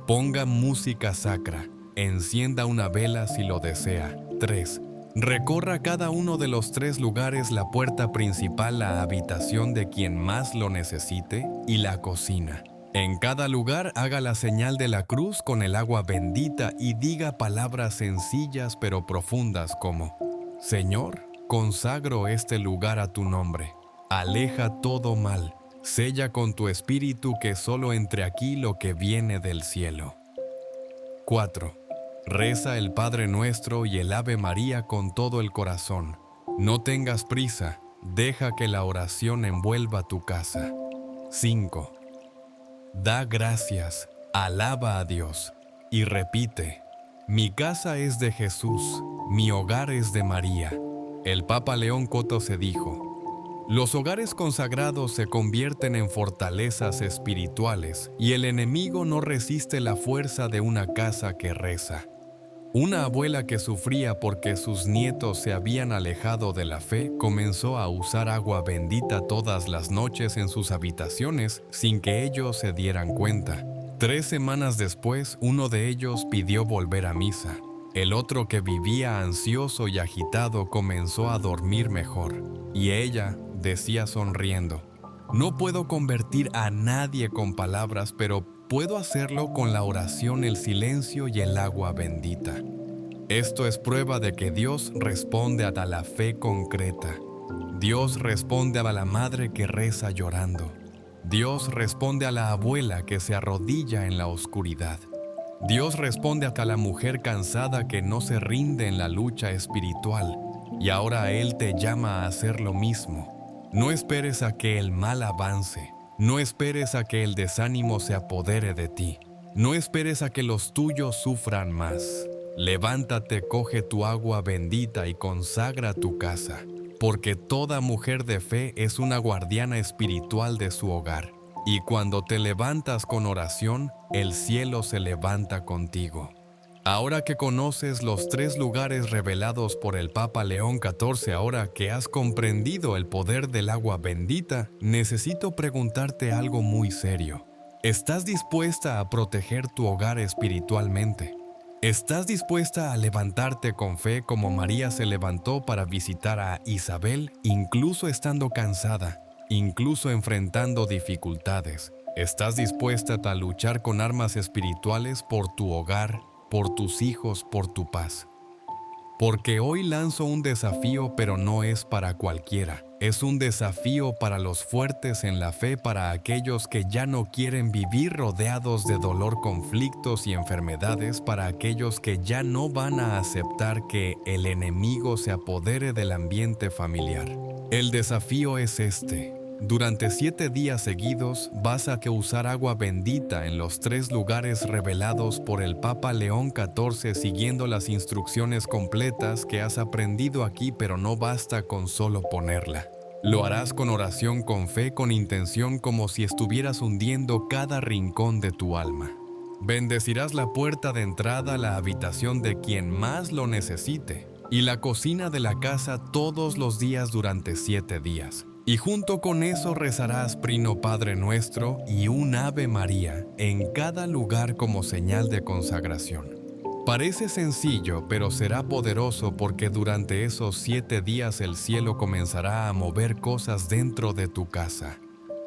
Ponga música sacra. Encienda una vela si lo desea. 3. Recorra cada uno de los 3 lugares: la puerta principal, la habitación de quien más lo necesite y la cocina. En cada lugar haga la señal de la cruz con el agua bendita y diga palabras sencillas pero profundas como: Señor, consagro este lugar a tu nombre. Aleja todo mal. Sella con tu espíritu que solo entre aquí lo que viene del cielo. 4. Reza el Padre Nuestro y el Ave María con todo el corazón. No tengas prisa, deja que la oración envuelva tu casa. 5. Da gracias, alaba a Dios y repite: mi casa es de Jesús, mi hogar es de María. El Papa León XIV dijo: los hogares consagrados se convierten en fortalezas espirituales y el enemigo no resiste la fuerza de una casa que reza. Una abuela que sufría porque sus nietos se habían alejado de la fe comenzó a usar agua bendita todas las noches en sus habitaciones sin que ellos se dieran cuenta. 3 semanas después, uno de ellos pidió volver a misa. El otro, que vivía ansioso y agitado, comenzó a dormir mejor. Y ella decía sonriendo: no puedo convertir a nadie con palabras, pero puedo hacerlo con la oración, el silencio y el agua bendita. Esto es prueba de que Dios responde a la fe concreta. Dios responde a la madre que reza llorando. Dios responde a la abuela que se arrodilla en la oscuridad. Dios responde a la mujer cansada que no se rinde en la lucha espiritual. Y ahora Él te llama a hacer lo mismo. No esperes a que el mal avance. No esperes a que el desánimo se apodere de ti. No esperes a que los tuyos sufran más. Levántate, coge tu agua bendita y consagra tu casa, porque toda mujer de fe es una guardiana espiritual de su hogar. Y cuando te levantas con oración, el cielo se levanta contigo. Ahora que conoces los 3 lugares revelados por el Papa León XIV, ahora que has comprendido el poder del agua bendita, necesito preguntarte algo muy serio. ¿Estás dispuesta a proteger tu hogar espiritualmente? ¿Estás dispuesta a levantarte con fe como María se levantó para visitar a Isabel, incluso estando cansada, incluso enfrentando dificultades? ¿Estás dispuesta a luchar con armas espirituales por tu hogar, por tus hijos, por tu paz? Porque hoy lanzo un desafío, pero no es para cualquiera. Es un desafío para los fuertes en la fe, para aquellos que ya no quieren vivir rodeados de dolor, conflictos y enfermedades, para aquellos que ya no van a aceptar que el enemigo se apodere del ambiente familiar. El desafío es este. Durante 7 días seguidos vas a usar agua bendita en los 3 lugares revelados por el Papa León XIV, siguiendo las instrucciones completas que has aprendido aquí, pero no basta con solo ponerla. Lo harás con oración, con fe, con intención, como si estuvieras hundiendo cada rincón de tu alma. Bendecirás la puerta de entrada, la habitación de quien más lo necesite, y la cocina de la casa todos los días durante 7 días. Y junto con eso rezarás Prino Padre Nuestro y un Ave María en cada lugar como señal de consagración. Parece sencillo, pero será poderoso, porque durante esos 7 días el cielo comenzará a mover cosas dentro de tu casa.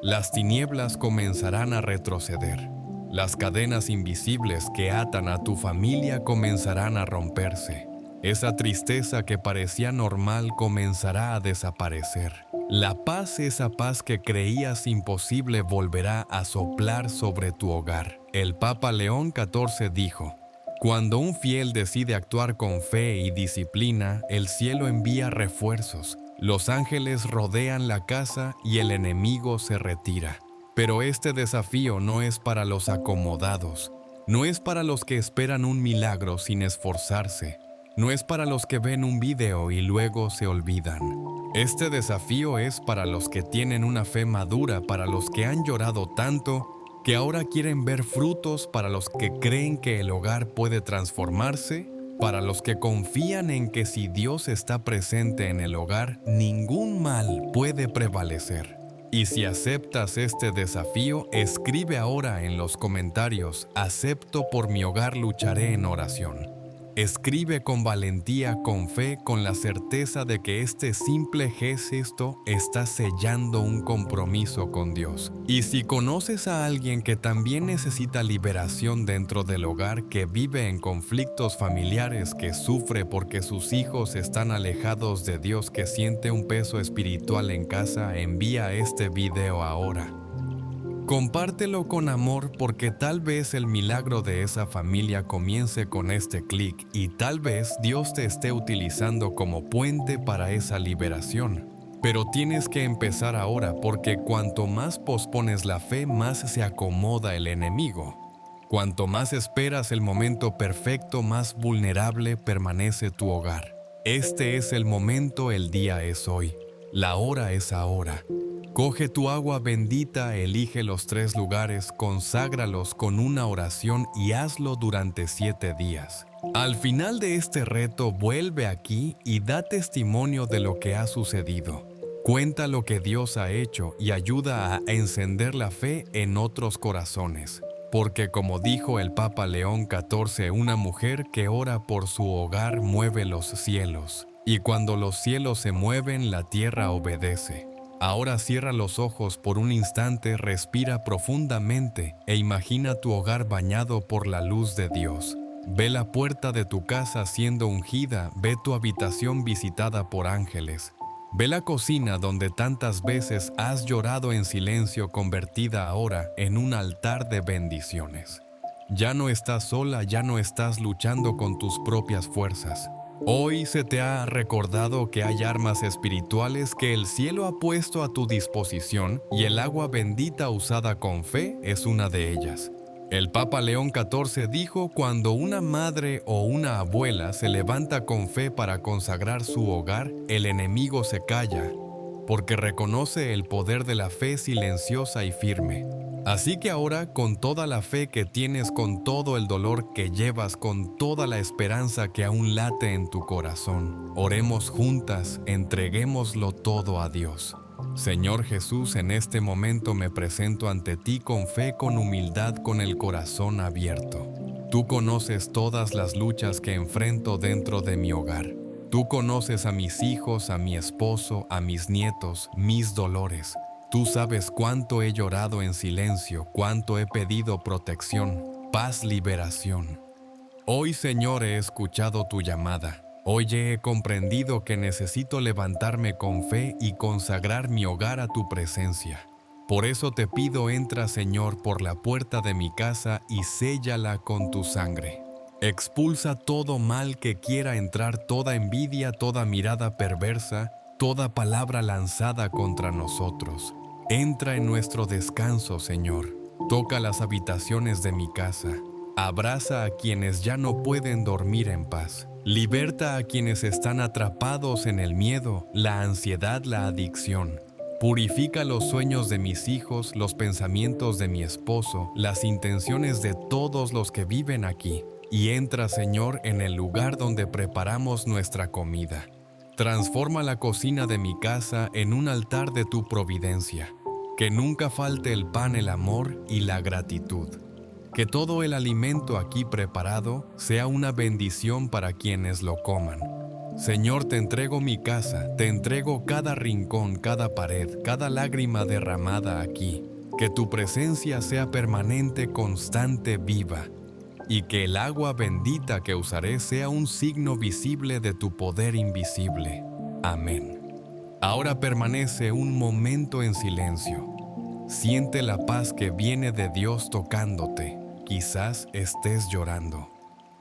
Las tinieblas comenzarán a retroceder. Las cadenas invisibles que atan a tu familia comenzarán a romperse. Esa tristeza que parecía normal comenzará a desaparecer. La paz, esa paz que creías imposible, volverá a soplar sobre tu hogar. El Papa León XIV dijo: cuando un fiel decide actuar con fe y disciplina, el cielo envía refuerzos. Los ángeles rodean la casa y el enemigo se retira. Pero este desafío no es para los acomodados, no es para los que esperan un milagro sin esforzarse, no es para los que ven un video y luego se olvidan. Este desafío es para los que tienen una fe madura, para los que han llorado tanto que ahora quieren ver frutos, para los que creen que el hogar puede transformarse, para los que confían en que si Dios está presente en el hogar, ningún mal puede prevalecer. Y si aceptas este desafío, escribe ahora en los comentarios: acepto, por mi hogar lucharé en oración. Escribe con valentía, con fe, con la certeza de que este simple gesto está sellando un compromiso con Dios. Y si conoces a alguien que también necesita liberación dentro del hogar, que vive en conflictos familiares, que sufre porque sus hijos están alejados de Dios, que siente un peso espiritual en casa, envía este video ahora. Compártelo con amor, porque tal vez el milagro de esa familia comience con este clic y tal vez Dios te esté utilizando como puente para esa liberación. Pero tienes que empezar ahora, porque cuanto más pospones la fe, más se acomoda el enemigo. Cuanto más esperas el momento perfecto, más vulnerable permanece tu hogar. Este es el momento, el día es hoy, la hora es ahora. Coge tu agua bendita, elige los 3 lugares, conságralos con una oración y hazlo durante 7 días. Al final de este reto, vuelve aquí y da testimonio de lo que ha sucedido. Cuenta lo que Dios ha hecho y ayuda a encender la fe en otros corazones. Porque como dijo el Papa León XIV, una mujer que ora por su hogar mueve los cielos. Y cuando los cielos se mueven, la tierra obedece. Ahora cierra los ojos por un instante, respira profundamente e imagina tu hogar bañado por la luz de Dios. Ve la puerta de tu casa siendo ungida, ve tu habitación visitada por ángeles. Ve la cocina donde tantas veces has llorado en silencio, convertida ahora en un altar de bendiciones. Ya no estás sola, ya no estás luchando con tus propias fuerzas. Hoy se te ha recordado que hay armas espirituales que el cielo ha puesto a tu disposición y el agua bendita usada con fe es una de ellas. El Papa León XIV dijo: cuando una madre o una abuela se levanta con fe para consagrar su hogar, el enemigo se calla, porque reconoce el poder de la fe silenciosa y firme. Así que ahora, con toda la fe que tienes, con todo el dolor que llevas, con toda la esperanza que aún late en tu corazón, oremos juntas, entreguémoslo todo a Dios. Señor Jesús, en este momento me presento ante ti con fe, con humildad, con el corazón abierto. Tú conoces todas las luchas que enfrento dentro de mi hogar. Tú conoces a mis hijos, a mi esposo, a mis nietos, mis dolores. Tú sabes cuánto he llorado en silencio, cuánto he pedido protección, paz, liberación. Hoy, Señor, he escuchado tu llamada. Hoy he comprendido que necesito levantarme con fe y consagrar mi hogar a tu presencia. Por eso te pido, entra, Señor, por la puerta de mi casa y séllala con tu sangre. Expulsa todo mal que quiera entrar, toda envidia, toda mirada perversa, toda palabra lanzada contra nosotros. Entra en nuestro descanso, Señor. Toca las habitaciones de mi casa. Abraza a quienes ya no pueden dormir en paz. Liberta a quienes están atrapados en el miedo, la ansiedad, la adicción. Purifica los sueños de mis hijos, los pensamientos de mi esposo, las intenciones de todos los que viven aquí. Y entra, Señor, en el lugar donde preparamos nuestra comida. Transforma la cocina de mi casa en un altar de tu providencia. Que nunca falte el pan, el amor y la gratitud. Que todo el alimento aquí preparado sea una bendición para quienes lo coman. Señor, te entrego mi casa, te entrego cada rincón, cada pared, cada lágrima derramada aquí. Que tu presencia sea permanente, constante, viva. Y que el agua bendita que usaré sea un signo visible de tu poder invisible. Amén. Ahora permanece un momento en silencio. Siente la paz que viene de Dios tocándote. Quizás estés llorando.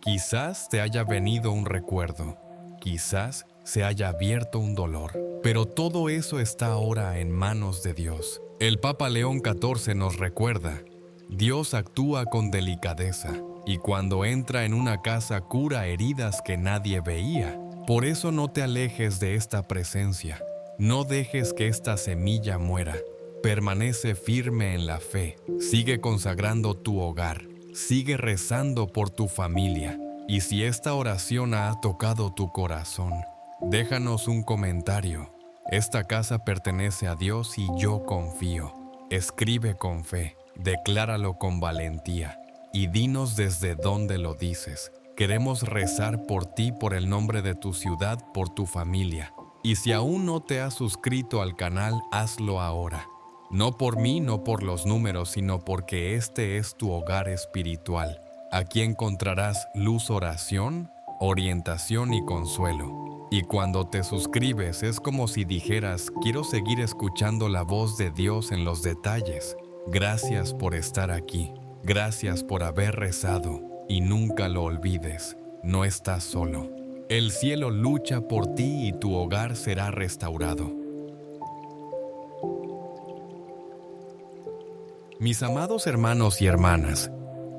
Quizás te haya venido un recuerdo. Quizás se haya abierto un dolor. Pero todo eso está ahora en manos de Dios. El Papa León XIV nos recuerda: Dios actúa con delicadeza y cuando entra en una casa cura heridas que nadie veía. Por eso no te alejes de esta presencia. No dejes que esta semilla muera. Permanece firme en la fe. Sigue consagrando tu hogar. Sigue rezando por tu familia. Y si esta oración ha tocado tu corazón, déjanos un comentario. Esta casa pertenece a Dios y yo confío. Escribe con fe, decláralo con valentía y dinos desde dónde lo dices. Queremos rezar por ti, por el nombre de tu ciudad, por tu familia. Y si aún no te has suscrito al canal, hazlo ahora. No por mí, no por los números, sino porque este es tu hogar espiritual. Aquí encontrarás luz, oración, orientación y consuelo. Y cuando te suscribes es como si dijeras: quiero seguir escuchando la voz de Dios en los detalles. Gracias por estar aquí. Gracias por haber rezado. Y nunca lo olvides, no estás solo. El cielo lucha por ti y tu hogar será restaurado. Mis amados hermanos y hermanas,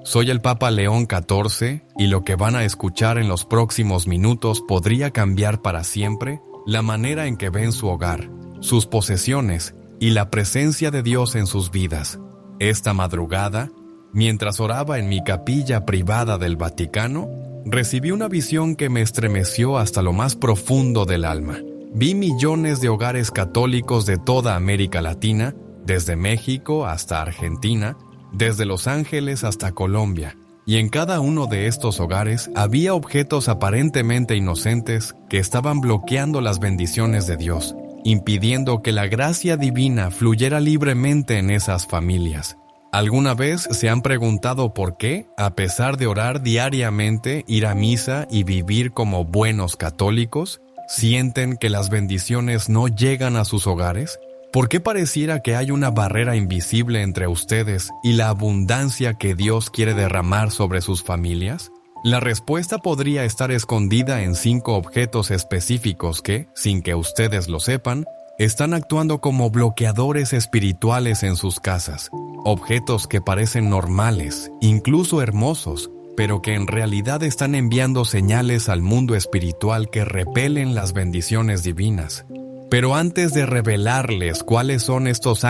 soy el Papa León XIV y lo que van a escuchar en los próximos minutos podría cambiar para siempre la manera en que ven su hogar, sus posesiones y la presencia de Dios en sus vidas. Esta madrugada, mientras oraba en mi capilla privada del Vaticano, recibí una visión que me estremeció hasta lo más profundo del alma. Vi millones de hogares católicos de toda América Latina, desde México hasta Argentina, desde Los Ángeles hasta Colombia, y en cada uno de estos hogares había objetos aparentemente inocentes que estaban bloqueando las bendiciones de Dios, impidiendo que la gracia divina fluyera libremente en esas familias. ¿Alguna vez se han preguntado por qué, a pesar de orar diariamente, ir a misa y vivir como buenos católicos, sienten que las bendiciones no llegan a sus hogares? ¿Por qué pareciera que hay una barrera invisible entre ustedes y la abundancia que Dios quiere derramar sobre sus familias? La respuesta podría estar escondida en 5 objetos específicos que, sin que ustedes lo sepan, están actuando como bloqueadores espirituales en sus casas. Objetos que parecen normales, incluso hermosos, pero que en realidad están enviando señales al mundo espiritual que repelen las bendiciones divinas. Pero antes de revelarles cuáles son estos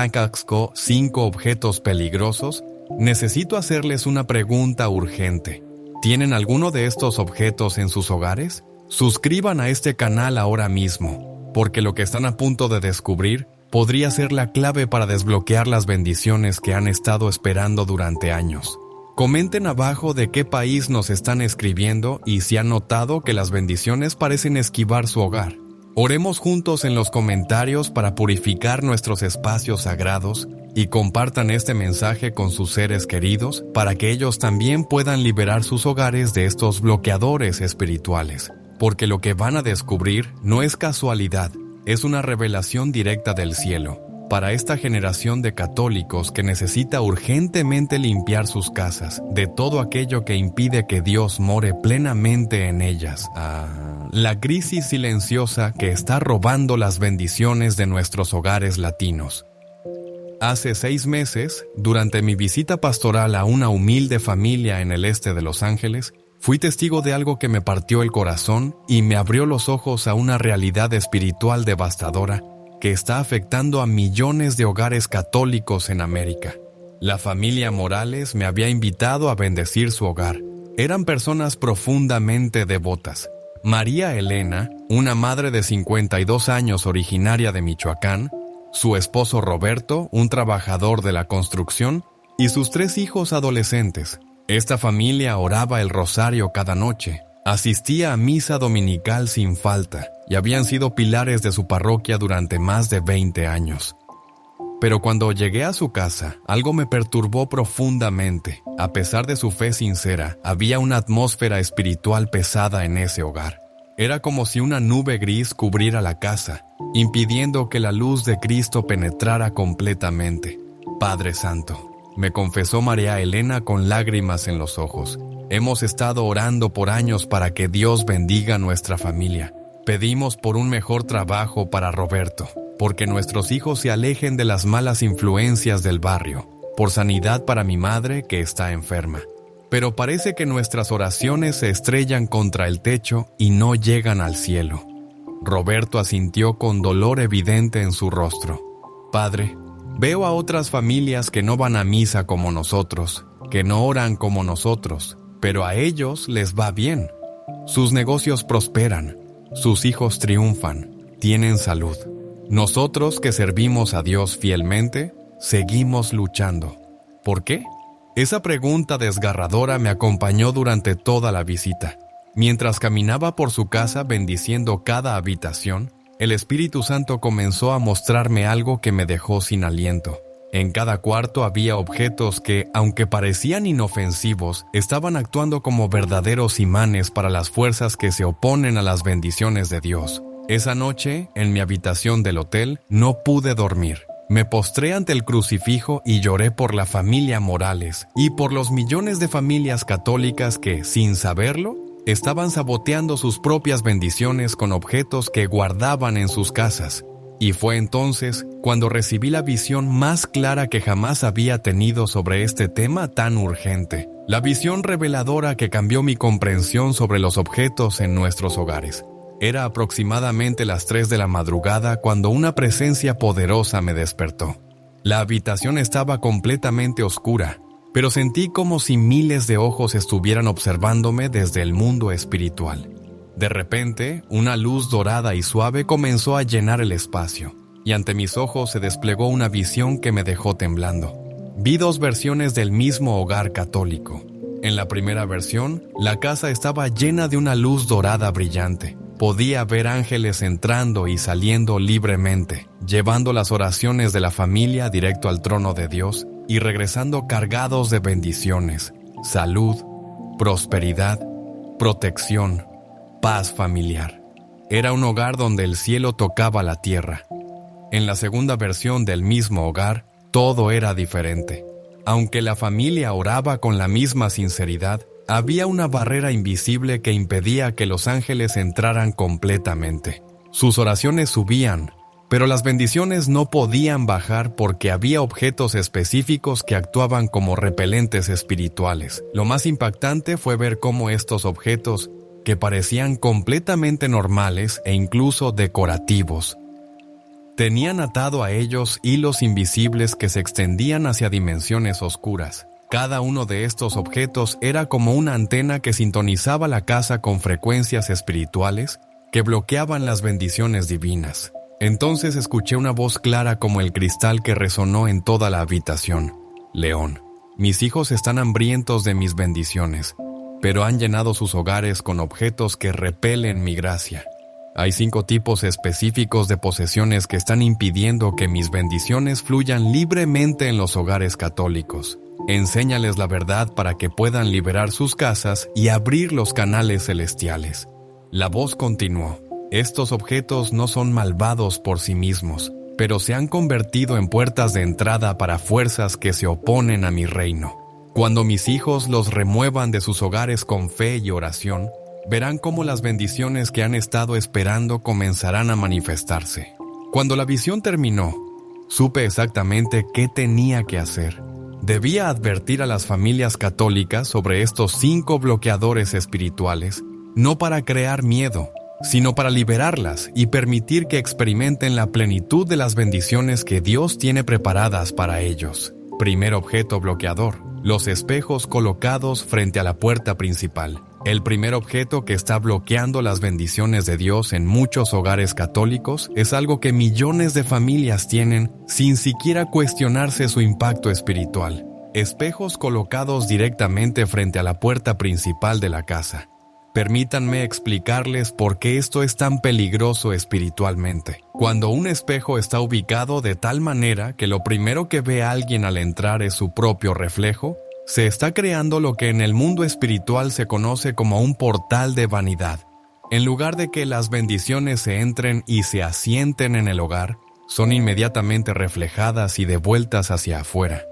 5 objetos peligrosos, necesito hacerles una pregunta urgente. ¿Tienen alguno de estos objetos en sus hogares? Suscriban a este canal ahora mismo, porque lo que están a punto de descubrir podría ser la clave para desbloquear las bendiciones que han estado esperando durante años. Comenten abajo de qué país nos están escribiendo y si han notado que las bendiciones parecen esquivar su hogar. Oremos juntos en los comentarios para purificar nuestros espacios sagrados y compartan este mensaje con sus seres queridos para que ellos también puedan liberar sus hogares de estos bloqueadores espirituales. Porque lo que van a descubrir no es casualidad, es una revelación directa del cielo para esta generación de católicos que necesita urgentemente limpiar sus casas de todo aquello que impide que Dios more plenamente en ellas. La crisis silenciosa que está robando las bendiciones de nuestros hogares latinos. Hace 6 meses, durante mi visita pastoral a una humilde familia en el este de Los Ángeles, fui testigo de algo que me partió el corazón y me abrió los ojos a una realidad espiritual devastadora que está afectando a millones de hogares católicos en América. La familia Morales me había invitado a bendecir su hogar. Eran personas profundamente devotas. María Elena, una madre de 52 años originaria de Michoacán, su esposo Roberto, un trabajador de la construcción, y sus 3 hijos adolescentes. Esta familia oraba el rosario cada noche, asistía a misa dominical sin falta y habían sido pilares de su parroquia durante más de 20 años. Pero cuando llegué a su casa, algo me perturbó profundamente. A pesar de su fe sincera, había una atmósfera espiritual pesada en ese hogar. Era como si una nube gris cubriera la casa, impidiendo que la luz de Cristo penetrara completamente. Padre Santo, me confesó María Elena con lágrimas en los ojos. Hemos estado orando por años para que Dios bendiga nuestra familia. Pedimos por un mejor trabajo para Roberto, porque nuestros hijos se alejen de las malas influencias del barrio, por sanidad para mi madre que está enferma. Pero parece que nuestras oraciones se estrellan contra el techo y no llegan al cielo. Roberto asintió con dolor evidente en su rostro. Padre, veo a otras familias que no van a misa como nosotros, que no oran como nosotros, pero a ellos les va bien. Sus negocios prosperan, sus hijos triunfan, tienen salud. Nosotros que servimos a Dios fielmente, seguimos luchando. ¿Por qué? Esa pregunta desgarradora me acompañó durante toda la visita. Mientras caminaba por su casa bendiciendo cada habitación, el Espíritu Santo comenzó a mostrarme algo que me dejó sin aliento. En cada cuarto había objetos que, aunque parecían inofensivos, estaban actuando como verdaderos imanes para las fuerzas que se oponen a las bendiciones de Dios. Esa noche, en mi habitación del hotel, no pude dormir. Me postré ante el crucifijo y lloré por la familia Morales y por los millones de familias católicas que, sin saberlo, estaban saboteando sus propias bendiciones con objetos que guardaban en sus casas. Y fue entonces cuando recibí la visión más clara que jamás había tenido sobre este tema tan urgente. La visión reveladora que cambió mi comprensión sobre los objetos en nuestros hogares. Era aproximadamente las 3 de la madrugada cuando una presencia poderosa me despertó. La habitación estaba completamente oscura, pero sentí como si miles de ojos estuvieran observándome desde el mundo espiritual. De repente, una luz dorada y suave comenzó a llenar el espacio, y ante mis ojos se desplegó una visión que me dejó temblando. Vi 2 versiones del mismo hogar católico. En la primera versión, la casa estaba llena de una luz dorada brillante. Podía ver ángeles entrando y saliendo libremente, llevando las oraciones de la familia directo al trono de Dios y regresando cargados de bendiciones, salud, prosperidad, protección, paz familiar. Era un hogar donde el cielo tocaba la tierra. En la segunda versión del mismo hogar, todo era diferente. Aunque la familia oraba con la misma sinceridad, había una barrera invisible que impedía que los ángeles entraran completamente. Sus oraciones subían, pero las bendiciones no podían bajar porque había objetos específicos que actuaban como repelentes espirituales. Lo más impactante fue ver cómo estos objetos, que parecían completamente normales e incluso decorativos, tenían atado a ellos hilos invisibles que se extendían hacia dimensiones oscuras. Cada uno de estos objetos era como una antena que sintonizaba la casa con frecuencias espirituales que bloqueaban las bendiciones divinas. Entonces escuché una voz clara como el cristal que resonó en toda la habitación. León, mis hijos están hambrientos de mis bendiciones, pero han llenado sus hogares con objetos que repelen mi gracia. Hay 5 tipos específicos de posesiones que están impidiendo que mis bendiciones fluyan libremente en los hogares católicos. Enséñales la verdad para que puedan liberar sus casas y abrir los canales celestiales. La voz continuó. Estos objetos no son malvados por sí mismos, pero se han convertido en puertas de entrada para fuerzas que se oponen a mi reino. Cuando mis hijos los remuevan de sus hogares con fe y oración, verán cómo las bendiciones que han estado esperando comenzarán a manifestarse. Cuando la visión terminó, supe exactamente qué tenía que hacer. Debía advertir a las familias católicas sobre estos 5 bloqueadores espirituales, no para crear miedo, sino para liberarlas y permitir que experimenten la plenitud de las bendiciones que Dios tiene preparadas para ellos. Primer objeto bloqueador: los espejos colocados frente a la puerta principal. El primer objeto que está bloqueando las bendiciones de Dios en muchos hogares católicos es algo que millones de familias tienen sin siquiera cuestionarse su impacto espiritual. Espejos colocados directamente frente a la puerta principal de la casa. Permítanme explicarles por qué esto es tan peligroso espiritualmente. Cuando un espejo está ubicado de tal manera que lo primero que ve alguien al entrar es su propio reflejo, se está creando lo que en el mundo espiritual se conoce como un portal de vanidad. En lugar de que las bendiciones se entren y se asienten en el hogar, son inmediatamente reflejadas y devueltas hacia afuera.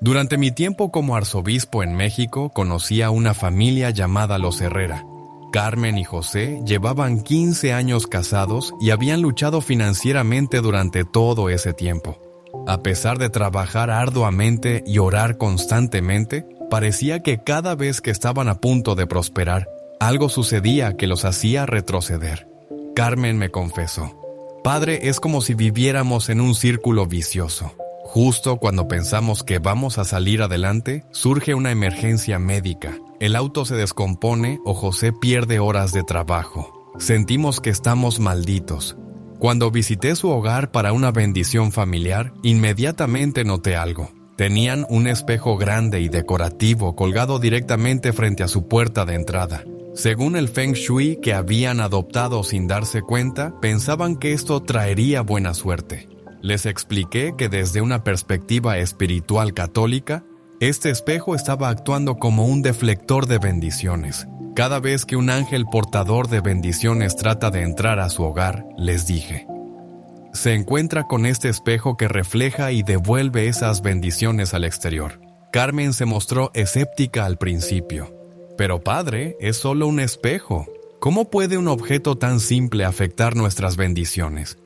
Durante mi tiempo como arzobispo en México, conocí a una familia llamada Los Herrera. Carmen y José llevaban 15 años casados y habían luchado financieramente durante todo ese tiempo. A pesar de trabajar arduamente y orar constantemente, parecía que cada vez que estaban a punto de prosperar, algo sucedía que los hacía retroceder. Carmen me confesó: Padre, es como si viviéramos en un círculo vicioso. Justo cuando pensamos que vamos a salir adelante, surge una emergencia médica. El auto se descompone o José pierde horas de trabajo. Sentimos que estamos malditos. Cuando visité su hogar para una bendición familiar, inmediatamente noté algo. Tenían un espejo grande y decorativo colgado directamente frente a su puerta de entrada. Según el Feng Shui que habían adoptado sin darse cuenta, pensaban que esto traería buena suerte. Les expliqué que desde una perspectiva espiritual católica, este espejo estaba actuando como un deflector de bendiciones. Cada vez que un ángel portador de bendiciones trata de entrar a su hogar, les dije: se encuentra con este espejo que refleja y devuelve esas bendiciones al exterior. Carmen se mostró escéptica al principio. Pero padre, es solo un espejo. ¿Cómo puede un objeto tan simple afectar nuestras bendiciones?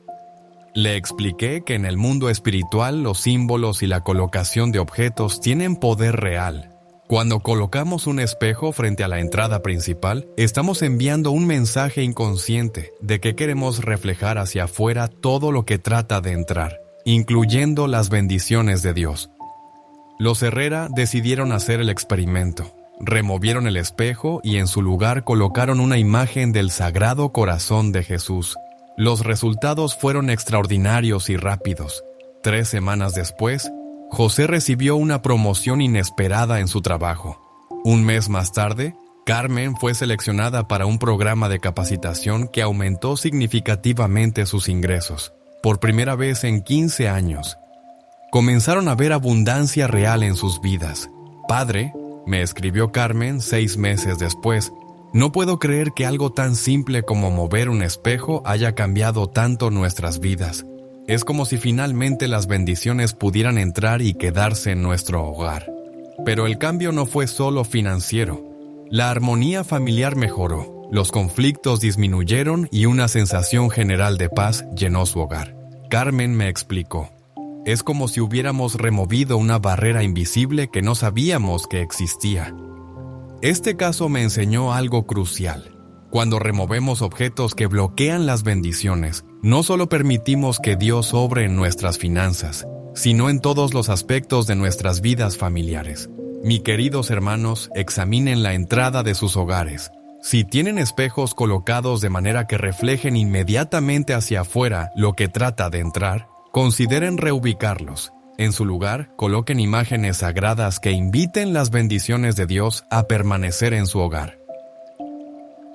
Le expliqué que en el mundo espiritual los símbolos y la colocación de objetos tienen poder real. Cuando colocamos un espejo frente a la entrada principal, estamos enviando un mensaje inconsciente de que queremos reflejar hacia afuera todo lo que trata de entrar, incluyendo las bendiciones de Dios. Los Herrera decidieron hacer el experimento. Removieron el espejo y en su lugar colocaron una imagen del Sagrado Corazón de Jesús. Los resultados fueron extraordinarios y rápidos. 3 semanas después, José recibió una promoción inesperada en su trabajo. Un mes más tarde, Carmen fue seleccionada para un programa de capacitación que aumentó significativamente sus ingresos. Por primera vez en 15 años, comenzaron a ver abundancia real en sus vidas. Padre, me escribió Carmen 6 meses después, no puedo creer que algo tan simple como mover un espejo haya cambiado tanto nuestras vidas. Es como si finalmente las bendiciones pudieran entrar y quedarse en nuestro hogar. Pero el cambio no fue solo financiero. La armonía familiar mejoró, los conflictos disminuyeron y una sensación general de paz llenó su hogar. Carmen me explicó: es como si hubiéramos removido una barrera invisible que no sabíamos que existía. Este caso me enseñó algo crucial. Cuando removemos objetos que bloquean las bendiciones, no solo permitimos que Dios obre en nuestras finanzas, sino en todos los aspectos de nuestras vidas familiares. Mis queridos hermanos, examinen la entrada de sus hogares. Si tienen espejos colocados de manera que reflejen inmediatamente hacia afuera lo que trata de entrar, consideren reubicarlos. En su lugar, coloquen imágenes sagradas que inviten las bendiciones de Dios a permanecer en su hogar.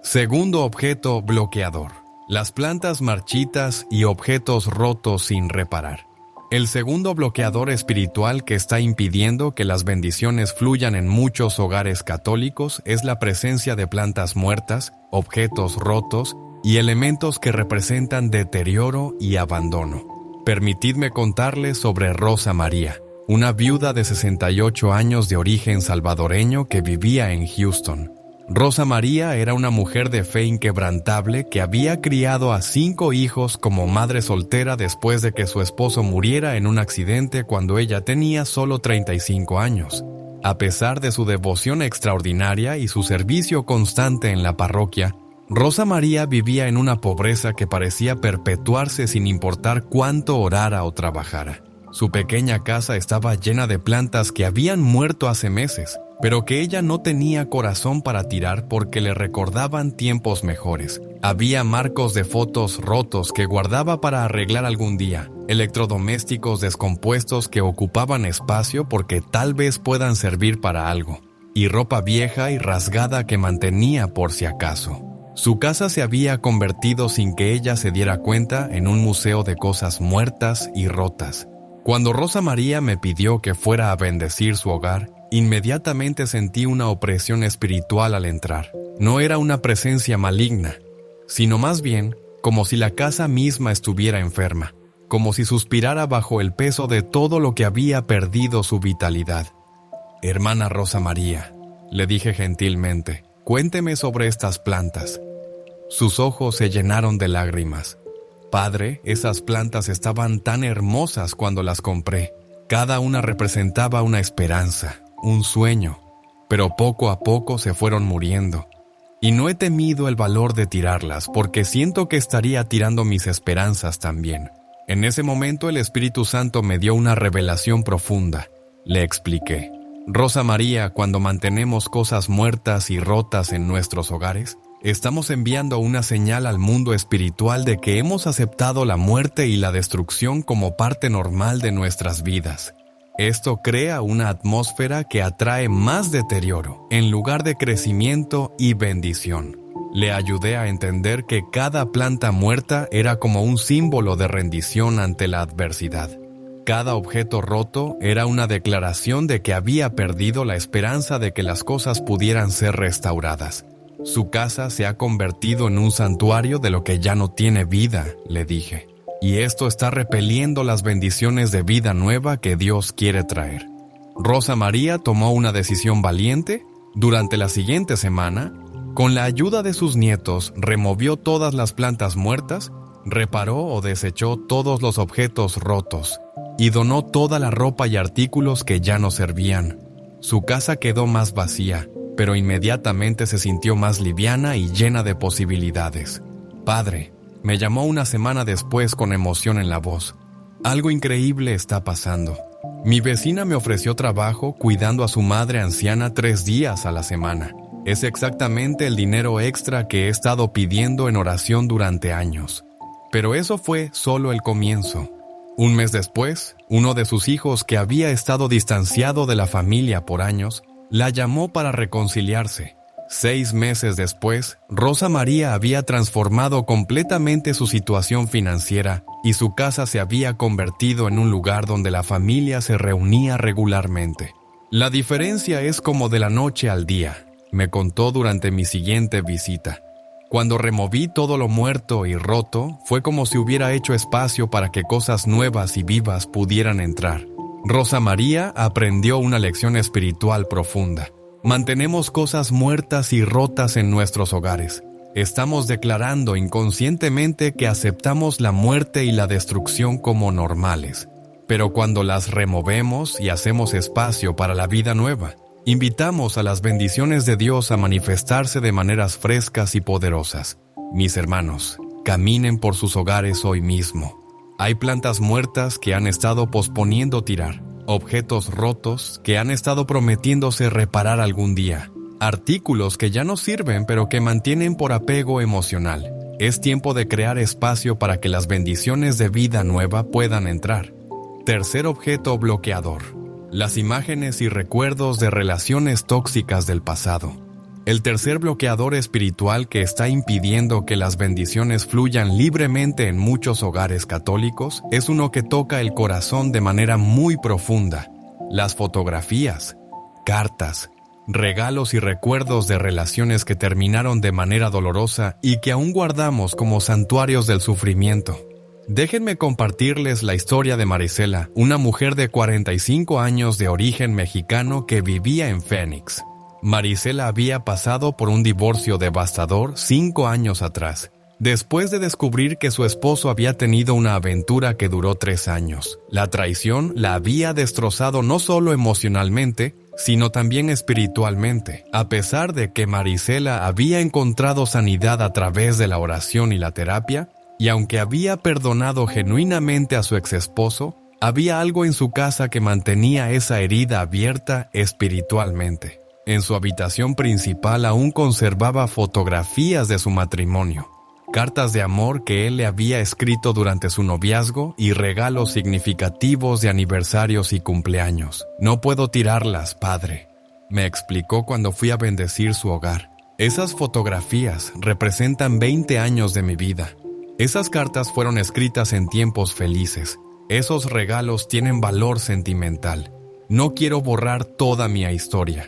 Segundo objeto bloqueador: las plantas marchitas y objetos rotos sin reparar. El segundo bloqueador espiritual que está impidiendo que las bendiciones fluyan en muchos hogares católicos es la presencia de plantas muertas, objetos rotos y elementos que representan deterioro y abandono. Permitidme contarles sobre Rosa María, una viuda de 68 años de origen salvadoreño que vivía en Houston. Rosa María era una mujer de fe inquebrantable que había criado a 5 hijos como madre soltera después de que su esposo muriera en un accidente cuando ella tenía solo 35 años. A pesar de su devoción extraordinaria y su servicio constante en la parroquia, Rosa María vivía en una pobreza que parecía perpetuarse sin importar cuánto orara o trabajara. Su pequeña casa estaba llena de plantas que habían muerto hace meses, pero que ella no tenía corazón para tirar porque le recordaban tiempos mejores. Había marcos de fotos rotos que guardaba para arreglar algún día, electrodomésticos descompuestos que ocupaban espacio porque tal vez puedan servir para algo, y ropa vieja y rasgada que mantenía por si acaso. Su casa se había convertido sin que ella se diera cuenta en un museo de cosas muertas y rotas. Cuando Rosa María me pidió que fuera a bendecir su hogar, inmediatamente sentí una opresión espiritual al entrar. No era una presencia maligna, sino más bien como si la casa misma estuviera enferma, como si suspirara bajo el peso de todo lo que había perdido su vitalidad. «Hermana Rosa María», le dije gentilmente, cuénteme sobre estas plantas. Sus ojos se llenaron de lágrimas. Padre, esas plantas estaban tan hermosas cuando las compré. Cada una representaba una esperanza, un sueño, pero poco a poco se fueron muriendo. Y no he temido el valor de tirarlas, porque siento que estaría tirando mis esperanzas también. En ese momento el Espíritu Santo me dio una revelación profunda. Le expliqué: Rosa María, cuando mantenemos cosas muertas y rotas en nuestros hogares, estamos enviando una señal al mundo espiritual de que hemos aceptado la muerte y la destrucción como parte normal de nuestras vidas. Esto crea una atmósfera que atrae más deterioro, en lugar de crecimiento y bendición. Le ayudé a entender que cada planta muerta era como un símbolo de rendición ante la adversidad. Cada objeto roto era una declaración de que había perdido la esperanza de que las cosas pudieran ser restauradas. Su casa se ha convertido en un santuario de lo que ya no tiene vida, le dije. Y esto está repeliendo las bendiciones de vida nueva que Dios quiere traer. Rosa María tomó una decisión valiente. Durante la siguiente semana, con la ayuda de sus nietos, removió todas las plantas muertas, reparó o desechó todos los objetos rotos y donó toda la ropa y artículos que ya no servían. Su casa quedó más vacía, pero inmediatamente se sintió más liviana y llena de posibilidades. Padre, me llamó una semana después con emoción en la voz. Algo increíble está pasando. Mi vecina me ofreció trabajo cuidando a su madre anciana 3 días a la semana. Es exactamente el dinero extra que he estado pidiendo en oración durante años. Pero eso fue solo el comienzo. Un mes después, uno de sus hijos, que había estado distanciado de la familia por años, la llamó para reconciliarse. 6 meses después, Rosa María había transformado completamente su situación financiera y su casa se había convertido en un lugar donde la familia se reunía regularmente. La diferencia es como de la noche al día, me contó durante mi siguiente visita. Cuando removí todo lo muerto y roto, fue como si hubiera hecho espacio para que cosas nuevas y vivas pudieran entrar. Rosa María aprendió una lección espiritual profunda. Mantenemos cosas muertas y rotas en nuestros hogares. Estamos declarando inconscientemente que aceptamos la muerte y la destrucción como normales. Pero cuando las removemos y hacemos espacio para la vida nueva, invitamos a las bendiciones de Dios a manifestarse de maneras frescas y poderosas. Mis hermanos, caminen por sus hogares hoy mismo. Hay plantas muertas que han estado posponiendo tirar, objetos rotos que han estado prometiéndose reparar algún día, artículos que ya no sirven pero que mantienen por apego emocional. Es tiempo de crear espacio para que las bendiciones de vida nueva puedan entrar. Tercer objeto bloqueador: las imágenes y recuerdos de relaciones tóxicas del pasado. El tercer bloqueador espiritual que está impidiendo que las bendiciones fluyan libremente en muchos hogares católicos es uno que toca el corazón de manera muy profunda: las fotografías, cartas, regalos y recuerdos de relaciones que terminaron de manera dolorosa y que aún guardamos como santuarios del sufrimiento. Déjenme compartirles la historia de Marisela, una mujer de 45 años de origen mexicano que vivía en Phoenix. Marisela había pasado por un divorcio devastador 5 años atrás, después de descubrir que su esposo había tenido una aventura que duró 3 años. La traición la había destrozado no solo emocionalmente, sino también espiritualmente. A pesar de que Marisela había encontrado sanidad a través de la oración y la terapia, y aunque había perdonado genuinamente a su exesposo, había algo en su casa que mantenía esa herida abierta espiritualmente. En su habitación principal aún conservaba fotografías de su matrimonio, cartas de amor que él le había escrito durante su noviazgo y regalos significativos de aniversarios y cumpleaños. «No puedo tirarlas, padre», me explicó cuando fui a bendecir su hogar. «Esas fotografías representan 20 años de mi vida. Esas cartas fueron escritas en tiempos felices. Esos regalos tienen valor sentimental. No quiero borrar toda mi historia».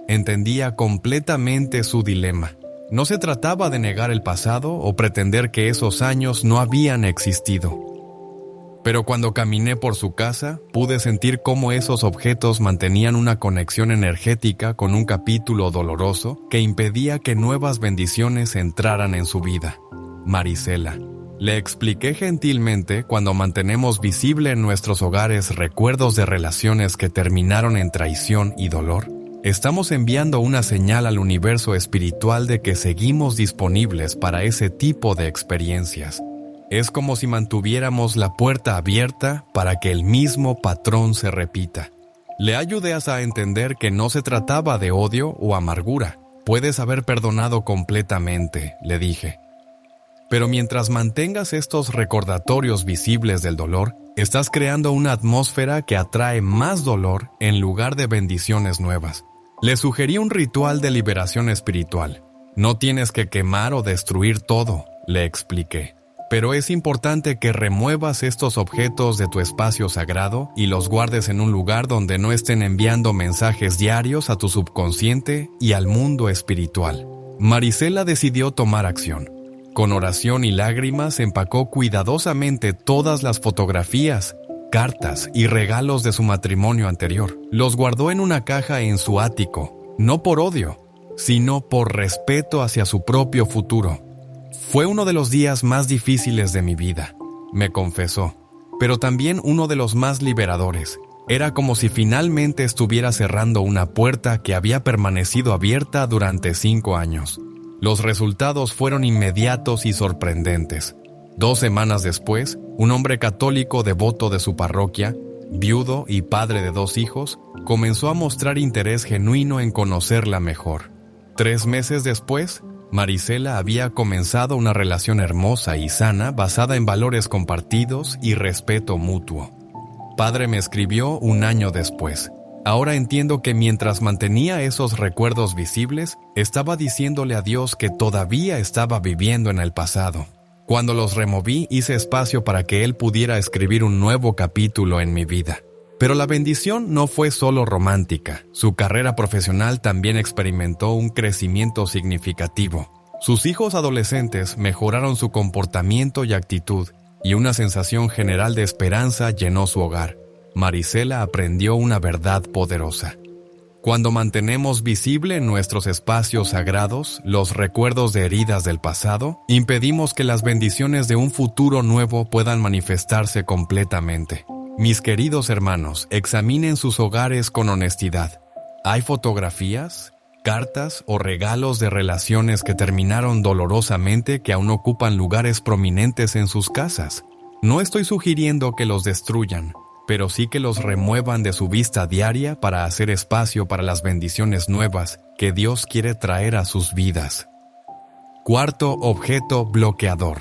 Entendía completamente su dilema. No se trataba de negar el pasado o pretender que esos años no habían existido. Pero cuando caminé por su casa, pude sentir cómo esos objetos mantenían una conexión energética con un capítulo doloroso que impedía que nuevas bendiciones entraran en su vida. Marisela, le expliqué gentilmente, cuando mantenemos visible en nuestros hogares recuerdos de relaciones que terminaron en traición y dolor, estamos enviando una señal al universo espiritual de que seguimos disponibles para ese tipo de experiencias. Es como si mantuviéramos la puerta abierta para que el mismo patrón se repita. Le ayudé a entender que no se trataba de odio o amargura. Puedes haber perdonado completamente, le dije. Pero mientras mantengas estos recordatorios visibles del dolor, estás creando una atmósfera que atrae más dolor en lugar de bendiciones nuevas. Le sugerí un ritual de liberación espiritual. No tienes que quemar o destruir todo, le expliqué. Pero es importante que remuevas estos objetos de tu espacio sagrado y los guardes en un lugar donde no estén enviando mensajes diarios a tu subconsciente y al mundo espiritual. Marisela decidió tomar acción. Con oración y lágrimas empacó cuidadosamente todas las fotografías, cartas y regalos de su matrimonio anterior. Los guardó en una caja en su ático, no por odio, sino por respeto hacia su propio futuro. Fue uno de los días más difíciles de mi vida, me confesó, pero también uno de los más liberadores. Era como si finalmente estuviera cerrando una puerta que había permanecido abierta durante 5 años. Los resultados fueron inmediatos y sorprendentes. 2 semanas después, un hombre católico devoto de su parroquia, viudo y padre de 2 hijos, comenzó a mostrar interés genuino en conocerla mejor. 3 meses después, Marisela había comenzado una relación hermosa y sana basada en valores compartidos y respeto mutuo. Padre me escribió 1 año después. Ahora entiendo que mientras mantenía esos recuerdos visibles, estaba diciéndole a Dios que todavía estaba viviendo en el pasado. Cuando los removí, hice espacio para que Él pudiera escribir un nuevo capítulo en mi vida. Pero la bendición no fue solo romántica. Su carrera profesional también experimentó un crecimiento significativo. Sus hijos adolescentes mejoraron su comportamiento y actitud, y una sensación general de esperanza llenó su hogar. Marisela aprendió una verdad poderosa. Cuando mantenemos visible en nuestros espacios sagrados los recuerdos de heridas del pasado, impedimos que las bendiciones de un futuro nuevo puedan manifestarse completamente. Mis queridos hermanos, examinen sus hogares con honestidad. ¿Hay fotografías, cartas o regalos de relaciones que terminaron dolorosamente que aún ocupan lugares prominentes en sus casas? No estoy sugiriendo que los destruyan, pero sí que los remuevan de su vista diaria para hacer espacio para las bendiciones nuevas que Dios quiere traer a sus vidas. 4. Objeto bloqueador.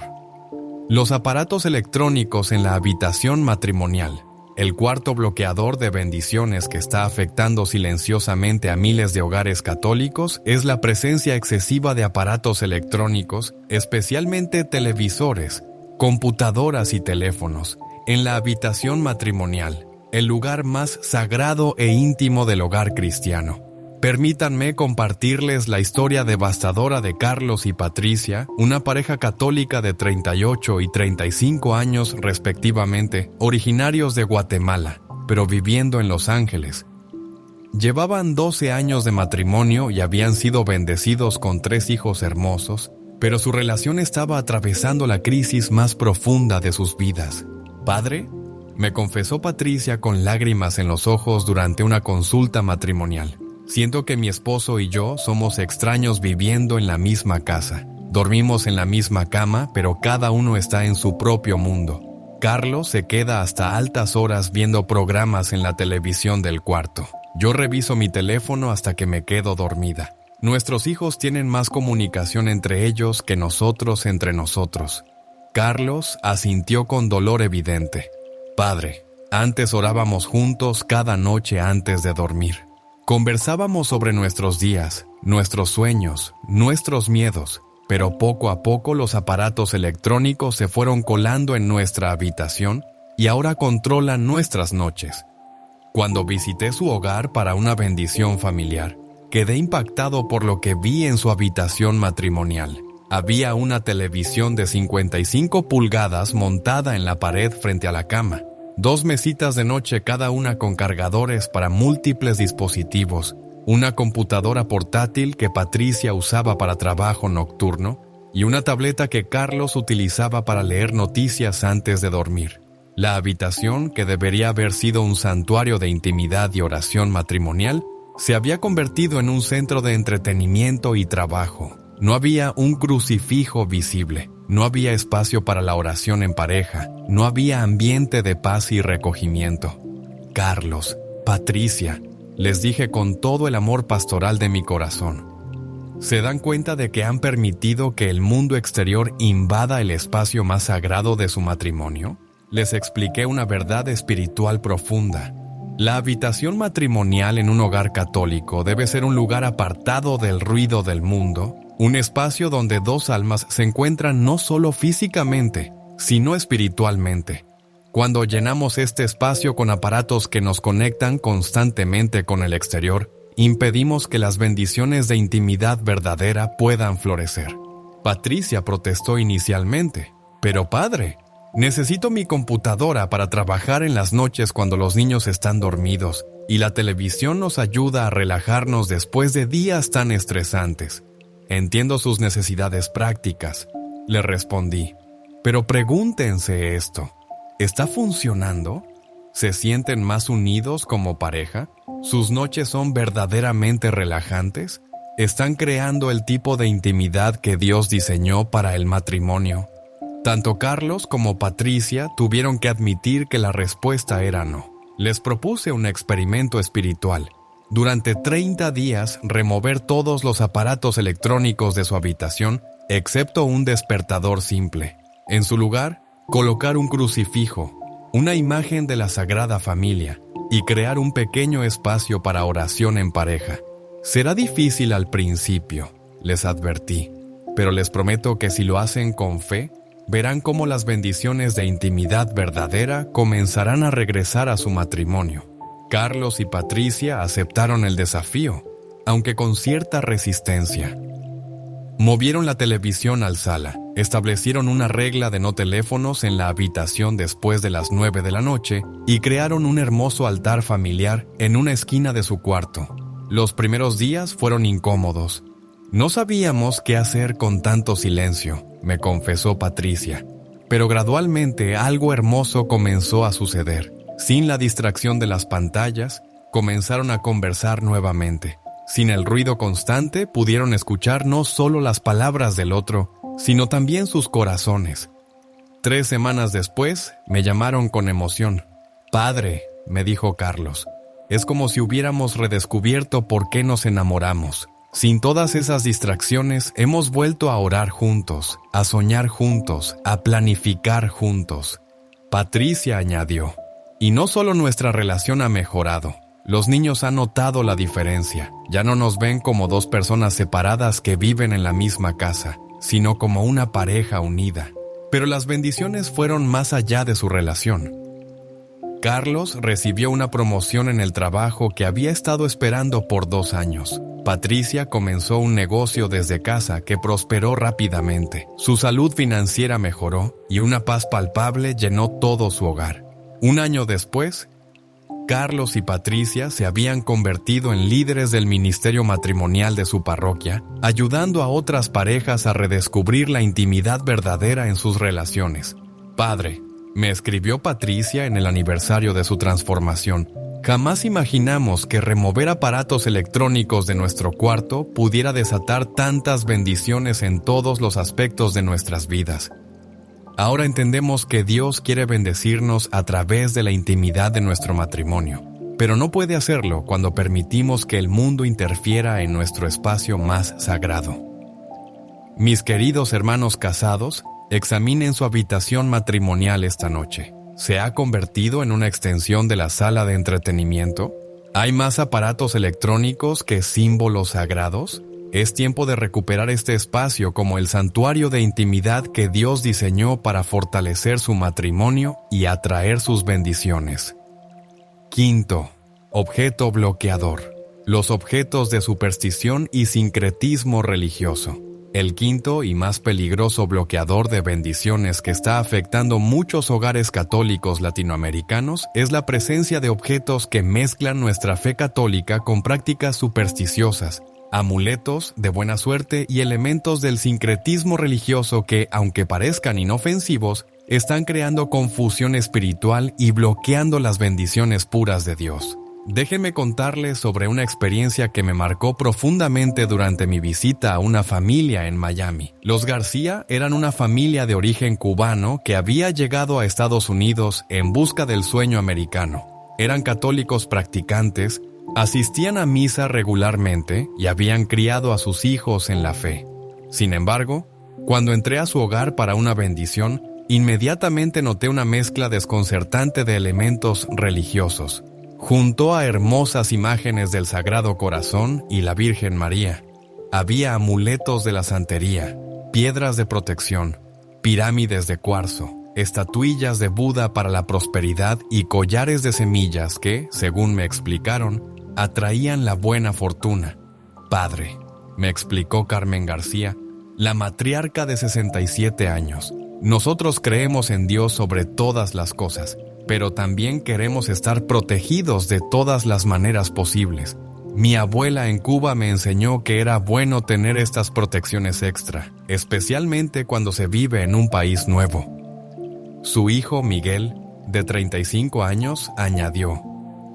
Los aparatos electrónicos en la habitación matrimonial. El cuarto bloqueador de bendiciones que está afectando silenciosamente a miles de hogares católicos es la presencia excesiva de aparatos electrónicos, especialmente televisores, computadoras y teléfonos, en la habitación matrimonial, el lugar más sagrado e íntimo del hogar cristiano. Permítanme compartirles la historia devastadora de Carlos y Patricia, una pareja católica de 38 y 35 años respectivamente, originarios de Guatemala, pero viviendo en Los Ángeles. Llevaban 12 años de matrimonio y habían sido bendecidos con 3 hijos hermosos, pero su relación estaba atravesando la crisis más profunda de sus vidas. «Padre», me confesó Patricia con lágrimas en los ojos durante una consulta matrimonial, «siento que mi esposo y yo somos extraños viviendo en la misma casa. Dormimos en la misma cama, pero cada uno está en su propio mundo. Carlos se queda hasta altas horas viendo programas en la televisión del cuarto. Yo reviso mi teléfono hasta que me quedo dormida. Nuestros hijos tienen más comunicación entre ellos que nosotros entre nosotros». Carlos asintió con dolor evidente. «Padre, antes orábamos juntos cada noche antes de dormir. Conversábamos sobre nuestros días, nuestros sueños, nuestros miedos, pero poco a poco los aparatos electrónicos se fueron colando en nuestra habitación y ahora controlan nuestras noches. Cuando visité su hogar para una bendición familiar, quedé impactado por lo que vi en su habitación matrimonial. Había una televisión de 55 pulgadas montada en la pared frente a la cama, 2 mesitas de noche cada una con cargadores para múltiples dispositivos, una computadora portátil que Patricia usaba para trabajo nocturno y una tableta que Carlos utilizaba para leer noticias antes de dormir. La habitación, que debería haber sido un santuario de intimidad y oración matrimonial, se había convertido en un centro de entretenimiento y trabajo. No había un crucifijo visible, no había espacio para la oración en pareja, no había ambiente de paz y recogimiento. Carlos, Patricia, les dije con todo el amor pastoral de mi corazón. ¿Se dan cuenta de que han permitido que el mundo exterior invada el espacio más sagrado de su matrimonio? Les expliqué una verdad espiritual profunda. La habitación matrimonial en un hogar católico debe ser un lugar apartado del ruido del mundo, un espacio donde 2 almas se encuentran no solo físicamente, sino espiritualmente. Cuando llenamos este espacio con aparatos que nos conectan constantemente con el exterior, impedimos que las bendiciones de intimidad verdadera puedan florecer. Patricia protestó inicialmente, pero padre, necesito mi computadora para trabajar en las noches cuando los niños están dormidos, y la televisión nos ayuda a relajarnos después de días tan estresantes. Entiendo sus necesidades prácticas, le respondí, pero pregúntense esto, ¿está funcionando? ¿Se sienten más unidos como pareja? ¿Sus noches son verdaderamente relajantes? ¿Están creando el tipo de intimidad que Dios diseñó para el matrimonio? Tanto Carlos como Patricia tuvieron que admitir que la respuesta era no. Les propuse un experimento espiritual. Durante 30 días, remover todos los aparatos electrónicos de su habitación, excepto un despertador simple. En su lugar, colocar un crucifijo, una imagen de la Sagrada Familia, y crear un pequeño espacio para oración en pareja. Será difícil al principio, les advertí, pero les prometo que si lo hacen con fe, verán cómo las bendiciones de intimidad verdadera comenzarán a regresar a su matrimonio. Carlos y Patricia aceptaron el desafío, aunque con cierta resistencia. Movieron la televisión al sala, establecieron una regla de no teléfonos en la habitación después de las 9 de la noche y crearon un hermoso altar familiar en una esquina de su cuarto. Los primeros días fueron incómodos. No sabíamos qué hacer con tanto silencio, me confesó Patricia, pero gradualmente algo hermoso comenzó a suceder. Sin la distracción de las pantallas, comenzaron a conversar nuevamente. Sin el ruido constante, pudieron escuchar no solo las palabras del otro, sino también sus corazones. 3 semanas después, me llamaron con emoción. «Padre», me dijo Carlos, «es como si hubiéramos redescubierto por qué nos enamoramos. Sin todas esas distracciones, hemos vuelto a orar juntos, a soñar juntos, a planificar juntos». Patricia añadió, «Y no solo nuestra relación ha mejorado. Los niños han notado la diferencia. Ya no nos ven como 2 personas separadas que viven en la misma casa, sino como una pareja unida». Pero las bendiciones fueron más allá de su relación. Carlos recibió una promoción en el trabajo que había estado esperando por 2 años. Patricia comenzó un negocio desde casa que prosperó rápidamente. Su salud financiera mejoró y una paz palpable llenó todo su hogar. 1 año después, Carlos y Patricia se habían convertido en líderes del ministerio matrimonial de su parroquia, ayudando a otras parejas a redescubrir la intimidad verdadera en sus relaciones. «Padre», me escribió Patricia en el aniversario de su transformación, «jamás imaginamos que remover aparatos electrónicos de nuestro cuarto pudiera desatar tantas bendiciones en todos los aspectos de nuestras vidas. Ahora entendemos que Dios quiere bendecirnos a través de la intimidad de nuestro matrimonio, pero no puede hacerlo cuando permitimos que el mundo interfiera en nuestro espacio más sagrado». Mis queridos hermanos casados, examinen su habitación matrimonial esta noche. ¿Se ha convertido en una extensión de la sala de entretenimiento? ¿Hay más aparatos electrónicos que símbolos sagrados? Es tiempo de recuperar este espacio como el santuario de intimidad que Dios diseñó para fortalecer su matrimonio y atraer sus bendiciones. Quinto, objeto bloqueador. Los objetos de superstición y sincretismo religioso. El quinto y más peligroso bloqueador de bendiciones que está afectando muchos hogares católicos latinoamericanos es la presencia de objetos que mezclan nuestra fe católica con prácticas supersticiosas, amuletos de buena suerte y elementos del sincretismo religioso que, aunque parezcan inofensivos, están creando confusión espiritual y bloqueando las bendiciones puras de Dios. Déjenme contarles sobre una experiencia que me marcó profundamente durante mi visita a una familia en Miami. Los García eran una familia de origen cubano que había llegado a Estados Unidos en busca del sueño americano. Eran católicos practicantes, asistían a misa regularmente y habían criado a sus hijos en la fe. Sin embargo, cuando entré a su hogar para una bendición, inmediatamente noté una mezcla desconcertante de elementos religiosos. Junto a hermosas imágenes del Sagrado Corazón y la Virgen María, había amuletos de la santería, piedras de protección, pirámides de cuarzo, estatuillas de Buda para la prosperidad y collares de semillas que, según me explicaron, atraían la buena fortuna. Padre, me explicó Carmen García, la matriarca de 67 años, nosotros creemos en Dios sobre todas las cosas, pero también queremos estar protegidos de todas las maneras posibles. Mi abuela en Cuba me enseñó que era bueno tener estas protecciones extra, especialmente cuando se vive en un país nuevo. Su hijo Miguel, de 35 años, añadió: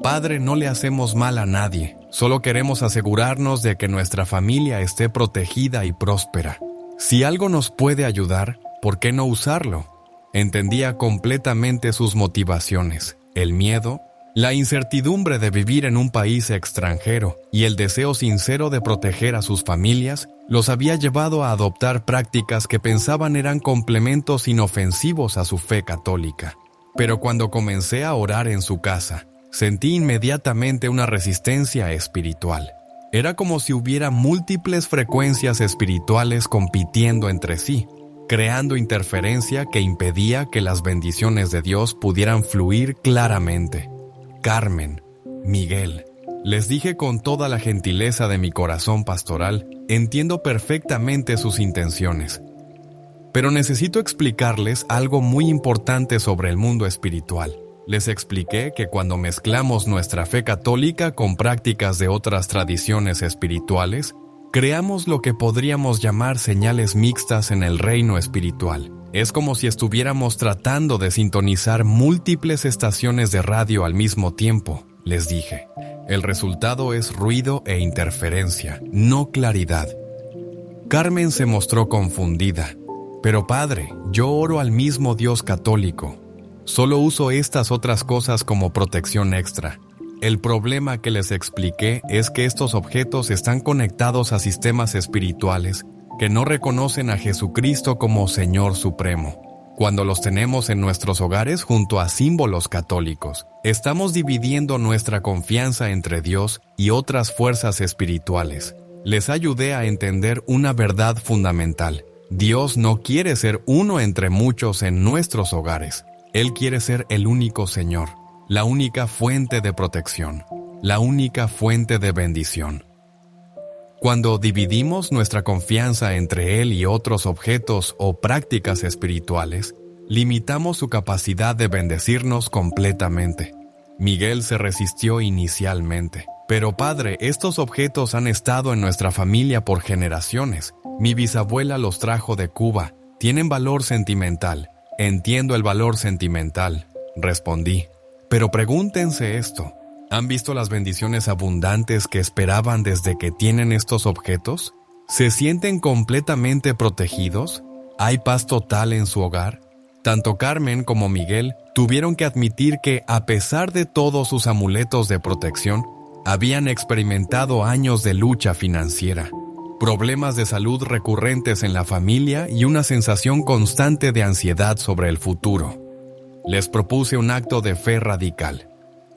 Padre, no le hacemos mal a nadie, solo queremos asegurarnos de que nuestra familia esté protegida y próspera. Si algo nos puede ayudar, ¿por qué no usarlo? Entendía completamente sus motivaciones, el miedo, la incertidumbre de vivir en un país extranjero y el deseo sincero de proteger a sus familias los había llevado a adoptar prácticas que pensaban eran complementos inofensivos a su fe católica. Pero cuando comencé a orar en su casa, sentí inmediatamente una resistencia espiritual. Era como si hubiera múltiples frecuencias espirituales compitiendo entre sí, creando interferencia que impedía que las bendiciones de Dios pudieran fluir claramente. Carmen, Miguel, les dije con toda la gentileza de mi corazón pastoral, entiendo perfectamente sus intenciones. Pero necesito explicarles algo muy importante sobre el mundo espiritual. Les expliqué que cuando mezclamos nuestra fe católica con prácticas de otras tradiciones espirituales, creamos lo que podríamos llamar señales mixtas en el reino espiritual. Es como si estuviéramos tratando de sintonizar múltiples estaciones de radio al mismo tiempo, les dije. El resultado es ruido e interferencia, no claridad. Carmen se mostró confundida. Pero padre, yo oro al mismo Dios católico. Solo uso estas otras cosas como protección extra. El problema que les expliqué es que estos objetos están conectados a sistemas espirituales que no reconocen a Jesucristo como Señor Supremo. Cuando los tenemos en nuestros hogares junto a símbolos católicos, estamos dividiendo nuestra confianza entre Dios y otras fuerzas espirituales. Les ayudé a entender una verdad fundamental. Dios no quiere ser uno entre muchos en nuestros hogares. Él quiere ser el único Señor, la única fuente de protección, la única fuente de bendición. Cuando dividimos nuestra confianza entre Él y otros objetos o prácticas espirituales, limitamos su capacidad de bendecirnos completamente. Miguel se resistió inicialmente. Pero padre, estos objetos han estado en nuestra familia por generaciones. Mi bisabuela los trajo de Cuba. Tienen valor sentimental. Entiendo el valor sentimental, respondí. Pero pregúntense esto. ¿Han visto las bendiciones abundantes que esperaban desde que tienen estos objetos? ¿Se sienten completamente protegidos? ¿Hay paz total en su hogar? Tanto Carmen como Miguel tuvieron que admitir que, a pesar de todos sus amuletos de protección, habían experimentado años de lucha financiera, problemas de salud recurrentes en la familia y una sensación constante de ansiedad sobre el futuro. Les propuse un acto de fe radical.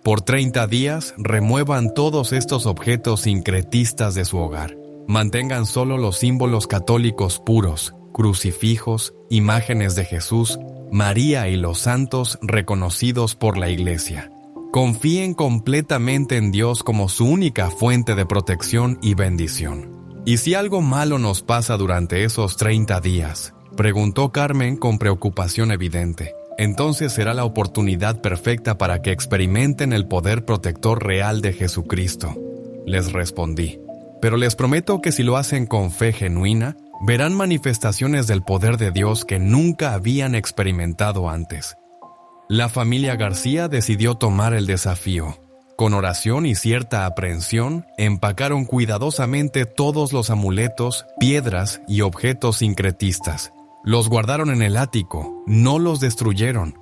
Por 30 días, remuevan todos estos objetos sincretistas de su hogar. Mantengan solo los símbolos católicos puros, crucifijos, imágenes de Jesús, María y los santos reconocidos por la Iglesia. Confíen completamente en Dios como su única fuente de protección y bendición. ¿Y si algo malo nos pasa durante esos 30 días? Preguntó Carmen con preocupación evidente. Entonces será la oportunidad perfecta para que experimenten el poder protector real de Jesucristo. Les respondí. Pero les prometo que si lo hacen con fe genuina, verán manifestaciones del poder de Dios que nunca habían experimentado antes. La familia García decidió tomar el desafío. Con oración y cierta aprehensión, empacaron cuidadosamente todos los amuletos, piedras y objetos sincretistas. Los guardaron en el ático, no los destruyeron,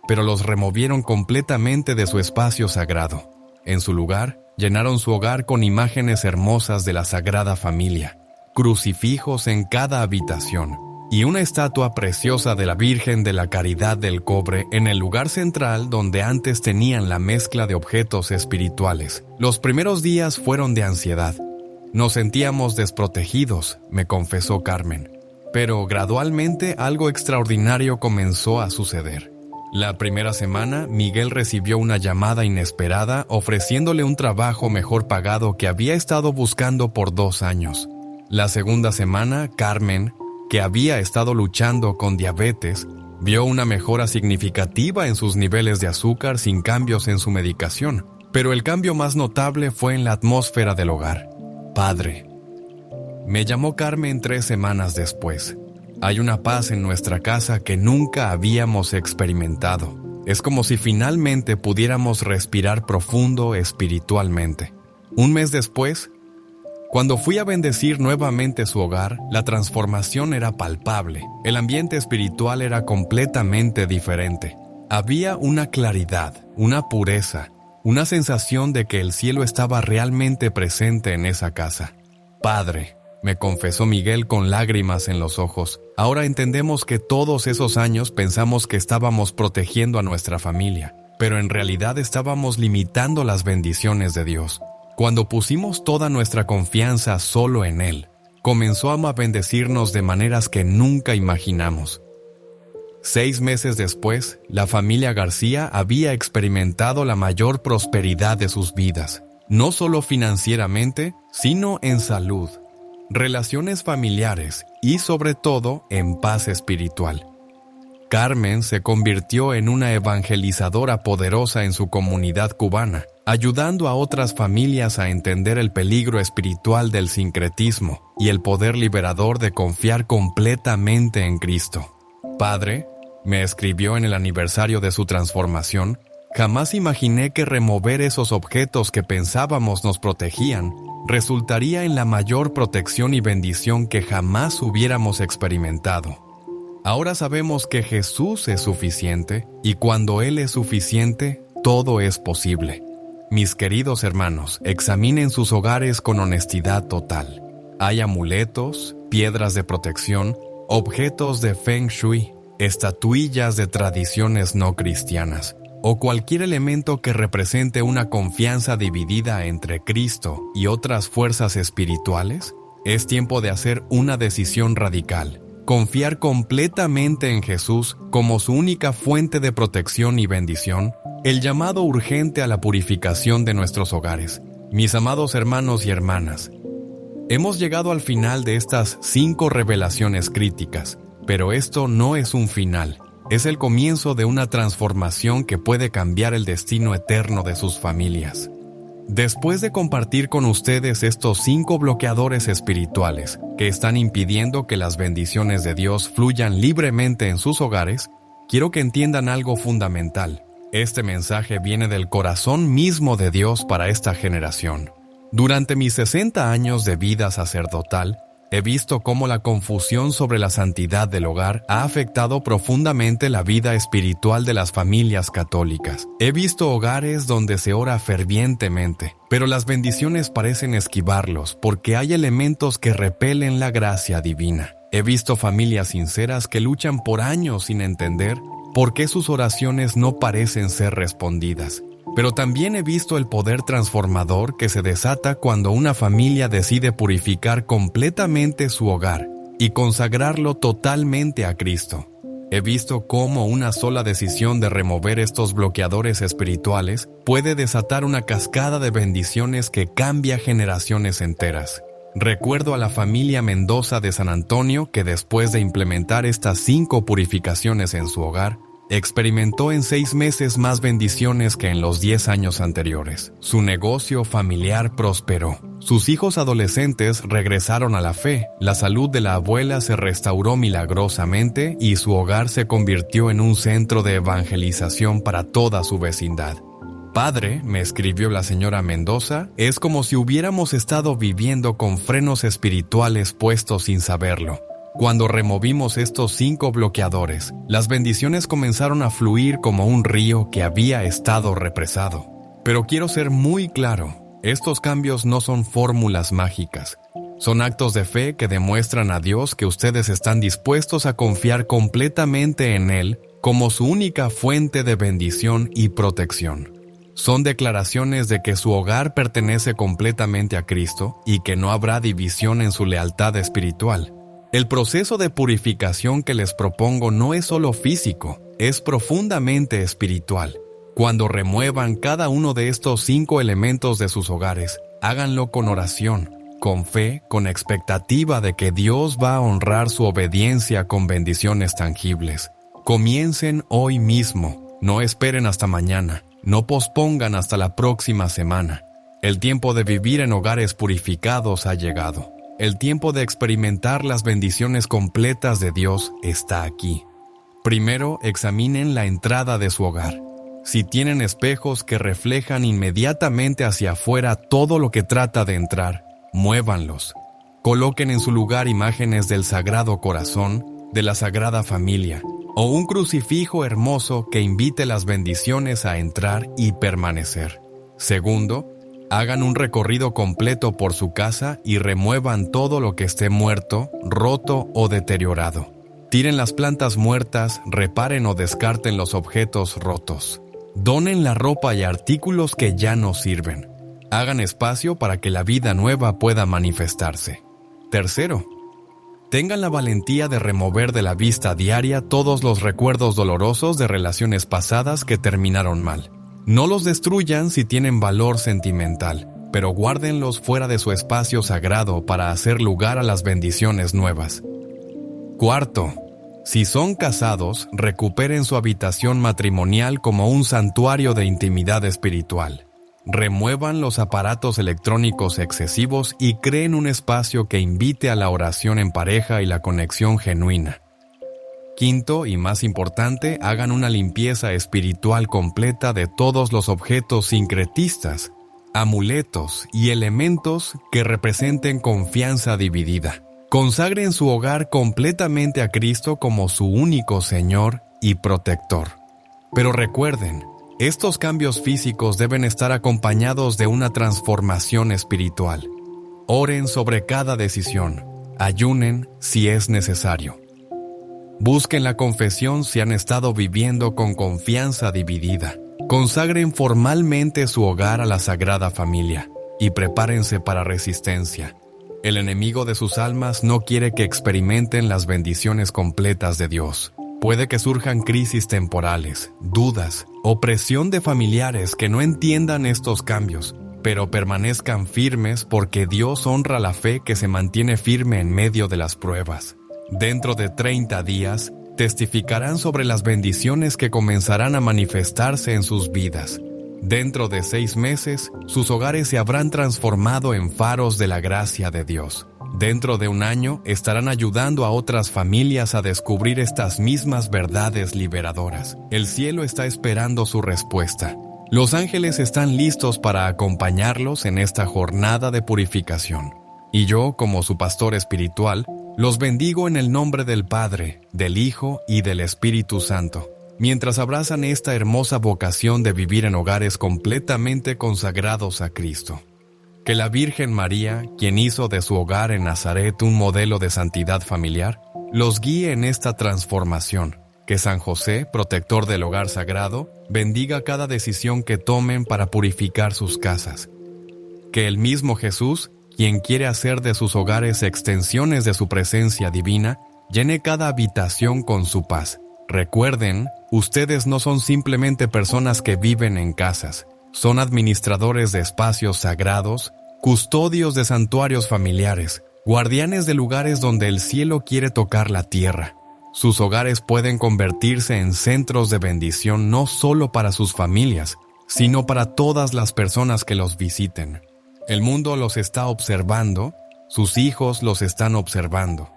pero los removieron completamente de su espacio sagrado. En su lugar, llenaron su hogar con imágenes hermosas de la Sagrada Familia, crucifijos en cada habitación y una estatua preciosa de la Virgen de la Caridad del Cobre en el lugar central donde antes tenían la mezcla de objetos espirituales. Los primeros días fueron de ansiedad. Nos sentíamos desprotegidos, me confesó Carmen. Pero gradualmente algo extraordinario comenzó a suceder. La primera semana, Miguel recibió una llamada inesperada ofreciéndole un trabajo mejor pagado que había estado buscando por 2 años. La segunda semana, Carmen, que había estado luchando con diabetes, vio una mejora significativa en sus niveles de azúcar sin cambios en su medicación. Pero el cambio más notable fue en la atmósfera del hogar. Padre. Me llamó Carmen 3 semanas después. Hay una paz en nuestra casa que nunca habíamos experimentado. Es como si finalmente pudiéramos respirar profundo espiritualmente. Un mes después, cuando fui a bendecir nuevamente su hogar, la transformación era palpable. El ambiente espiritual era completamente diferente. Había una claridad, una pureza, una sensación de que el cielo estaba realmente presente en esa casa. Padre, me confesó Miguel con lágrimas en los ojos. Ahora entendemos que todos esos años pensamos que estábamos protegiendo a nuestra familia, pero en realidad estábamos limitando las bendiciones de Dios. Cuando pusimos toda nuestra confianza solo en Él, comenzó a bendecirnos de maneras que nunca imaginamos. 6 meses después, la familia García había experimentado la mayor prosperidad de sus vidas, no solo financieramente, sino en salud, relaciones familiares y sobre todo en paz espiritual. Carmen se convirtió en una evangelizadora poderosa en su comunidad cubana, ayudando a otras familias a entender el peligro espiritual del sincretismo y el poder liberador de confiar completamente en Cristo. Padre, me escribió en el aniversario de su transformación, jamás imaginé que remover esos objetos que pensábamos nos protegían resultaría en la mayor protección y bendición que jamás hubiéramos experimentado. Ahora sabemos que Jesús es suficiente y cuando Él es suficiente, todo es posible. Mis queridos hermanos, examinen sus hogares con honestidad total. Hay amuletos, piedras de protección, objetos de Feng Shui, estatuillas de tradiciones no cristianas, o cualquier elemento que represente una confianza dividida entre Cristo y otras fuerzas espirituales. Es tiempo de hacer una decisión radical. Confiar completamente en Jesús como su única fuente de protección y bendición, el llamado urgente a la purificación de nuestros hogares. Mis amados hermanos y hermanas, hemos llegado al final de estas 5 revelaciones críticas, pero esto no es un final, es el comienzo de una transformación que puede cambiar el destino eterno de sus familias. Después de compartir con ustedes estos 5 bloqueadores espirituales que están impidiendo que las bendiciones de Dios fluyan libremente en sus hogares, quiero que entiendan algo fundamental. Este mensaje viene del corazón mismo de Dios para esta generación. Durante mis 60 años de vida sacerdotal, he visto cómo la confusión sobre la santidad del hogar ha afectado profundamente la vida espiritual de las familias católicas. He visto hogares donde se ora fervientemente, pero las bendiciones parecen esquivarlos porque hay elementos que repelen la gracia divina. He visto familias sinceras que luchan por años sin entender por qué sus oraciones no parecen ser respondidas. Pero también he visto el poder transformador que se desata cuando una familia decide purificar completamente su hogar y consagrarlo totalmente a Cristo. He visto cómo una sola decisión de remover estos bloqueadores espirituales puede desatar una cascada de bendiciones que cambia generaciones enteras. Recuerdo a la familia Mendoza de San Antonio que después de implementar estas 5 purificaciones en su hogar, experimentó en 6 meses más bendiciones que en los 10 años anteriores. Su negocio familiar prosperó. Sus hijos adolescentes regresaron a la fe, la salud de la abuela se restauró milagrosamente y su hogar se convirtió en un centro de evangelización para toda su vecindad. Padre, me escribió la señora Mendoza, es como si hubiéramos estado viviendo con frenos espirituales puestos sin saberlo. Cuando removimos estos 5 bloqueadores, las bendiciones comenzaron a fluir como un río que había estado represado. Pero quiero ser muy claro, estos cambios no son fórmulas mágicas. Son actos de fe que demuestran a Dios que ustedes están dispuestos a confiar completamente en Él como su única fuente de bendición y protección. Son declaraciones de que su hogar pertenece completamente a Cristo y que no habrá división en su lealtad espiritual. El proceso de purificación que les propongo no es solo físico, es profundamente espiritual. Cuando remuevan cada uno de estos 5 elementos de sus hogares, háganlo con oración, con fe, con expectativa de que Dios va a honrar su obediencia con bendiciones tangibles. Comiencen hoy mismo, no esperen hasta mañana. No pospongan hasta la próxima semana. El tiempo de vivir en hogares purificados ha llegado. El tiempo de experimentar las bendiciones completas de Dios está aquí. Primero, examinen la entrada de su hogar. Si tienen espejos que reflejan inmediatamente hacia afuera todo lo que trata de entrar, muévanlos. Coloquen en su lugar imágenes del Sagrado Corazón, de la Sagrada Familia, o un crucifijo hermoso que invite las bendiciones a entrar y permanecer. Segundo, hagan un recorrido completo por su casa y remuevan todo lo que esté muerto, roto o deteriorado. Tiren las plantas muertas, reparen o descarten los objetos rotos. Donen la ropa y artículos que ya no sirven. Hagan espacio para que la vida nueva pueda manifestarse. Tercero, tengan la valentía de remover de la vista diaria todos los recuerdos dolorosos de relaciones pasadas que terminaron mal. No los destruyan si tienen valor sentimental, pero guárdenlos fuera de su espacio sagrado para hacer lugar a las bendiciones nuevas. Cuarto, si son casados, recuperen su habitación matrimonial como un santuario de intimidad espiritual. Remuevan los aparatos electrónicos excesivos y creen un espacio que invite a la oración en pareja y la conexión genuina. Quinto, y más importante, hagan una limpieza espiritual completa de todos los objetos sincretistas, amuletos y elementos que representen confianza dividida. Consagren su hogar completamente a Cristo como su único Señor y protector. Pero recuerden, estos cambios físicos deben estar acompañados de una transformación espiritual. Oren sobre cada decisión. Ayunen si es necesario. Busquen la confesión si han estado viviendo con confianza dividida. Consagren formalmente su hogar a la Sagrada Familia y prepárense para resistencia. El enemigo de sus almas no quiere que experimenten las bendiciones completas de Dios. Puede que surjan crisis temporales, dudas, opresión de familiares que no entiendan estos cambios, pero permanezcan firmes porque Dios honra la fe que se mantiene firme en medio de las pruebas. Dentro de 30 días, testificarán sobre las bendiciones que comenzarán a manifestarse en sus vidas. Dentro de 6 meses, sus hogares se habrán transformado en faros de la gracia de Dios. Dentro de 1 año, estarán ayudando a otras familias a descubrir estas mismas verdades liberadoras. El cielo está esperando su respuesta. Los ángeles están listos para acompañarlos en esta jornada de purificación. Y yo, como su pastor espiritual, los bendigo en el nombre del Padre, del Hijo y del Espíritu Santo, mientras abrazan esta hermosa vocación de vivir en hogares completamente consagrados a Cristo. Que la Virgen María, quien hizo de su hogar en Nazaret un modelo de santidad familiar, los guíe en esta transformación. Que San José, protector del hogar sagrado, bendiga cada decisión que tomen para purificar sus casas. Que el mismo Jesús, quien quiere hacer de sus hogares extensiones de su presencia divina, llene cada habitación con su paz. Recuerden, ustedes no son simplemente personas que viven en casas, son administradores de espacios sagrados custodios de santuarios familiares, guardianes de lugares donde el cielo quiere tocar la tierra. Sus hogares pueden convertirse en centros de bendición no solo para sus familias, sino para todas las personas que los visiten. El mundo los está observando, sus hijos los están observando.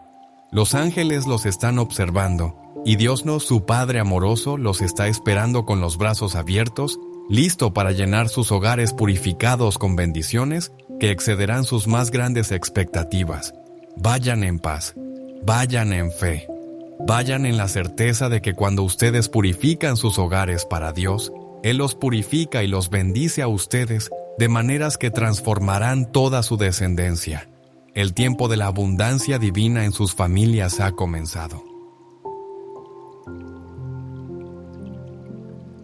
Los ángeles los están observando, y Dios, su Padre amoroso, los está esperando con los brazos abiertos, listo para llenar sus hogares purificados con bendiciones que excederán sus más grandes expectativas. Vayan en paz, vayan en fe, vayan en la certeza de que cuando ustedes purifican sus hogares para Dios, Él los purifica y los bendice a ustedes de maneras que transformarán toda su descendencia. El tiempo de la abundancia divina en sus familias ha comenzado.